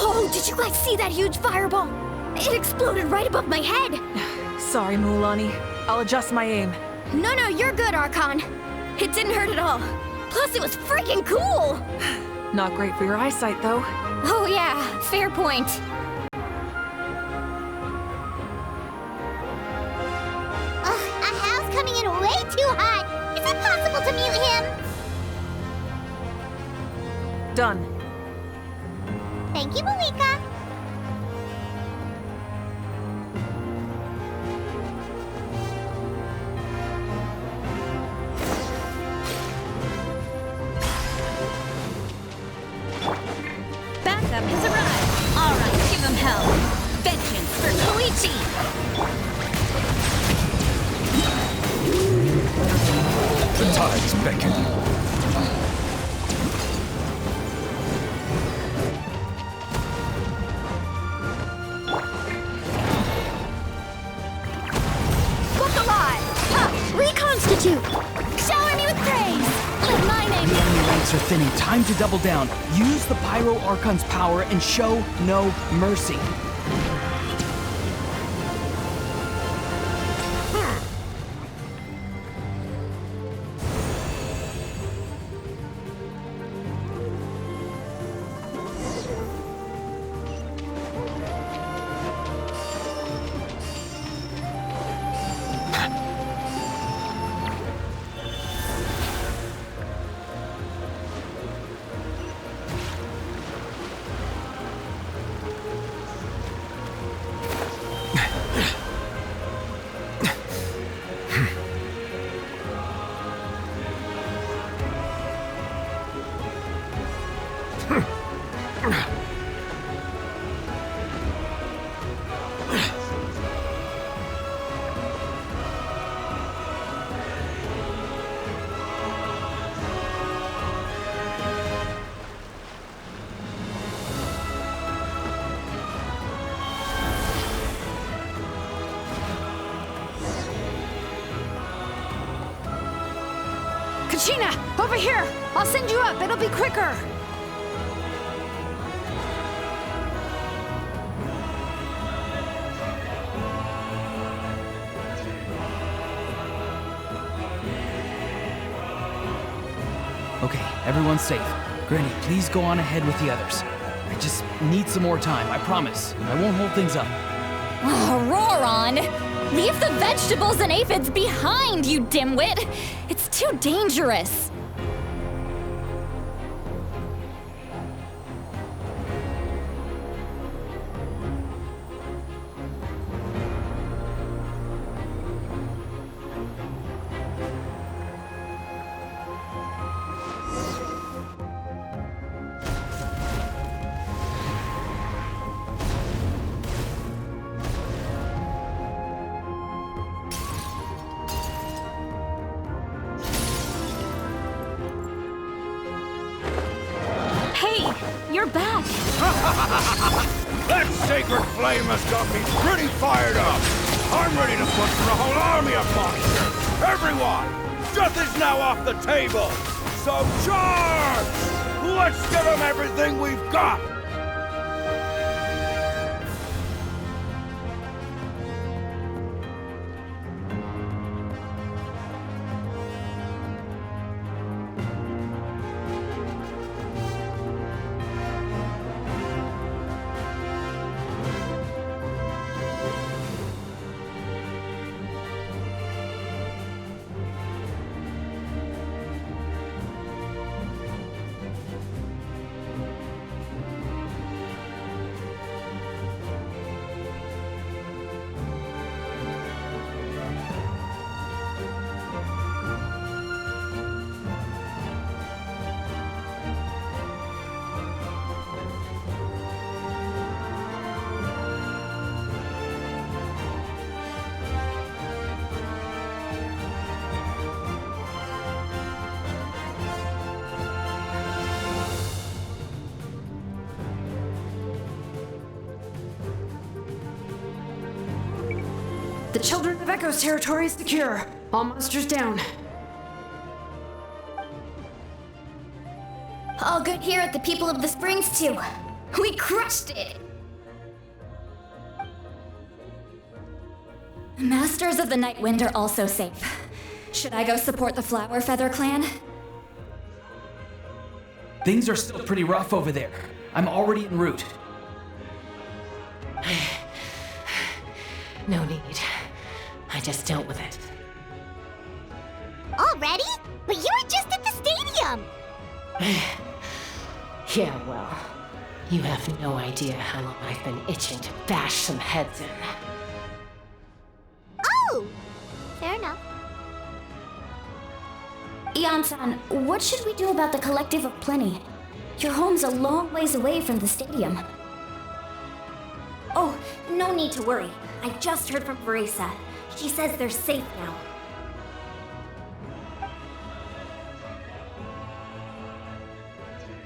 Oh, did you guys see that huge fireball? It exploded right above my head. Sorry, Muulani. I'll adjust my aim. No, you're good, Archon. It didn't hurt at all. Plus, it was freaking cool. Not great for your eyesight, though. Oh yeah, fair point. Ugh, Ahal's coming in way too hot! Is it possible to mute him? Done. Thank you, Malika. Backup has arrived. All right, give them hell. Vengeance for Koichi. The tides beckon. Reconstitute! Shower me with praise! Let my name... The enemy ranks are thinning. Time to double down. Use the Pyro Archon's power and show no mercy. Kachina, over here! I'll send you up, it'll be quicker! Okay, everyone's safe. Granny, please go on ahead with the others. I just need some more time, I promise. I won't hold things up. Oh, Roron! Leave the vegetables and aphids behind, you dimwit! It's too dangerous! You're back! That sacred flame has got me pretty fired up! I'm ready to butcher a whole army of monsters! Everyone! Death is now off the table! So charge! Let's give them everything we've got! The Children of Echo's territory is secure. All monsters down. All good here at the People of the Springs, too. We crushed it! Masters of the Night Wind are also safe. Should I go support the Flower Feather clan? Things are still pretty rough over there. I'm already en route. No need. I just dealt with it. Already? But you were just at the stadium! Yeah, well, you have no idea how long I've been itching to bash some heads in. Oh! Fair enough. Ian-san, what should we do about the Collective of Plenty? Your home's a long ways away from the stadium. Oh, no need to worry. I just heard from Veresa. She says they're safe now.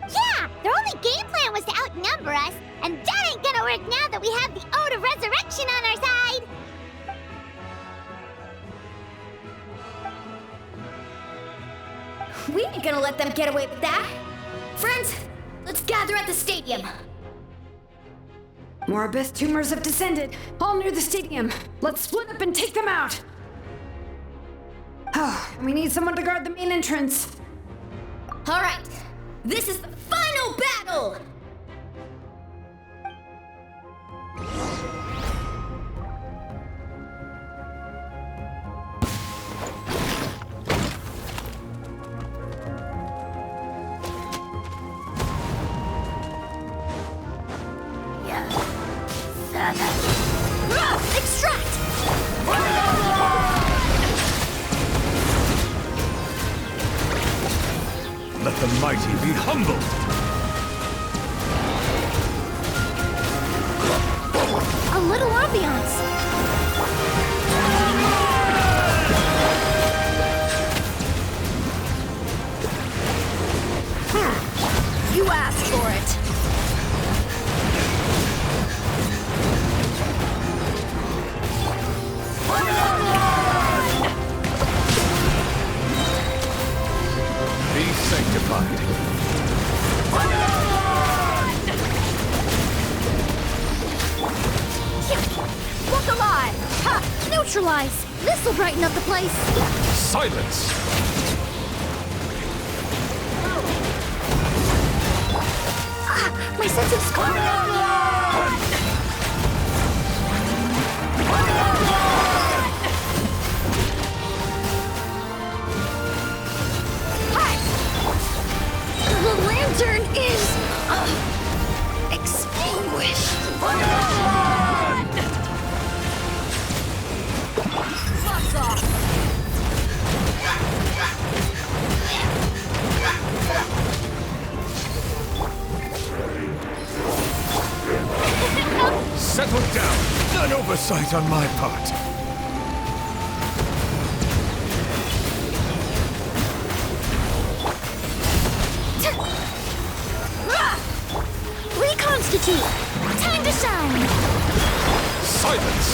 Yeah! Their only game plan was to outnumber us, and that ain't gonna work now that we have the Ode of Resurrection on our side! We ain't gonna let them get away with that. Friends, let's gather at the stadium. More abyss tumors have descended, all near the stadium. Let's split up and take them out. Oh, we need someone to guard the main entrance. All right, this is the final battle! Extract! Let the mighty be humbled! A little ambiance. You asked for it. Be sanctified. Look alive! Ha! Neutralize! This'll brighten up the place! Silence! My sense of scorn! The lantern is extinguished. Fuck off. Settle down! An oversight on my part. Reconstitute! Time to shine! Silence!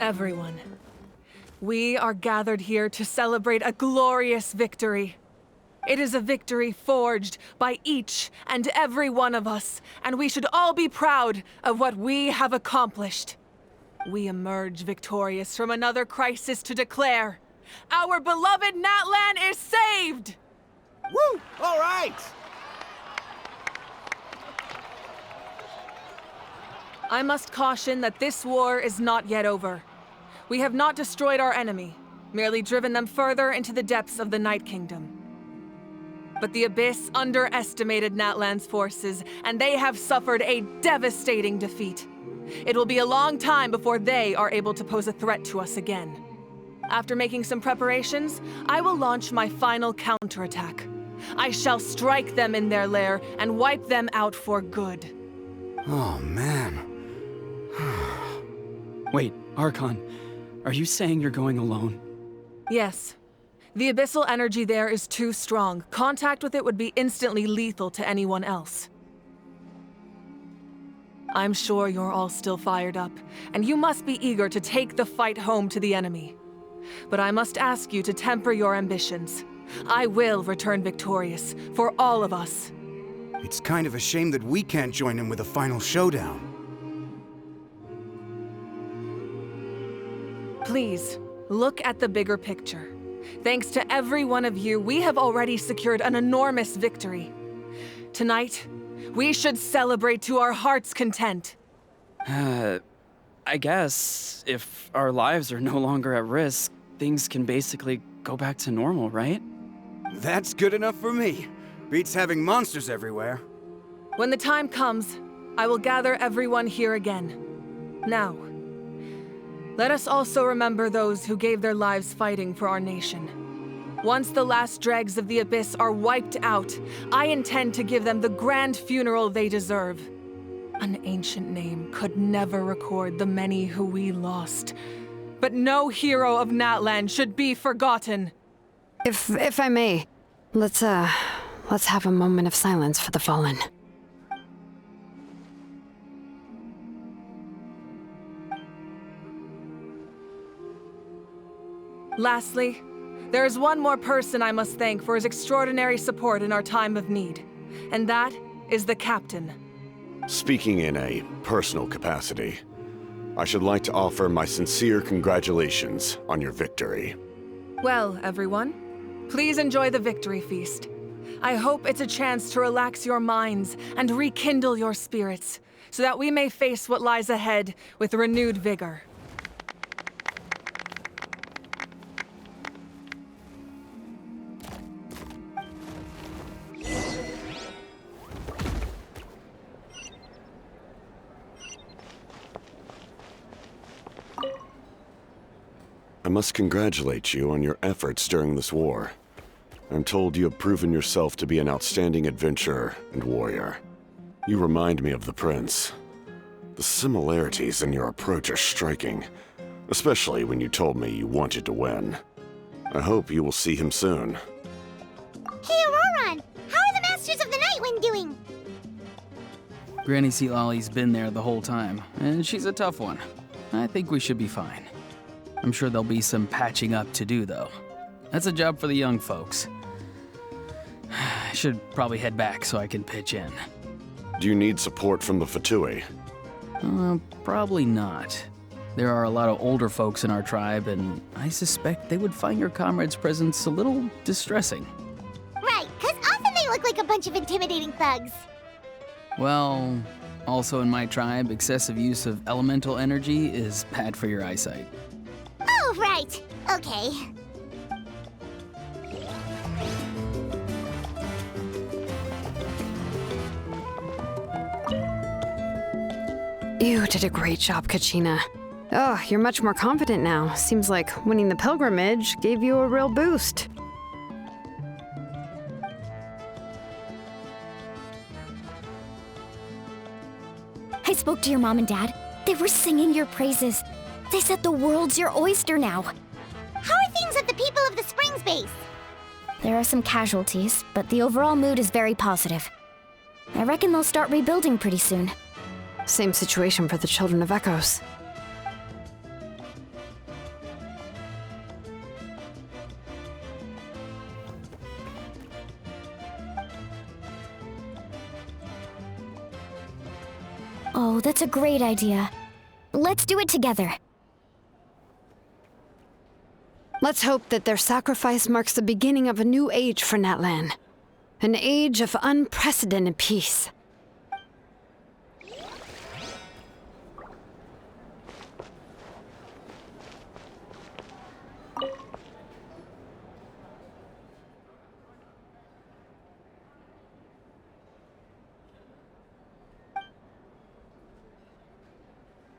Everyone, we are gathered here to celebrate a glorious victory. It is a victory forged by each and every one of us, and we should all be proud of what we have accomplished. We emerge victorious from another crisis to declare, our beloved Natlan is saved! Woo! All right! I must caution that this war is not yet over. We have not destroyed our enemy, merely driven them further into the depths of the Night Kingdom. But the Abyss underestimated Natlan's forces, and they have suffered a devastating defeat. It will be a long time before they are able to pose a threat to us again. After making some preparations, I will launch my final counterattack. I shall strike them in their lair and wipe them out for good. Oh, man. Wait, Archon, are you saying you're going alone? Yes. The abyssal energy there is too strong. Contact with it would be instantly lethal to anyone else. I'm sure you're all still fired up, and you must be eager to take the fight home to the enemy. But I must ask you to temper your ambitions. I will return victorious, for all of us. It's kind of a shame that we can't join in with a final showdown. Please, look at the bigger picture. Thanks to every one of you, we have already secured an enormous victory. Tonight, we should celebrate to our heart's content. I guess if our lives are no longer at risk, things can basically go back to normal, right? That's good enough for me. Beats having monsters everywhere. When the time comes, I will gather everyone here again. Now, let us also remember those who gave their lives fighting for our nation. Once the last dregs of the Abyss are wiped out, I intend to give them the grand funeral they deserve. An ancient name could never record the many who we lost. But no hero of Natlan should be forgotten. If I may, let's have a moment of silence for the fallen. Lastly, there is one more person I must thank for his extraordinary support in our time of need, and that is the Captain. Speaking in a personal capacity, I should like to offer my sincere congratulations on your victory. Well, everyone, please enjoy the victory feast. I hope it's a chance to relax your minds and rekindle your spirits, so that we may face what lies ahead with renewed vigor. I must congratulate you on your efforts during this war. I'm told you have proven yourself to be an outstanding adventurer and warrior. You remind me of the Prince. The similarities in your approach are striking, especially when you told me you wanted to win. I hope you will see him soon. Hey, Auroran! How are the Masters of the Nightwind doing? Granny Sealolly's been there the whole time, and she's a tough one. I think we should be fine. I'm sure there'll be some patching up to do, though. That's a job for the young folks. I should probably head back so I can pitch in. Do you need support from the Fatui? Probably not. There are a lot of older folks in our tribe, and I suspect they would find your comrade's presence a little distressing. Right, because often they look like a bunch of intimidating thugs. Well, also in my tribe, excessive use of elemental energy is bad for your eyesight. Oh, right. Okay. You did a great job, Kachina. Oh, you're much more confident now. Seems like winning the pilgrimage gave you a real boost. I spoke to your mom and dad. They were singing your praises. They said the world's your oyster now. How are things at the People of the Springs base? There are some casualties, but the overall mood is very positive. I reckon they'll start rebuilding pretty soon. Same situation for the Children of Echoes. Oh, that's a great idea. Let's do it together. Let's hope that their sacrifice marks the beginning of a new age for Natlan. An age of unprecedented peace.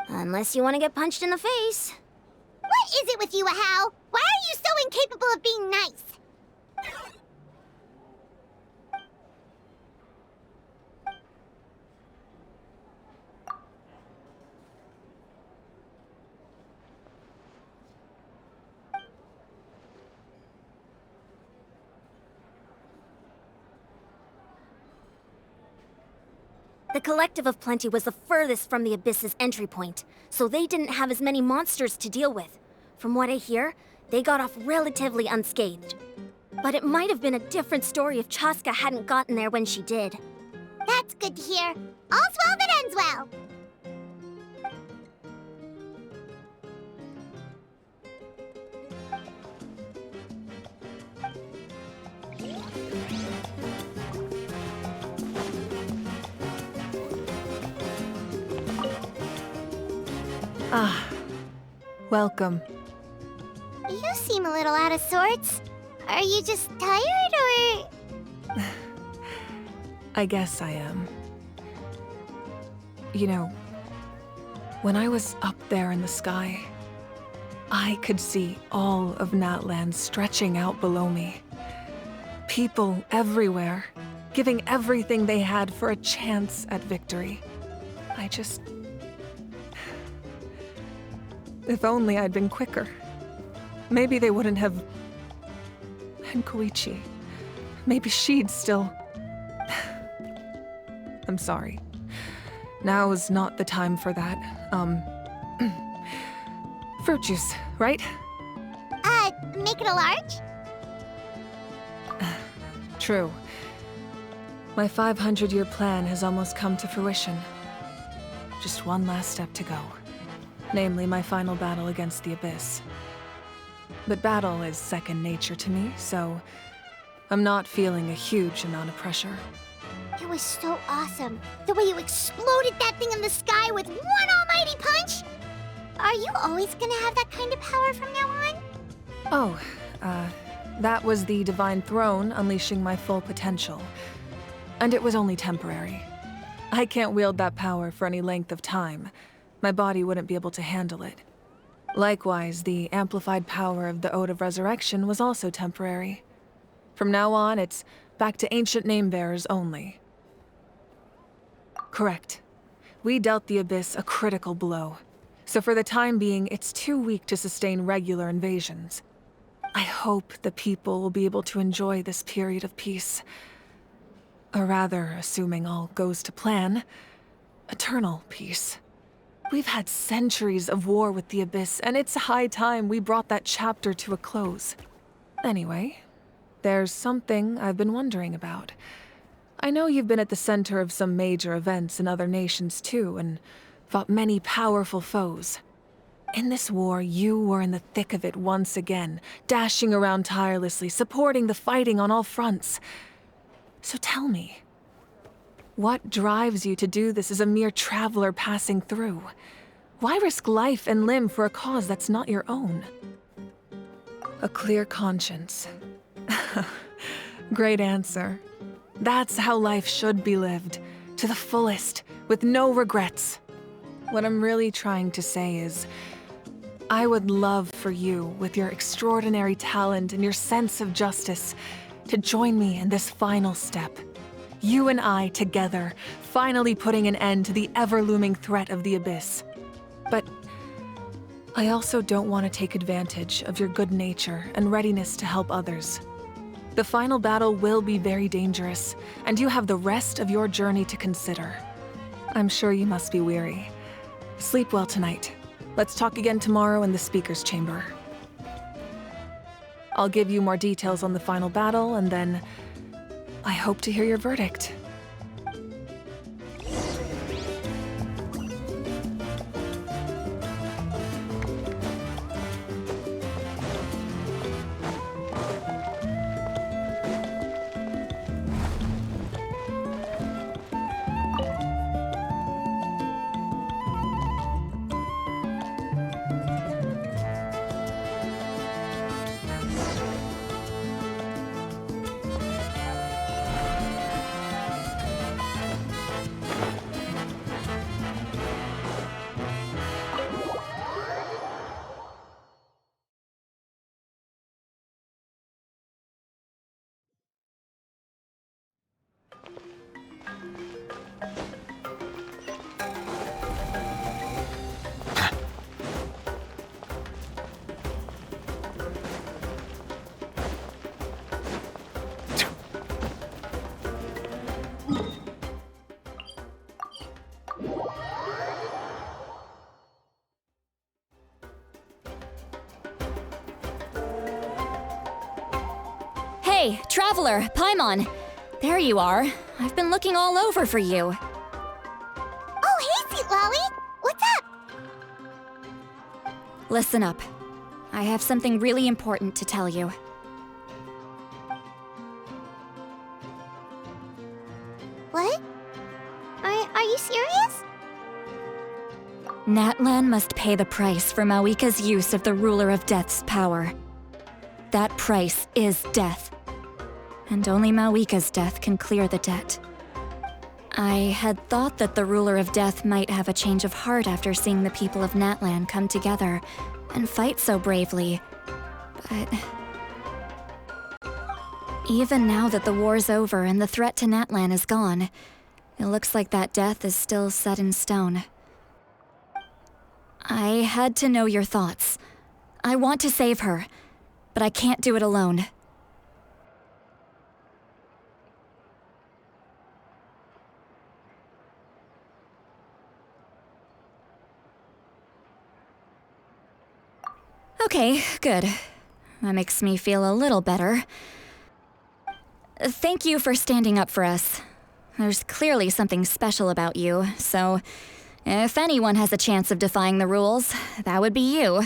Unless you want to get punched in the face. What is it with you, Ahau? Why are you so incapable of being nice? The Collective of Plenty was the furthest from the Abyss's entry point, so they didn't have as many monsters to deal with. From what I hear, they got off relatively unscathed. But it might have been a different story if Chaska hadn't gotten there when she did. That's good to hear. All's well that ends well. Ah, welcome. You seem a little out of sorts. Are you just tired, or...? I guess I am. You know, when I was up there in the sky, I could see all of Natlan stretching out below me. People everywhere, giving everything they had for a chance at victory. If only I'd been quicker. Maybe they wouldn't have... And Koichi. Maybe she'd still... I'm sorry. Now is not the time for that. Fruit juice, right? Make it a large? True. My 500-year plan has almost come to fruition. Just one last step to go. Namely, my final battle against the Abyss. But battle is second nature to me, so I'm not feeling a huge amount of pressure. It was so awesome. The way you exploded that thing in the sky with one almighty punch! Are you always gonna have that kind of power from now on? Oh, that was the Divine Throne unleashing my full potential. And it was only temporary. I can't wield that power for any length of time. My body wouldn't be able to handle it. Likewise, the amplified power of the Ode of Resurrection was also temporary. From now on, it's back to ancient name-bearers only. Correct. We dealt the Abyss a critical blow. So for the time being, it's too weak to sustain regular invasions. I hope the people will be able to enjoy this period of peace. Or rather, assuming all goes to plan, eternal peace. We've had centuries of war with the Abyss, and it's high time we brought that chapter to a close. Anyway, there's something I've been wondering about. I know you've been at the center of some major events in other nations too, and fought many powerful foes. In this war, you were in the thick of it once again, dashing around tirelessly, supporting the fighting on all fronts. So tell me, what drives you to do this as a mere traveler passing through? Why risk life and limb for a cause that's not your own? A clear conscience. Great answer. That's how life should be lived, to the fullest, with no regrets. What I'm really trying to say is, I would love for you, with your extraordinary talent and your sense of justice, to join me in this final step. You and I together, finally putting an end to the ever-looming threat of the Abyss. But I also don't want to take advantage of your good nature and readiness to help others. The final battle will be very dangerous, and you have the rest of your journey to consider. I'm sure you must be weary. Sleep well tonight. Let's talk again tomorrow in the speaker's chamber. I'll give you more details on the final battle, and then I hope to hear your verdict. Hey, Traveler, Paimon. There you are. I've been looking all over for you. Oh, hey, Sweet Lolly! What's up? Listen up. I have something really important to tell you. What? Are you serious? Natlan must pay the price for Mawika's use of the Ruler of Death's power. That price is death. And only Mawika's death can clear the debt. I had thought that the Ruler of Death might have a change of heart after seeing the people of Natlan come together and fight so bravely, but... Even now that the war's over and the threat to Natlan is gone, it looks like that death is still set in stone. I had to know your thoughts. I want to save her, but I can't do it alone. Okay, good. That makes me feel a little better. Thank you for standing up for us. There's clearly something special about you, so if anyone has a chance of defying the rules, that would be you.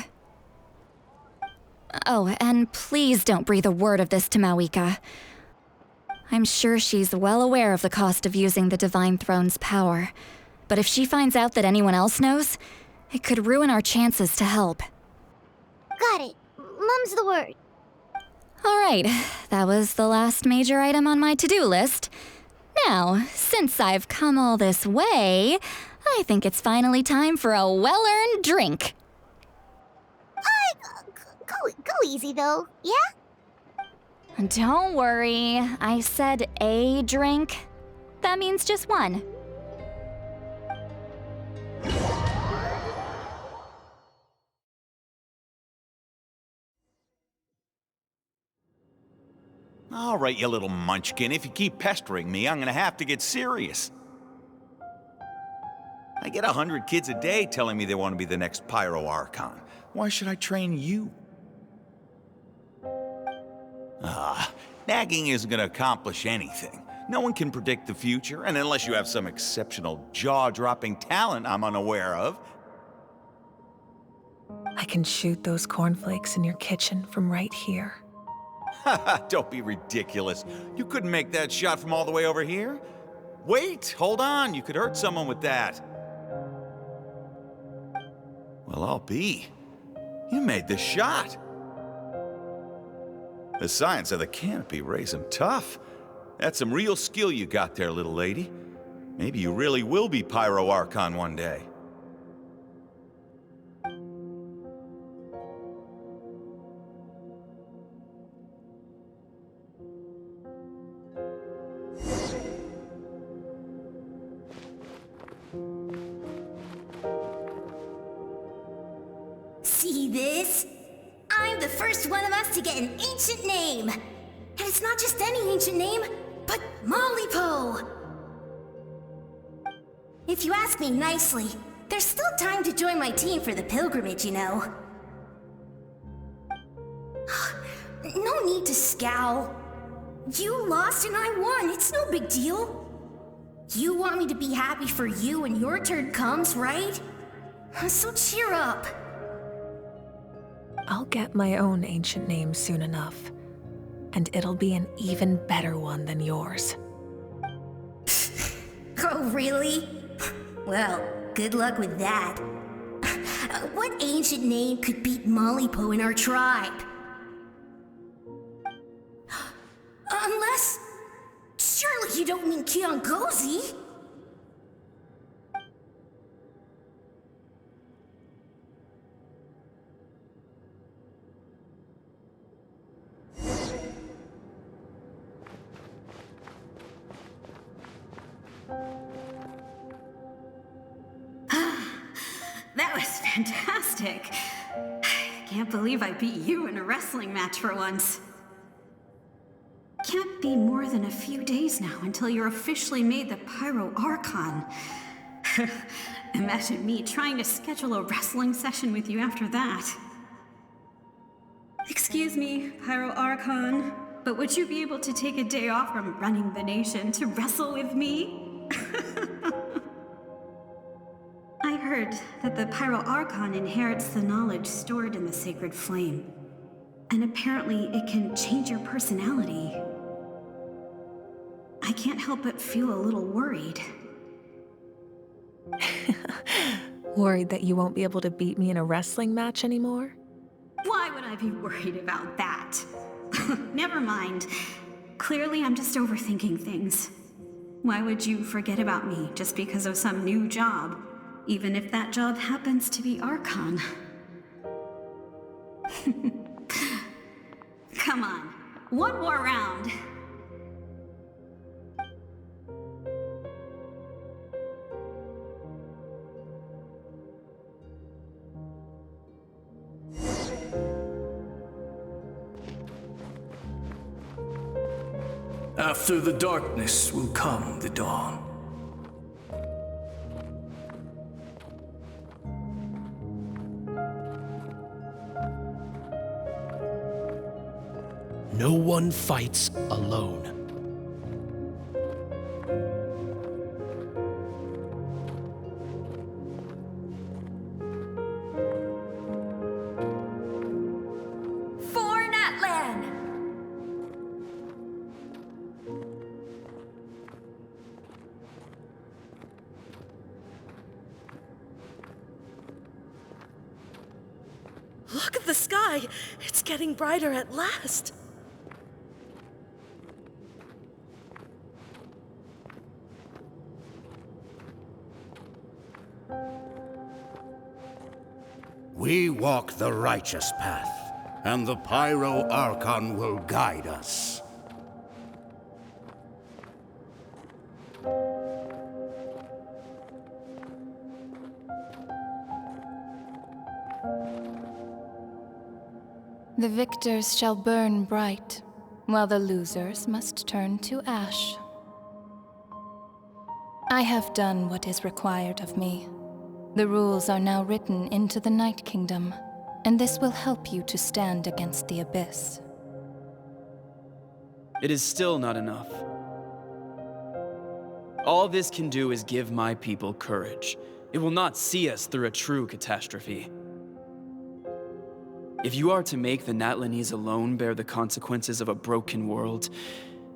Oh, and please don't breathe a word of this to Mawika. I'm sure she's well aware of the cost of using the Divine Throne's power, but if she finds out that anyone else knows, it could ruin our chances to help. Got it. Mum's the word. All right, that was the last major item on my to-do list. Now, since I've come all this way, I think it's finally time for a well-earned drink. Go easy, though, yeah? Don't worry, I said a drink. That means just one. All right, you little munchkin. If you keep pestering me, I'm gonna have to get serious. I get 100 kids a day telling me they want to be the next Pyro Archon. Why should I train you? Nagging isn't gonna accomplish anything. No one can predict the future, and unless you have some exceptional jaw-dropping talent I'm unaware of. I can shoot those cornflakes in your kitchen from right here. Don't be ridiculous. You couldn't make that shot from all the way over here? Wait, hold on. You could hurt someone with that. Well, I'll be. You made the shot. The science of the canopy raised him tough. That's some real skill you got there, little lady. Maybe you really will be Pyro Archon one day. See this? I'm the first one of us to get an ancient name. And it's not just any ancient name, but Mollypo. If you ask me nicely, there's still time to join my team for the pilgrimage, you know. No need to scowl. You lost and I won, it's no big deal. You want me to be happy for you when your turn comes, right? So cheer up. I'll get my own ancient name soon enough, and it'll be an even better one than yours. Oh, really? Well, good luck with that. What ancient name could beat Mollypo in our tribe? Unless... surely you don't mean Kiangozi? That was fantastic. Can't believe I beat you in a wrestling match for once. Can't be more than a few days now until you're officially made the Pyro Archon. Imagine me trying to schedule a wrestling session with you after that. Excuse me, Pyro Archon, but would you be able to take a day off from running the nation to wrestle with me? I heard that the Pyro Archon inherits the knowledge stored in the sacred flame. And apparently it can change your personality. I can't help but feel a little worried. Worried that you won't be able to beat me in a wrestling match anymore? Why would I be worried about that? Never mind. Clearly I'm just overthinking things. Why would you forget about me just because of some new job, even if that job happens to be Archon? Come on, one more round. After the darkness will come the dawn. No one fights alone. For Natlan! Look at the sky! It's getting brighter at last! We walk the righteous path, and the Pyro Archon will guide us. The victors shall burn bright, while the losers must turn to ash. I have done what is required of me. The rules are now written into the Night Kingdom, and this will help you to stand against the Abyss. It is still not enough. All this can do is give my people courage. It will not see us through a true catastrophe. If you are to make the Natlanese alone bear the consequences of a broken world,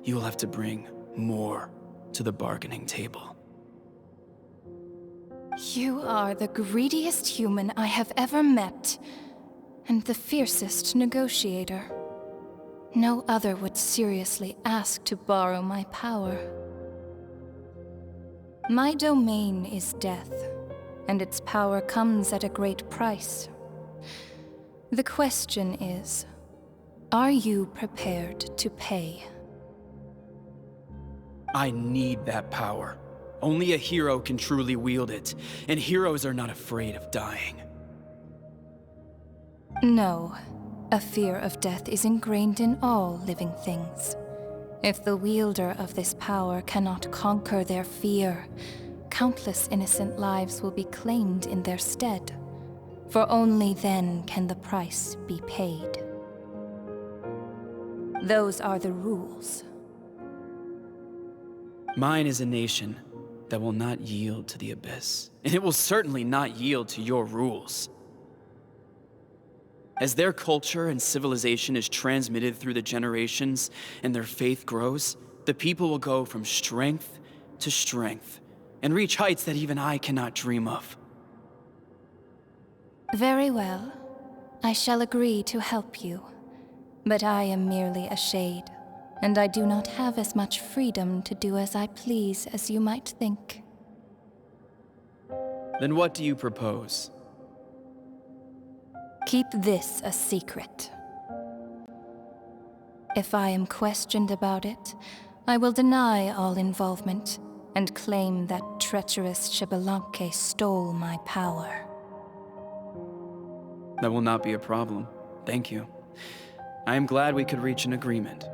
you will have to bring more to the bargaining table. You are the greediest human I have ever met, and the fiercest negotiator. No other would seriously ask to borrow my power. My domain is death, and its power comes at a great price. The question is, are you prepared to pay? I need that power. Only a hero can truly wield it, and heroes are not afraid of dying. No, a fear of death is ingrained in all living things. If the wielder of this power cannot conquer their fear, countless innocent lives will be claimed in their stead. For only then can the price be paid. Those are the rules. Mine is a nation that will not yield to the Abyss, and it will certainly not yield to your rules. As their culture and civilization is transmitted through the generations and their faith grows, the people will go from strength to strength and reach heights that even I cannot dream of. Very well. I shall agree to help you. But I am merely a shade, and I do not have as much freedom to do as I please as you might think. Then what do you propose? Keep this a secret. If I am questioned about it, I will deny all involvement and claim that treacherous Xbalanque stole my power. That will not be a problem. Thank you. I am glad we could reach an agreement.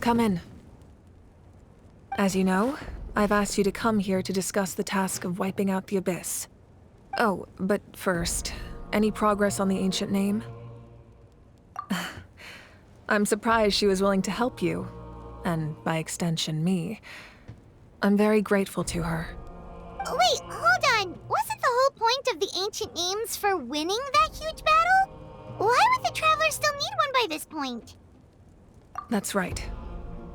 Come in. As you know, I've asked you to come here to discuss the task of wiping out the Abyss. Oh, but first, any progress on the ancient name? I'm surprised she was willing to help you, and by extension, me. I'm very grateful to her. Wait, hold on. Wasn't the whole point of the ancient names for winning that huge battle? Why would the Travelers still need one by this point? That's right.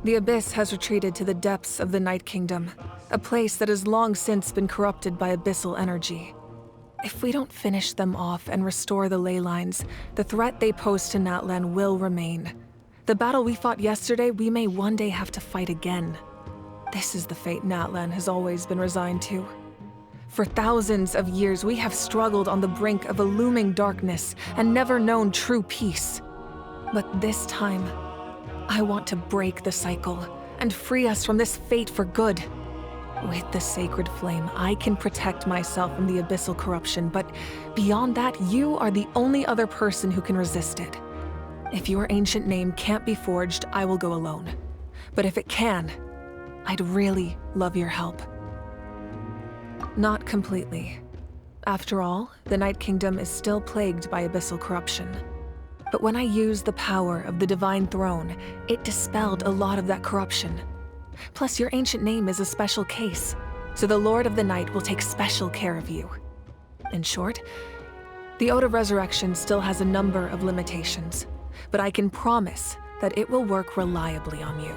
The Abyss has retreated to the depths of the Night Kingdom, a place that has long since been corrupted by abyssal energy. If we don't finish them off and restore the ley lines, the threat they pose to Natlan will remain. The battle we fought yesterday, we may one day have to fight again. This is the fate Natlan has always been resigned to. For thousands of years, we have struggled on the brink of a looming darkness and never known true peace. But this time, I want to break the cycle and free us from this fate for good. With the sacred flame, I can protect myself from the abyssal corruption, but beyond that, you are the only other person who can resist it. If your ancient name can't be forged, I will go alone. But if it can, I'd really love your help. Not completely. After all, the Night Kingdom is still plagued by abyssal corruption. But when I used the power of the Divine Throne, it dispelled a lot of that corruption. Plus, your ancient name is a special case, so the Lord of the Night will take special care of you. In short, the Ode of Resurrection still has a number of limitations, but I can promise that it will work reliably on you.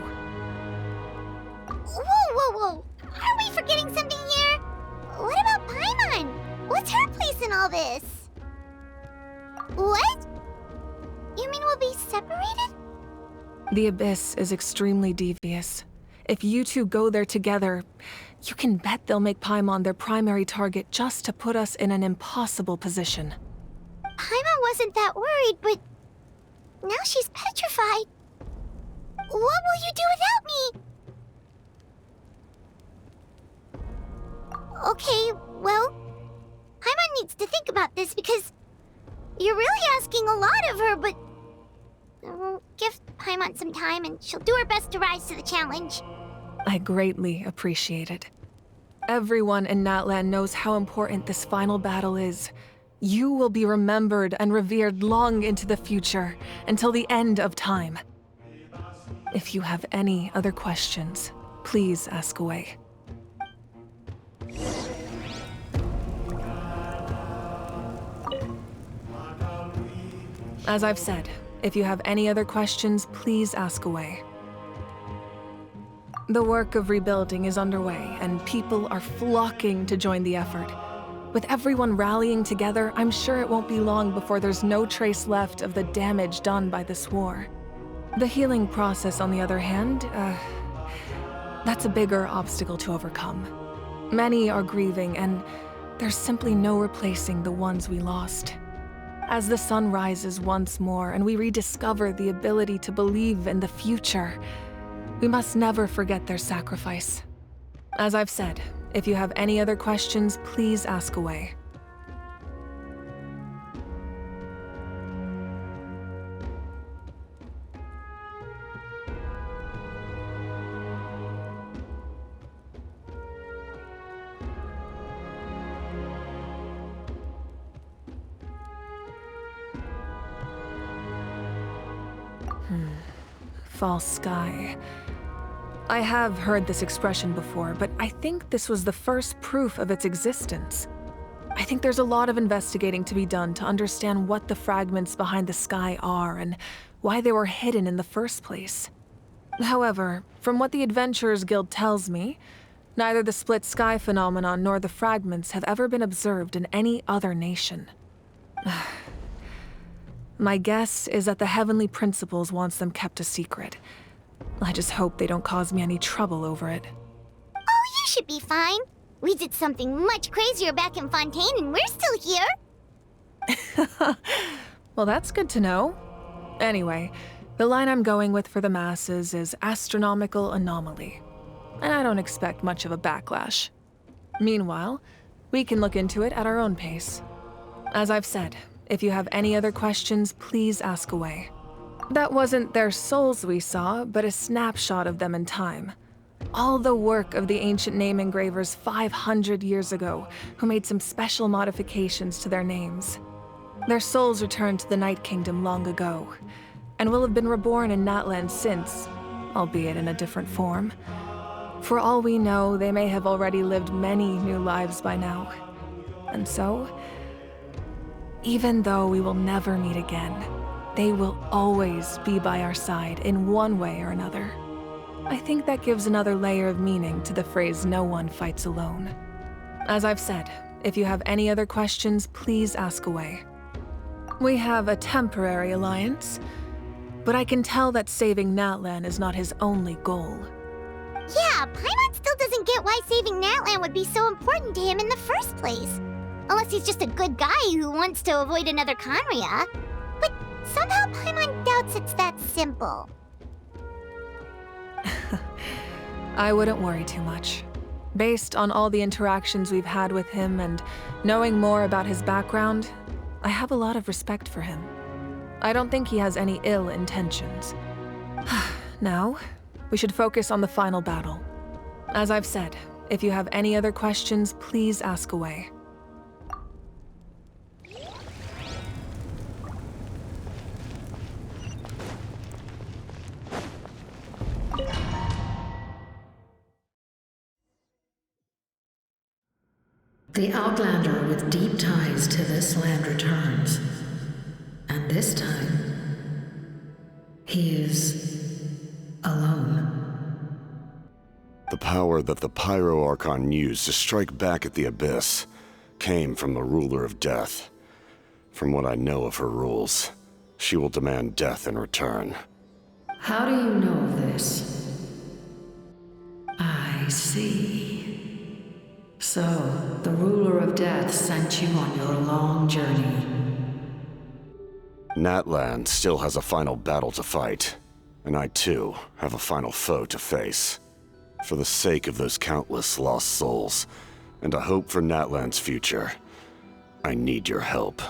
Whoa! Are we forgetting something here? What about Paimon? What's her place in all this? What? You mean we'll be separated? The Abyss is extremely devious. If you two go there together, you can bet they'll make Paimon their primary target just to put us in an impossible position. Paimon wasn't that worried, but now she's petrified. What will you do without me? Okay, well, Paimon needs to think about this because you're really asking a lot of her, but we'll give Paimon some time and she'll do her best to rise to the challenge. I greatly appreciate it. Everyone in Natlan knows how important this final battle is. You will be remembered and revered long into the future, until the end of time. If you have any other questions, please ask away. As I've said, if you have any other questions, please ask away. The work of rebuilding is underway, and people are flocking to join the effort. With everyone rallying together, I'm sure it won't be long before there's no trace left of the damage done by this war. The healing process, on the other hand, that's a bigger obstacle to overcome. Many are grieving, and there's simply no replacing the ones we lost. As the sun rises once more and we rediscover the ability to believe in the future, we must never forget their sacrifice. As I've said, if you have any other questions, please ask away. False sky. I have heard this expression before, but I think this was the first proof of its existence. I think there's a lot of investigating to be done to understand what the fragments behind the sky are and why they were hidden in the first place. However, from what the Adventurers Guild tells me, neither the split sky phenomenon nor the fragments have ever been observed in any other nation. My guess is that the Heavenly Principles wants them kept a secret. I just hope they don't cause me any trouble over it. Oh, you should be fine. We did something much crazier back in Fontaine and we're still here. Well, that's good to know. Anyway, the line I'm going with for the masses is astronomical anomaly. And I don't expect much of a backlash. Meanwhile, we can look into it at our own pace. As I've said, if you have any other questions, please ask away. That wasn't their souls we saw, but a snapshot of them in time. All the work of the ancient name engravers 500 years ago, who made some special modifications to their names. Their souls returned to the Night Kingdom long ago, and will have been reborn in Natlan since, albeit in a different form. For all we know, they may have already lived many new lives by now. And so, even though we will never meet again, they will always be by our side in one way or another. I think that gives another layer of meaning to the phrase, "no one fights alone." As I've said, if you have any other questions, please ask away. We have a temporary alliance, but I can tell that saving Natlan is not his only goal. Yeah, Paimon still doesn't get why saving Natlan would be so important to him in the first place. Unless he's just a good guy who wants to avoid another Conria. But somehow Paimon doubts it's that simple. I wouldn't worry too much. Based on all the interactions we've had with him and knowing more about his background, I have a lot of respect for him. I don't think he has any ill intentions. Now, we should focus on the final battle. As I've said, if you have any other questions, please ask away. The Outlander with deep ties to this land returns. And this time, he is alone. The power that the Pyro Archon used to strike back at the Abyss came from the Ruler of Death. From what I know of her rules, she will demand death in return. How do you know this? I see. So, the Ruler of Death sent you on your long journey. Natlan still has a final battle to fight, and I too have a final foe to face. For the sake of those countless lost souls, and a hope for Natlan's future, I need your help.